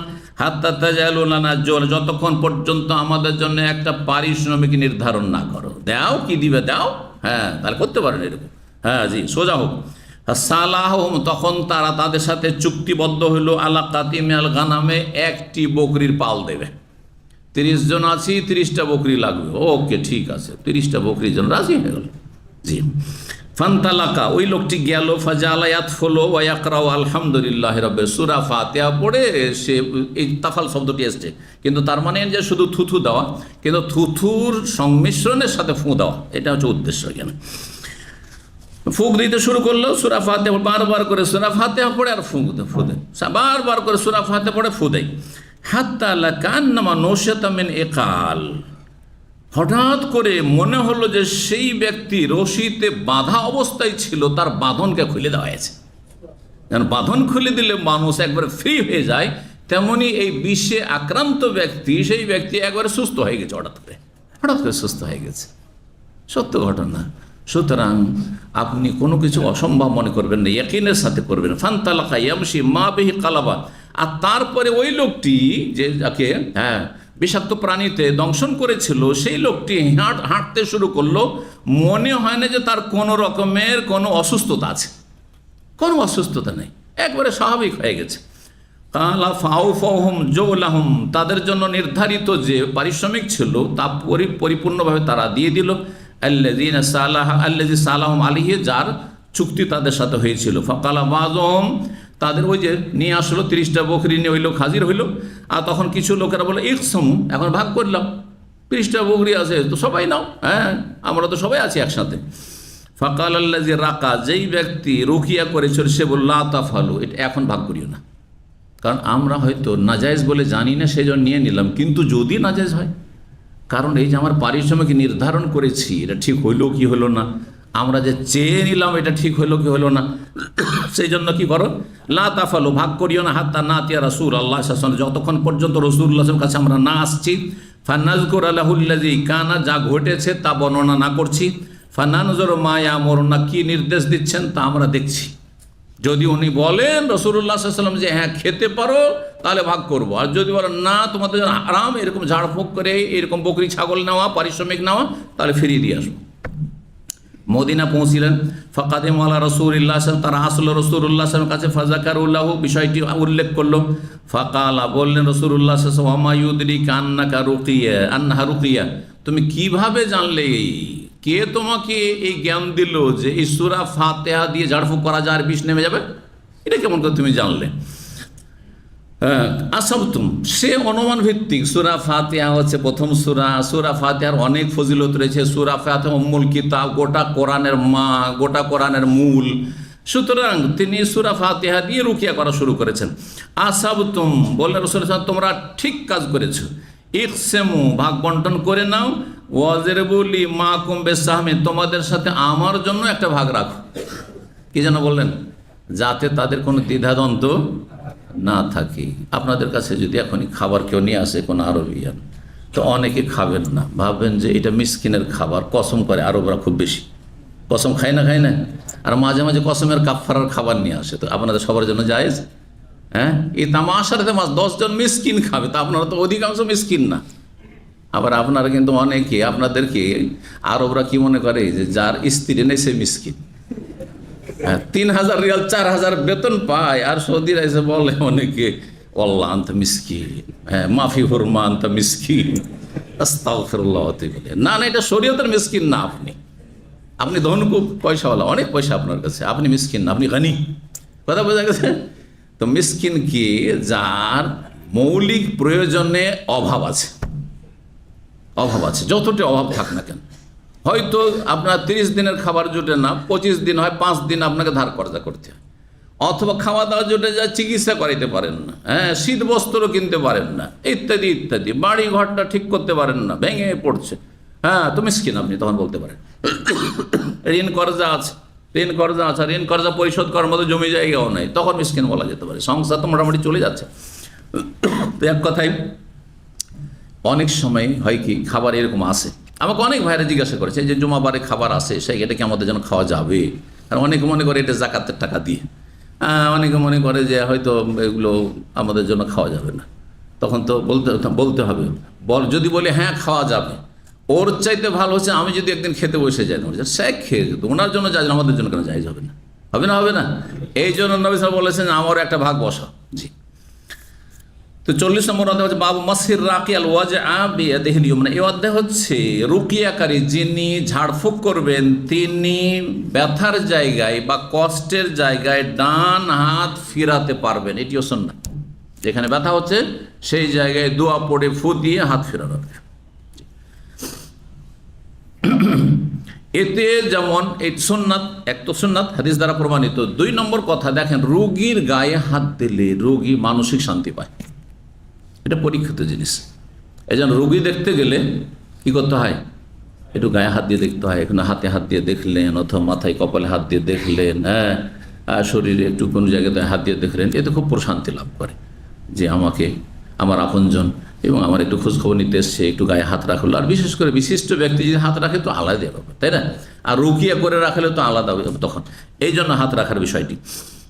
হাত্তা তাজালু লানা জল, যতক্ষণ পর্যন্ত আমাদের জন্য একটা পারিশ্রমিক নির্ধারণ না করো। দাও, কি দিবে দাও, তাহলে করতে পারেন এরকম। জি, সোজা হোক। সালাহম, তখন তারা তাদের সাথে চুক্তিবদ্ধ হইল, আলা কাতিমিয়াল গানামে, একটি বকরির পাল দেবে। 30 জন আছি, 30টা বকরি লাগবে। ওকে, ঠিক আছে, 30টা বকরির জন্য রাজি হয়ে গেল। জি, ফান্তালাকা, ওই লোকটি গেল, ফাজালায়াত ফলো ওয়াকরাও আলহামদুলিল্লাহ রাব্বিল, সূরা ফাতিহা পড়ে সে, এই তাফাল শব্দটি এসছে, কিন্তু তার মানে যে শুধু থুথু দেওয়া, কিন্তু থুথুর সংমিশ্রণের সাথে ফু দেওয়া, এটা হচ্ছে উদ্দেশ্য এখানে। ফুঁক দিতে শুরু করলো, সূরা ফাতিহা বারবার করে সূরা ফাতিহা পড়ে আর ফু দেয়, বারবার করে সূরা ফাতিহা পড়ে ফু দেয়। হাত্তা লাকান্নামা নশাতা মিন ইকাল, হঠাৎ করে মনে হলো যে সেই ব্যক্তি রশিতে বাঁধা অবস্থায় ছিল, তার বাঁধনকে খুলে দেওয়া হয়েছে। কারণ বাঁধন খুলে দিলে মানুষ একবারে ফ্রি হয়ে যায়, তেমনি এই বিষে আক্রান্ত ব্যক্তি, সেই ব্যক্তি একবারে সুস্থ হয়ে গেছে, হঠাৎ করে সুস্থ হয়ে গেছে। সত্য ঘটনা। সুতরাং আপনি কোনো কিছু অসম্ভব মনে করবেন না, ইয়াকিনের সাথে করবেন। ফান্তালাকা ইয়ামশি মা বিহি কালাবা, আর তারপরে ওই লোকটি যে যাকে বিষাক্ত প্রাণীতে দংশন করেছিল, সেই লোকটি হাঁটতে শুরু করলো। মনে হয় না যে তার কোনো রকমের কোনো অসুস্থতা আছে, কোনো অসুস্থতা নেই, একবারে স্বাভাবিক হয়ে গেছে। কালা ফাউফাহুম জৌলাহুম, তাদের জন্য নির্ধারিত যে পারিশ্রমিক ছিল তা পরিপূর্ণভাবে তারা দিয়ে দিল। আল্লাযীনা আল্লাযী সালাহুম আলাইহি, যার চুক্তি তাদের সাথে হয়েছিল। ফাকালা বাযুহুম, তাদের ওই যে নিয়ে আসলো 30টা বকরি নিয়ে ওই লোক হাজির হইল, আর তখন কিছু লোকেরা বলে ইকসমু, এখন ভাগ করলাম, 30টা বকরি আছে তো সবাই নাও, আমরা তো সবাই আছি একসাথে। ফাকাল আল্লাযী রাকা, যেই ব্যক্তি রুকিয়া করেছিল সে বলল লা তাফালু, এটা এখন ভাগ করিও না, কারণ আমরা হয়তো নাজায়েজ বলে জানি না, সেই জন্য নিয়ে নিলাম, কিন্তু যদি নাজায়েজ হয়, কারণ এই যে আমার পারিশ্রমিক নির্ধারণ করেছি, এটা ঠিক হইলো কি হলো না, আমরা যে চেয়ে নিলাম এটা ঠিক হইলো কি হলো না, সেই জন্য কি করো, লা তাফালু, ভাগ করিও না। হাত্তা নাতিয়া রাসূলুল্লাহ সাল্লাল্লাহু আলাইহি ওয়াসাল্লাম, যতক্ষণ পর্যন্ত রাসূলুল্লাহর কাছে আমরা না আসছি। ফানাযকুর লাহুল্লাযী কানা, যা ঘটেছে তা বর্ণনা না করছি। ফানানজুরু মা ইয়ামুরুনা, কি নির্দেশ দিচ্ছেন তা আমরা দেখছি। যদি উনি বলেন রাসূলুল্লাহ সাল্লাল্লাহু আলাইহি ওয়াসাল্লাম যে হ্যাঁ খেতে পারো, তাহলে ভাগ করব, আর যদি বলেন না তোমাদের জন্য আরাম, এরকম ঝাড়ফুঁক করে এরকম বকরি ছাগল নেওয়া, পারিশ্রমিক নেওয়া, তাহলে ফিরিয়ে দিয়ে আসবো। মদিনা পৌঁছিলেন। ফাকাদিমু আলা রাসূলিল্লাহ, তারা আসলো রাসূলুল্লাহ সাল্লাল্লাহু আলাইহি ওয়াসাল্লামের কাছে। ফাযাকারুল্লাহু, বিষয়টি উল্লেখ করলো। ফাকালা, বললেন রাসূলুল্লাহ সাল্লাল্লাহু আলাইহি ওয়াসাল্লাম, ওয়া মা ইউদরিকা আন্নাকা রুকিয়া, আন্নাহা রুকিয়া, তুমি কিভাবে জানলে, কে তোমাকে এই জ্ঞান দিল যে এই সূরা ফাতিহা দিয়ে ঝাড়ফুঁক করা যায় আর বিষ নেমে যাবে, এটা কেমন করে তুমি জানলে? আসাবতুম, সে অনুমান ভিত্তিক। সূরা ফাতিহা হচ্ছে প্রথম সূরা, সূরা ফাতিহার অনেক ফজিলত রয়েছে। সূরা ফাতিহা উম্মুল কিতাব, গোটা কোরআনের মা, গোটা কোরআনের মূল। সুতরাং তিনি সূরা ফাতিহা দিয়ে রুকিয়া করা শুরু করেছেন। আসাবতুম, বললেন রাসূল, তোমরা ঠিক কাজ করেছো। ইকসেমু, ভাগ বন্টন করে নাও। ওয়াজরিবুলি মাকুম বিসাহমি, তোমাদের সাথে আমার জন্য একটা ভাগ রাখো। কি যেন বললেন? যাতে তাদের কোনো দ্বিধাদ্বন্দ্ব না থাকে। আপনাদের কাছে যদি এখনই খাবার কেউ নিয়ে আসে, কোনো আরবিয়ান, তো অনেকে খাবেন না, ভাববেন যে এটা মিসকিনের খাবার, কসম করে। আরবরা খুব বেশি কসম খায় না, আর মাঝে মাঝে কসমের কাফারার খাবার নিয়ে আসে। তো আপনাদের সবার জন্য জায়েজ? এই তামাশার 10 জন মিসকিন খাবে, তো আপনারা তো অধিকাংশ মিসকিন না। আবার আপনারা কিন্তু অনেকে, আপনাদেরকে আরবরা কি মনে করে যে যার স্ত্রী নেই সে মিসকিন। 3000 রিয়াল 4000 বেতন পায়, আর সৌদিরা এসে বলে অনেকে ওয়াল্লাহ আনতা মিসকিন, মাফি হুরমা আনতা মিসকিন, আস্তাগফিরুল্লাহ। না, এটা শরীয়তের মিসকিন না। আপনি ধনকুব, পয়সাওয়ালা, অনেক পয়সা আপনার কাছে, আপনি মিসকিন না, আপনি গানি। কথা বোঝা গেছে? তো মিসকিন কি? যার মৌলিক প্রয়োজনে অভাব আছে, যতটা অভাব থাক না কেন। হয়তো আপনার 30 দিনের খাবার জুটে না, 25 দিন হয়, 5 দিন আপনাকে ধার কর্জা করতে হয়, অথবা খাওয়া দাওয়া জুটে যায়, চিকিৎসা করাইতে পারেন না, শীত বস্ত্র কিনতে পারেন না, ইত্যাদি ইত্যাদি, বাড়ি ঘরটা ঠিক করতে পারেন না, ভেঙে পড়ছে, তো মিসকিন আপনি তখন বলতে পারেন। ঋণ কর্জা আছে, ঋণ কর্জা পরিশোধ করার মতো জমি জায়গাও নাই, তখন মিসকিন বলা যেতে পারে। সংসার তো মোটামুটি চলে যাচ্ছে। তো এক কথায় অনেক সময় হয় কি, খাবার এরকম আসে, আমাকে অনেক ভাইরা জিজ্ঞাসা করেছে যে জুমাবারে খাবার আসে, এটা কি আমাদের জন্য খাওয়া যাবে? আর অনেকে মনে করে এটা জাকাতের টাকা দিয়ে, অনেকে মনে করে যে হয়তো এগুলো আমাদের জন্য খাওয়া যাবে না। তখন তো বলতে হবে, যদি বলে হ্যাঁ খাওয়া যাবে, ওর চাইতে ভালো হচ্ছে আমি যদি একদিন খেতে বসে যাই, সে খেয়ে যেত, ওনার জন্য যাই, আমাদের জন্য কেন যাই যাবে না? হবে না? এই জন্য নবী সাহেব বলেছেন আমার একটা ভাগ বসা। জি। তো 40 নম্বর অধ্যায় হচ্ছে বাবু মাসির রাকিয়াল ওয়াজআ বিয়াদিহিল ইউমনা। এই অধ্যায় হচ্ছে রুকিয়াকারী যিনি ঝাড়ফুঁক করবেন তিনি ব্যথার জায়গায় বা কষ্টের জায়গায় ডান হাত ফিরাতে পারবেন। এটিও সুন্নাত। যেখানে ব্যথা হচ্ছে সেই জায়গায় দোয়া পড়ে ফু দিয়ে হাত ফেরানো। এতে যেমন এই সুন্নাত, এক তো সুন্নাত হাদিস দ্বারা প্রমাণিত। 2 নম্বর কথা দেখেন, রোগীর গায়ে হাত দিলে রোগী মানসিক শান্তি পায়। এটা পরীক্ষিত জিনিস। এই জন্য রোগী দেখতে গেলে কি করতে হয়? একটু গায়ে হাত দিয়ে দেখতে হয়। এখানে হাতে হাত দিয়ে দেখলেন, অথবা মাথায় কপালে হাত দিয়ে দেখলেন, শরীরে একটু কোনো জায়গাতে হাত দিয়ে দেখলেন, এতে খুব প্রশান্তি লাভ করে যে আমাকে আমার আপনজন এবং আমার একটু খোঁজখবর নিতে এসছে, একটু গায়ে হাত রাখলো। আর বিশেষ করে বিশিষ্ট ব্যক্তি যদি হাত রাখে তো আলাদা ব্যাপার, তাই না? আর রুকিয়া করে রাখলে তো আলাদা তখন। এই জন্য হাত রাখার বিষয়টি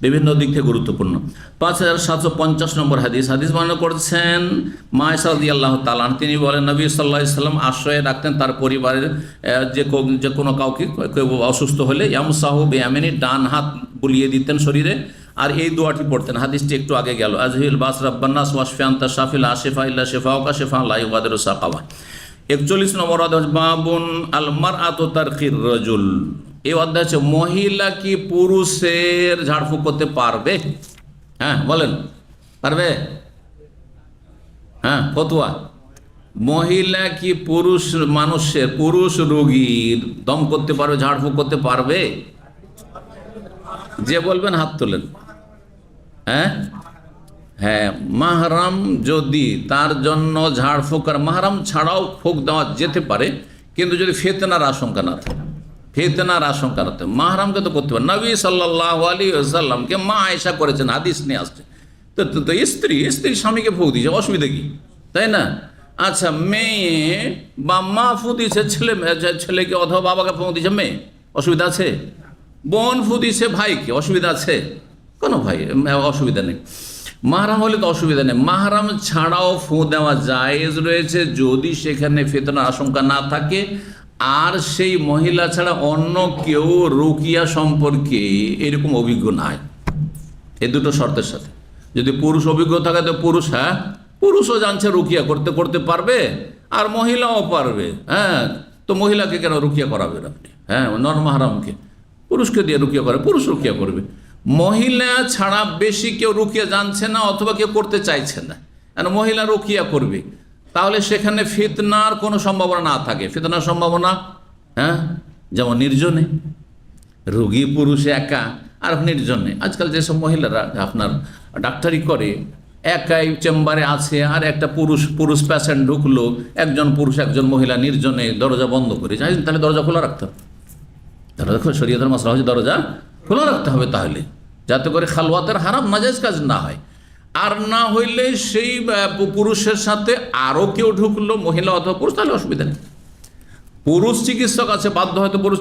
বিভিন্ন দিক থেকে গুরুত্বপূর্ণ। 5750 নম্বর হাদিস বর্ণনা করছেন মা আয়েশা রাদিয়াল্লাহু তাআলা, তিনি বলেন নবী সাল্লাল্লাহু আলাইহি সাল্লাম আশ্রয়ে রাখতেন তার পরিবারের যে কোনো কাউকে, কেউ অসুস্থ হলে ইয়ামসাহু বিয়ামিনি, ডান হাত বুলিয়ে দিতেন শরীরে, আর এই দোয়াটি পড়তেন। হাদিসটি একটু আগে গেল, আজহিল বাস রাব্বান্নাস ওয়াশফি আনতা শাফিল আশিফা ইল্লা শিফাউকা শিফা লা ইউগাদিরু সাকাওয়া। 41 নম্বর অধ্যায় বাবুন আল মারআতু তারকির রাজুল। এই অধ্যায় হচ্ছে মহিলা কি পুরুষের ঝাড়ফুঁক করতে পারবে? হ্যাঁ বলেন, পারবে? হ্যাঁ, ফতোয়া। মহিলা কি পুরুষ রোগীর দম করতে পারবে, ঝাড়ফুঁক করতে পারবে? যে বলবেন হাত তোলেন। হ্যাঁ, মাহরাম যদি তার জন্য ঝাড়ফুঁক, আর মাহরাম ছাড়াও ফুঁক দেওয়া যেতে পারে, কিন্তু যদি ফিতনার আশঙ্কা না থাকে, মাহরামকে তো করতে পারে। নবী সাল্লাল্লাহু আলাইহি ওয়াসাল্লামকে মা আয়েশা করেছেন, হাদিস নিয়ে আসছে। তো স্ত্রী স্বামীকে ফুঁক দিয়েছে, অসুবিধা কি, তাই না? আচ্ছা, মেয়ে বা মা ফুঁ দিয়েছে ছেলেকে, অথবা বাবাকে ফুঁ দিয়েছে মেয়ে, অসুবিধা আছে? বোন ফু দিছে ভাইকে, অসুবিধা আছে? কোনো ভাই অসুবিধা নেই। মাহরাম হলে তো অসুবিধা নেই। মাহরাম ছাড়াও ফু দেওয়া জায়েজ রয়েছে যদি সেখানে ফিতনার আশঙ্কা না থাকে, আর সেই মহিলা ছাড়া অন্য কেউ রুকিয়া সম্পর্কে এরকম অভিজ্ঞ নাই। এই দুটো শর্তের সাথে যদি পুরুষ অভিজ্ঞ থাকে তো পুরুষও জানছে রুকিয়া করতে পারবে, আর মহিলাও পারবে। তো মহিলাকে কেন রুকিয়া করাবেন আপনি? নর মাহরামকে পুরুষকে দিয়ে রুকিয়া করে, পুরুষ রুকিয়া করবে। মহিলা ছাড়া বেশি কেউ রুকিয়া জানছে না, অথবা কেউ করতে চাইছে না, মহিলা রুকিয়া করবে, তাহলে সেখানে ফিতনার কোনো সম্ভাবনা না থাকে। ফিতনার সম্ভাবনা যেমন নির্জনে, রোগী পুরুষ একা আর নির্জনে। আজকাল যেসব মহিলারা আপনার ডাক্তারি করে, একাই চেম্বারে আছে, আর একটা পুরুষ পেশেন্ট ঢুকলো, একজন পুরুষ একজন মহিলা নির্জনে, দরজা বন্ধ করে যাই, তাহলে দরজা খোলা রাখতে হবে। শরীয়তের মাসলা হচ্ছে দরজা খোলা রাখতে হবে, তাহলে যাতে করে খালওয়াতের হারাম নাজায়েজ কাজ না হয়। আর না হইলে সেই পুরুষের সাথে আরও কেউ ঢুকলো, মহিলা অথবা পুরুষ, তাহলে অসুবিধা নেই। পুরুষ চিকিৎসক আছে, বাধ্য হয়তো পুরুষ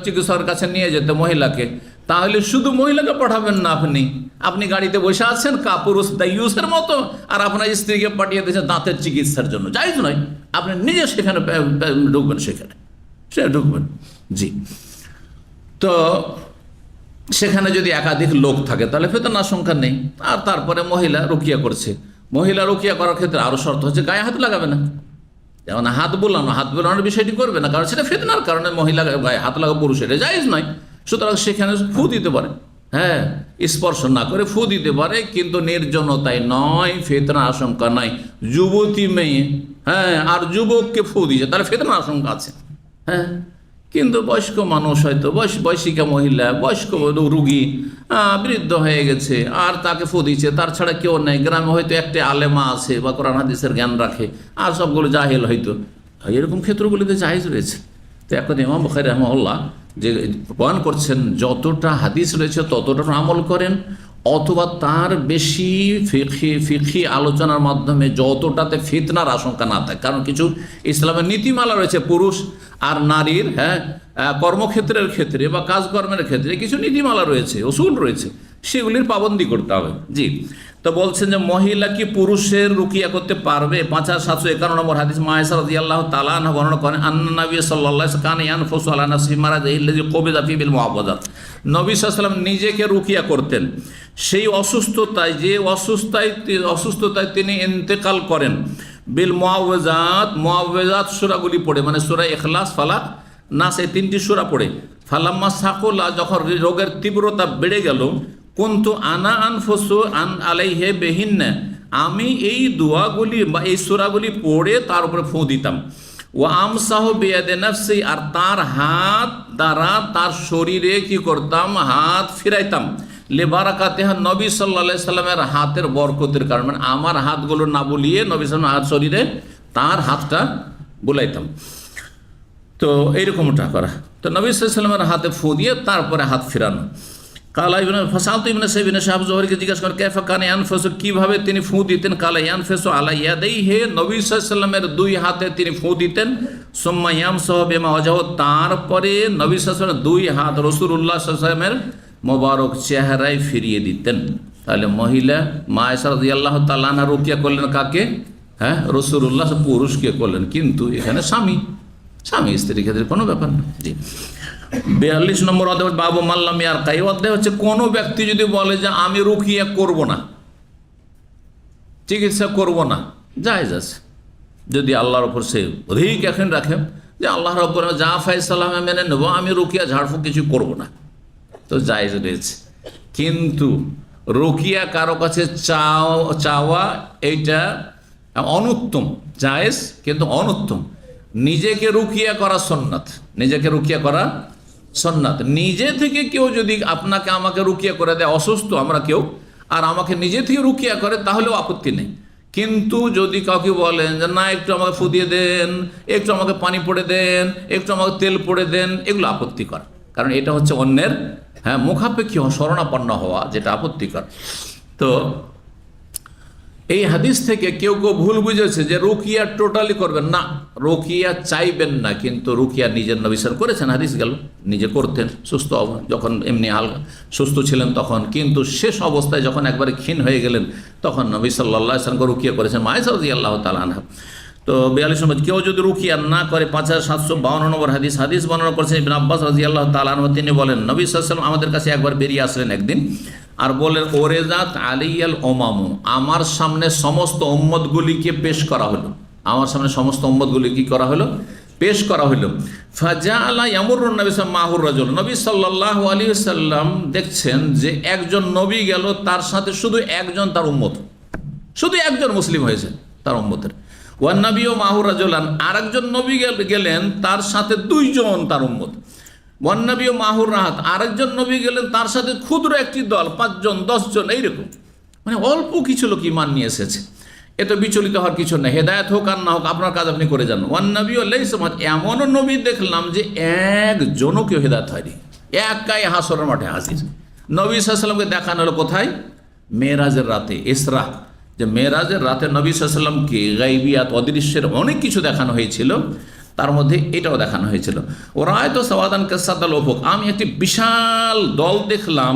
চিকিৎসকের কাছে নিয়ে যেতে মহিলাকে, তাহলে শুধু মহিলাকে পাঠাবেন না, আপনি গাড়িতে বসে আছেন পুরুষ দায়ুসের মতো, আর আপনার স্ত্রীকে পাঠিয়ে দিয়েছেন দাঁতের চিকিৎসার জন্য, জায়েজ নয়। আপনি নিজে সেখানে ঢুকবেন, সে ঢুকবেন। জি। তো সেখানে যদি একাধিক লোক থাকে তাহলে ফিতনার আশঙ্কা নেই। আর তারপরে মহিলা রুকিয়া করছে, মহিলা রুকিয়া করার ক্ষেত্রে আরও শর্ত হচ্ছে গায়ে হাত লাগাবে না। যেমন হাত বোলানোর বিষয়টি করবে না, কারণ সেটা ফিতনার কারণে মহিলা গায়ে হাত লাগা পুরুষের জায়েজ নয়। সুতরাং সেখানে ফু দিতে পারে, স্পর্শ না করে ফু দিতে পারে, কিন্তু নির্জনতায় নয়, ফিতনার আশঙ্কা নাই। যুবতী মেয়ে আর যুবককে ফু দিয়েছে, তাহলে ফিতনার আশঙ্কা আছে। কিন্তু বয়স্ক মানুষ, হয়তো বয়সিকা মহিলা, বয়স্ক রুগী, বৃদ্ধ হয়ে গেছে, আর তাকে ফু দিচ্ছে, তার ছাড়া কেউ নেই। গ্রামে হয়তো একটা আলেমা আছে বা কোরআন হাদিসের জ্ঞান রাখে, আর সবগুলো জাহেল হয়তো, এরকম ক্ষেত্রগুলিতে জায়েজ রয়েছে। তো এখন ইমাম বুখারী রাহিমাহুল্লাহ যে বয়ান করছেন যতটা হাদিস রয়েছে ততটা আমল করেন, অথবা তার বেশি ফিকহি আলোচনার মাধ্যমে যতটাতে ফিতনার আশঙ্কা না থাকে। কারণ কিছু ইসলামের নীতিমালা রয়েছে পুরুষ আর নারীর কর্মক্ষেত্রের ক্ষেত্রে বা কাজকর্মের ক্ষেত্রে কিছু নীতিমালা রয়েছে, উসুল রয়েছে, সেগুলির পাবন্দি করতে হবে। জি, তো বলছেন যে মহিলা কি পুরুষের রুকিয়া করতে পারবে? 5751 নম্বর হাদিস মায়েশা রাদিয়াল্লাহু তাআলা আনহা বর্ণনা করেন আন্না নবী সাল্লাল্লাহু আলাইহি ওয়াসাল্লাম কানা ইয়ানফুসু আলা নাফসিহি মারাদাহি আল্লাযী কুবিযা ফিহি বিল মুআওয়াযাত। নবী সাল্লাল্লাহু আলাইহি ওয়াসাল্লাম নিজেকে রুকিয়া করতেন সেই অসুস্থতায়, যে অসুস্থতায় তিনি ইন্তেকাল করেন বিল মুআওয়াযাত সূরাগুলি পড়ে, মানে সূরা ইখলাস, ফালাক, নাস, এই 3টি সূরা পড়ে। ফালাম্মা সাকুলা, যখন রোগের তীব্রতা বেড়ে গেল, কুনতু আনা আনফুসু আন আলাইহি বিহিন্না, আমি এই দোয়াগুলি বা এই সূরাগুলি পড়ে তার উপরে ফু দিতাম। ওয়া আমসাহু বিয়াদি নাফসি, আর তার হাত দ্বারা তার শরীরে কি করতাম, হাত ফিরাইতাম। লেবারাকাতিহা, নবী সাল্লাল্লাহু আলাইহি সাল্লামের হাতের বরকতের কারণে, মানে আমার হাতগুলো না বুলিয়ে নবী সাল্লাল্লাহু আলাইহি সাল্লামের শরীরে তার হাতটা বুলাইতাম। তো এইরকমটা করা, তো নবী সাল্লাল্লাহু আলাইহি সাল্লামের হাতে ফু দিয়ে তারপরে হাত ফিরানো। কালা ইবনে ফাসালতু ইবনে সাইব ইবনে শাহাব জোহরীকে জিজ্ঞাসা করেন কাইফা কানা ইয়ানফুসু, কিভাবে তিনি ফু দিতেন? কালা ইয়ানফুসু আলা ইয়াদাইহি, নবী সাল্লাল্লাহু আলাইহি সাল্লামের দুই হাতে তিনি ফু দিতেন। সুম্মা ইয়ামসাহু বিমা ওয়াজাহু, তারপরে নবী সাল্লাল্লাহু আলাইহি সাল্লামের দুই হাত রাসূলুল্লাহ সাল্লাল্লাহু আলাইহি ওয়াসাল্লামের মোবারক চেহারায় ফিরিয়ে দিতেন। তাহলে মহিলা মা আয়েশা রাদিয়াল্লাহু তাআলা আনহা রুকিয়া করলেন কাকে? রাসূলুল্লাহ, পুরুষকে করলেন, কিন্তু এখানে স্বামী স্ত্রীর ক্ষেত্রে কোনো ব্যাপার না। জি, 42 নম্বর অধ্যায় বাবু মাল্লাম ইয়ারকা। এই অধ্যায় হচ্ছে কোনো ব্যক্তি যদি বলে যে আমি রুকিয়া করব না, চিকিৎসা করব না, জায়েজ আছে, যদি আল্লাহর ওপর সে অধিক এখন রাখে যে আল্লাহর ওপর যা ফয়সালা মেনে নেব, আমি রুকিয়া ঝাড়ফুঁক কিছু করব না, তো জায়েজ রয়েছে। কিন্তু রুকিয়া কারো কাছে চাওয়া এইটা অনুত্তম, জায়েজ কিন্তু অনুত্তম। নিজেকে রুকিয়া করা সুন্নাত, নিজেকে রুকিয়া করা সুন্নাত। নিজে থেকে কেউ যদি আমাকে রুকিয়া করে দেয়, অসুস্থ আমরা কেউ, আর আমাকে নিজে থেকে রুকিয়া করে, তাহলেও আপত্তি নেই। কিন্তু যদি কাউকে বলেন যে না একটু আমাকে ফু দিয়ে দেন, একটু আমাকে পানি পড়ে দেন, একটু আমাকে তেল পড়ে দেন, এগুলো আপত্তিকর। কারণ এটা হচ্ছে অন্যের মুখাপেক্ষী শরণাপন্ন হওয়া, যেটা আপত্তিকর। তো এই হাদিস থেকে কেউ ভুল বুঝেছে যে রুকিয়া টোটালি করবেন না, রুকিয়া চাইবেন না, কিন্তু রুকিয়া নিজের নবী সাল্লাল্লাহু করেছেন, হাদিস গেল, নিজে করতেন সুস্থ, যখন এমনি হালকা সুস্থ ছিলেন তখন। কিন্তু শেষ অবস্থায় যখন একবারে ক্ষীণ হয়ে গেলেন, তখন নবী সাল্লাল্লাহু আলাইহি ওয়াসাল্লাম রুকিয়া করেছেন মায়েশা রাদিয়াল্লাহু তাআলা আনহা। তো 42 নম্বর, কেউ যদি রুকিয়া না করে, 5752 নম্বর হাদিস বর্ণনা করেছেন ইবনে আব্বাস রাদিয়াল্লাহু তাআলা আনহু, তিনি বলেন নবী সাল্লাল্লাহু আলাইহি ওয়াসাল্লাম আমাদের কাছে একবার বেরিয়ে আসলেন একদিন, আর বলেন ওরেজাত আলাইয়াল ওমামু, আমার সামনে সমস্ত উম্মতগুলিকে পেশ করা হলো, আমার সামনে সমস্ত উম্মতগুলি কি করা হলো, পেশ করা হলো। ফাজাআলা ইয়ামুরুন নবী মাহুর রাজুল, নবী সাল্লাল্লাহু আলাইহি ওয়াসাল্লাম দেখছেন যে একজন নবী গেল, তার সাথে শুধু একজন তার উম্মত, শুধু একজন মুসলিম হয়েছে তার উম্মতের। ওয়ান নবী ও মাহুর রাজুলান, আরেকজন নবী গেলেন, তার সাথে দুইজন তার উম্মত। ওয়ান নবী ও মাহুর রাহাত, আরেকজন নবী গেলেন, তার সাথে ক্ষুদ্র একটি দল, 5 জন 10 জন, এইরকম, মানে অল্প কিছু লোক ঈমান নিয়ে এসেছে। এত বিচলিত হওয়ার কিছু নেই, হেদায়েত হোক আর না হোক আপনার কাজ আপনি করে যান। ওয়ান নবী ও লাইসা, এমনও নবী দেখলাম যে একজনও কেউ হেদায়েত হয়নি, একাই হাসরের মাঠে হাজির। নবী সাল্লাল্লাহু আলাইহি ওয়াসাল্লামকে দেখানো হলো কোথায়? মেরাজের রাতে, ইসরা, যে মেরাজের রাতে নবী সাল্লাল্লাহু আলাইহি ওয়াসাল্লামকে গায়বিয়াত, অদৃশ্যের অনেক কিছু দেখানো হয়েছিল, তার মধ্যে এটাও দেখানো হয়েছিল। ওরা হয়তো সাওয়াদান কাসাদাল উফুক, আমি একটি বিশাল দল দেখলাম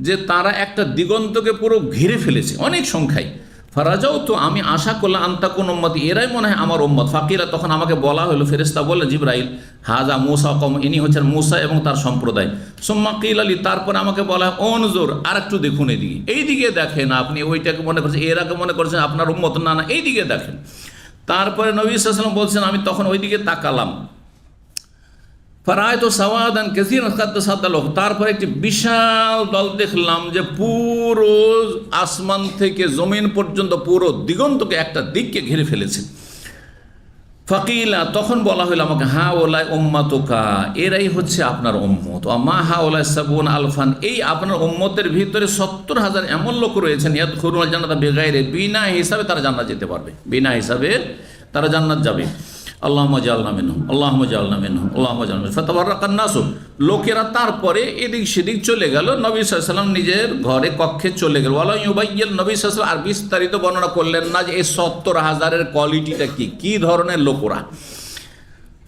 যে তারা একটা দিগন্তকে পুরো ঘিরে ফেলেছে অনেক সংখ্যায়। ফারাজাও, তো আমি আশা করলাম আন্তাকুন উম্মতি, এরাই মনে হয় আমার উম্মত। ফাকিরা, তখন আমাকে বলা হলো, ফেরেশতা বললেন জিবরাইল, হাজা মুসা কওম, ইনি হচ্ছেন মুসা এবং তার সম্প্রদায়। সুম্মা কিল আলী, তারপরে আমাকে বলা হয় অনজুর, আর একটু দেখুন এদিকে, এইদিকে দেখেন, আপনি ওইটাকে মনে করছেন, এরাকে মনে করছেন আপনার উম্মত, না না, এইদিকে দেখেন। তারপরে নবী সাল্লাল্লাহু আলাইহি ওয়াসাল্লাম বলছেন, আমি তখন ওইদিকে তাকালাম, ফারাআইতু সাওয়াদান কাসীরান কাদ সাদালহু, তারপরে একটি বিশাল দল দেখলাম যে পুরো আসমান থেকে জমিন পর্যন্ত পুরো দিগন্তকে, একটা দিককে ঘিরে ফেলেছে। ফাকিলা, তখন বলা হইল আমাকে, হা ওলাই উম্মাতুকা, এরাই হচ্ছে আপনার উম্মত। মা হা ওলাই সাবুন আলফান, এই আপনার উম্মতের ভিতরে 70,000 এমন লোক রয়েছেন, ইয়াদখুলুনাল জান্নাতা বিগাইরি, বিনা হিসাবে তারা জান্নাত যেতে পারবে, বিনা হিসাবে তারা জান্নাত যাবে। আল্লাহুম্মা জাআলনা মিনহুম, আল্লাহুম্মা জাআলনা মিনহুম, আল্লাহুম্মা জাআলনা মিনহুম। ফাতাবাররাকান নাসু, লোকেরা তারপরে এদিক সেদিক চলে গেল। নবী সাল্লাল্লাহু আলাইহি ওয়াসাল্লাম নিজের ঘরে কক্ষে চলে গেল। ওয়ালা ইউবাইয়্যিন, নবী সাল্লাল্লাহু আলাইহি ওয়াসাল্লাম আর বিস্তারিত বর্ণনা করলেন না যে এই 70,000-এর কোয়ালিটিটা কি ধরনের লোকরা।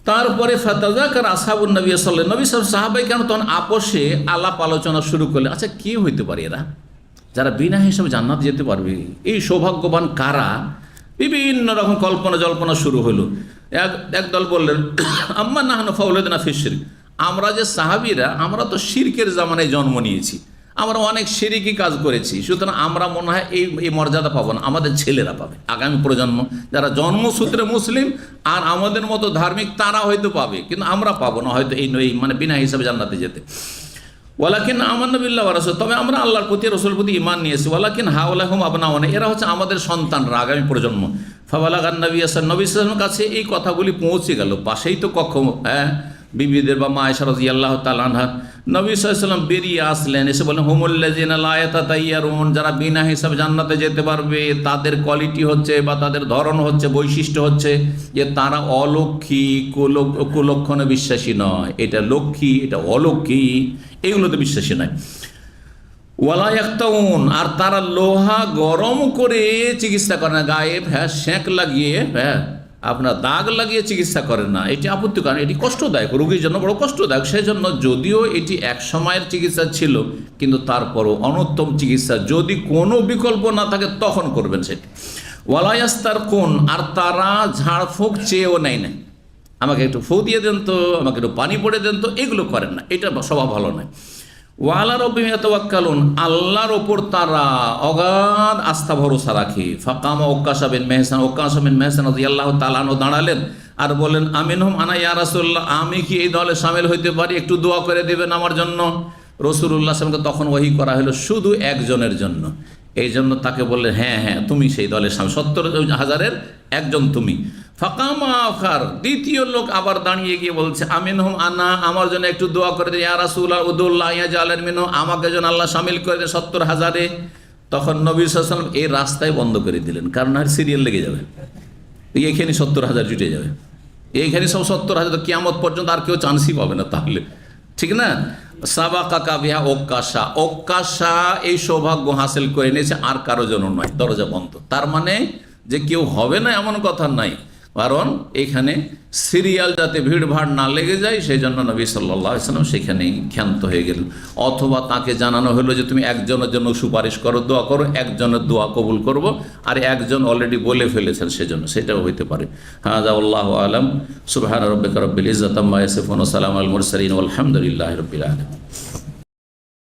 তারপরে ফাতাযাকার আসহাবুন নবী সাল্লাল্লাহু আলাইহি ওয়াসাল্লাম, নবী সাল্লাল্লাহু আলাইহি ওয়াসাল্লাম সাহাবায়ে কেরাম তখন আপোষে আলাপ আলোচনা শুরু করলেন, আচ্ছা কি হইতে পারে এরা যারা বিনা হিসাবে জান্নাত যেতে পারবে, এই সৌভাগ্যবান কারা? বিভিন্ন রকম কল্পনা জল্পনা শুরু হলো। একদল বললেন, আম্মা নাহনু ফাউলাদনা ফিশ শিরক, আমরা যে সাহাবীরা আমরা তো শিরকের জামানায় জন্ম নিয়েছি, আমরা অনেক শিরকি কাজ করেছি, সুতরাং আমরা মনে হয় এই মর্যাদা পাবো না, আমাদের ছেলেরা পাবে, আগামী প্রজন্ম যারা জন্মসূত্রে মুসলিম আর আমাদের মতো ধার্মিক তারা হয়তো পাবে, কিন্তু আমরা পাবো না হয়তো এই মানে বিনা হিসাবে জান্নাতে যেতে। ওয়ালাকিন আমান্না বিল্লাহি ওয়া রাসূলিহি, তবে আমরা আল্লাহর প্রতি রাসূলের প্রতি ঈমান নিয়েছি। ওয়ালাকিন হাওলাহুম আবনাউনা, এরা হচ্ছে আমাদের সন্তানরা, আগামী প্রজন্ম। ফাবালাগান নবী সাল্লাল্লাহু আলাইহি ওয়াসাল্লামের কাছে এই কথাগুলি পৌঁছে গেল, পাশেই তো কক্ষ, বিবিদের বা মা আয়েশা রাদিয়াল্লাহু তাআলা আনহা। নবী সাল্লাল্লাহু আলাইহি ওয়াসাল্লাম বেরিয়ে আসলেন, এসে বলেন, হুমুল্লাযিনা লা ইয়াতাতায়্যারুন, যারা বিনা হিসাবে জান্নাতে যেতে পারবে তাদের কোয়ালিটি হচ্ছে বা তাদের ধরন হচ্ছে, বৈশিষ্ট্য হচ্ছে যে তারা অলক্ষী, কুলক্ষণে বিশ্বাসী নয়, এটা লক্ষ্মী এটা অলক্ষী, এগুলোতে বিশ্বাসী নয়। ওয়ালা ইয়াক্তাউন, আর তারা লোহা গরম করে চিকিৎসা করে না, গায়ে সেঁক লাগিয়ে আপনার দাগ লাগিয়ে চিকিৎসা করেন না, এটি আপত্তিকর, এটি কষ্টদায়ক, রোগীর জন্য বড় কষ্টদায়ক। সেই জন্য যদিও এটি এক সময়ের চিকিৎসা ছিল, কিন্তু তারপরও অনুত্তম চিকিৎসা, যদি কোনো বিকল্প না থাকে তখন করবেন সেটি। ওয়ালা ইয়াস্তারকুন, আর তারা ঝাড়ফুঁক চেয়েও নেয় না, আমাকে একটু ফু দিয়ে দেন তো, আমাকে একটু পানি পড়ে দেন তো, এগুলো করেন না, এটা স্বভাব ভালো নয়। ওয়ালা রাব্বিহিম ইয়াতাওয়াক্কালুন, আল্লাহর ওপর তারা অগাধ আস্থা ভরসা রাখে। ফাকামা উক্কাশা বিন মেহসান রাদিয়াল্লাহু তাআলা আনহু দাঁড়ালেন আর বলেন, আমিনহুম আনা ইয়া রাসূলুল্লাহ, আমি কি এই দলে শামিল হইতে পারি, একটু দোয়া করে দেবেন আমার জন্য। রাসূলুল্লাহ সাল্লাল্লাহু আলাইহি ওয়াসাল্লামকে তখন ওহী করা হলো শুধু একজনের জন্য, এই জন্য তাকে বললেন, হ্যাঁ হ্যাঁ তুমি সেই দলের শামিল, 70,000-এর একজন তুমি। ফাকামা আখার, দ্বিতীয় লোক আবার দাঁড়িয়ে গিয়ে বলছে, আমিনহুম আনা, আমার জন্য একটু দোয়া করে দিন, ইয়া রাসূলুল্লাহ উদুল্লাহ ইয়াজআলান মিনহুম, আমাকে যেন আল্লাহ শামিল করে দেন 70,000-এ। তখন নবী সাল্লাল্লাহু আলাইহি ওয়াসাল্লাম এই রাস্তায় বন্ধ করে দিলেন, কারণ আর সিরিয়াল লেগে যাবে, এইখানে 70,000 জুটে যাবে, এইখানে সব 70,000, কিয়ামত পর্যন্ত আর কেউ চান্সই পাবে না তাহলে, ঠিক না? সাবাকাকা বিহা ওক্কাশা, ওক্কাশা এই সৌভাগ্য হাসিল করে নিয়েছে, আর কারো জন্য নয়, দরজা বন্ধ। তার মানে যে কেউ হবে না এমন কথা নাই, কারণ এখানে সিরিয়াল যাতে ভিড়ভাড় না লেগে যায় সেই জন্য নবী সাল্লাল্লাহু আলাইহি ওয়াসাল্লাম সেখানেই ক্ষান্ত হয়ে গেলেন। অথবা তাকে জানানো হলো যে তুমি একজনের জন্য সুপারিশ করো, দোয়া করো, একজনের দোয়া কবুল করব, আর একজন অলরেডি বলে ফেলেছেন সেজন্য, সেটাও হইতে পারে। হাযা আল্লাহু আলাম। সুবহান রাব্বিকা রাব্বিল ইজ্জাতি আম্মা ইয়াসিফুন ওয়া সালামুন আলাল মুরসালিন ওয়াল হামদুলিল্লাহি রাব্বিল আলামিন।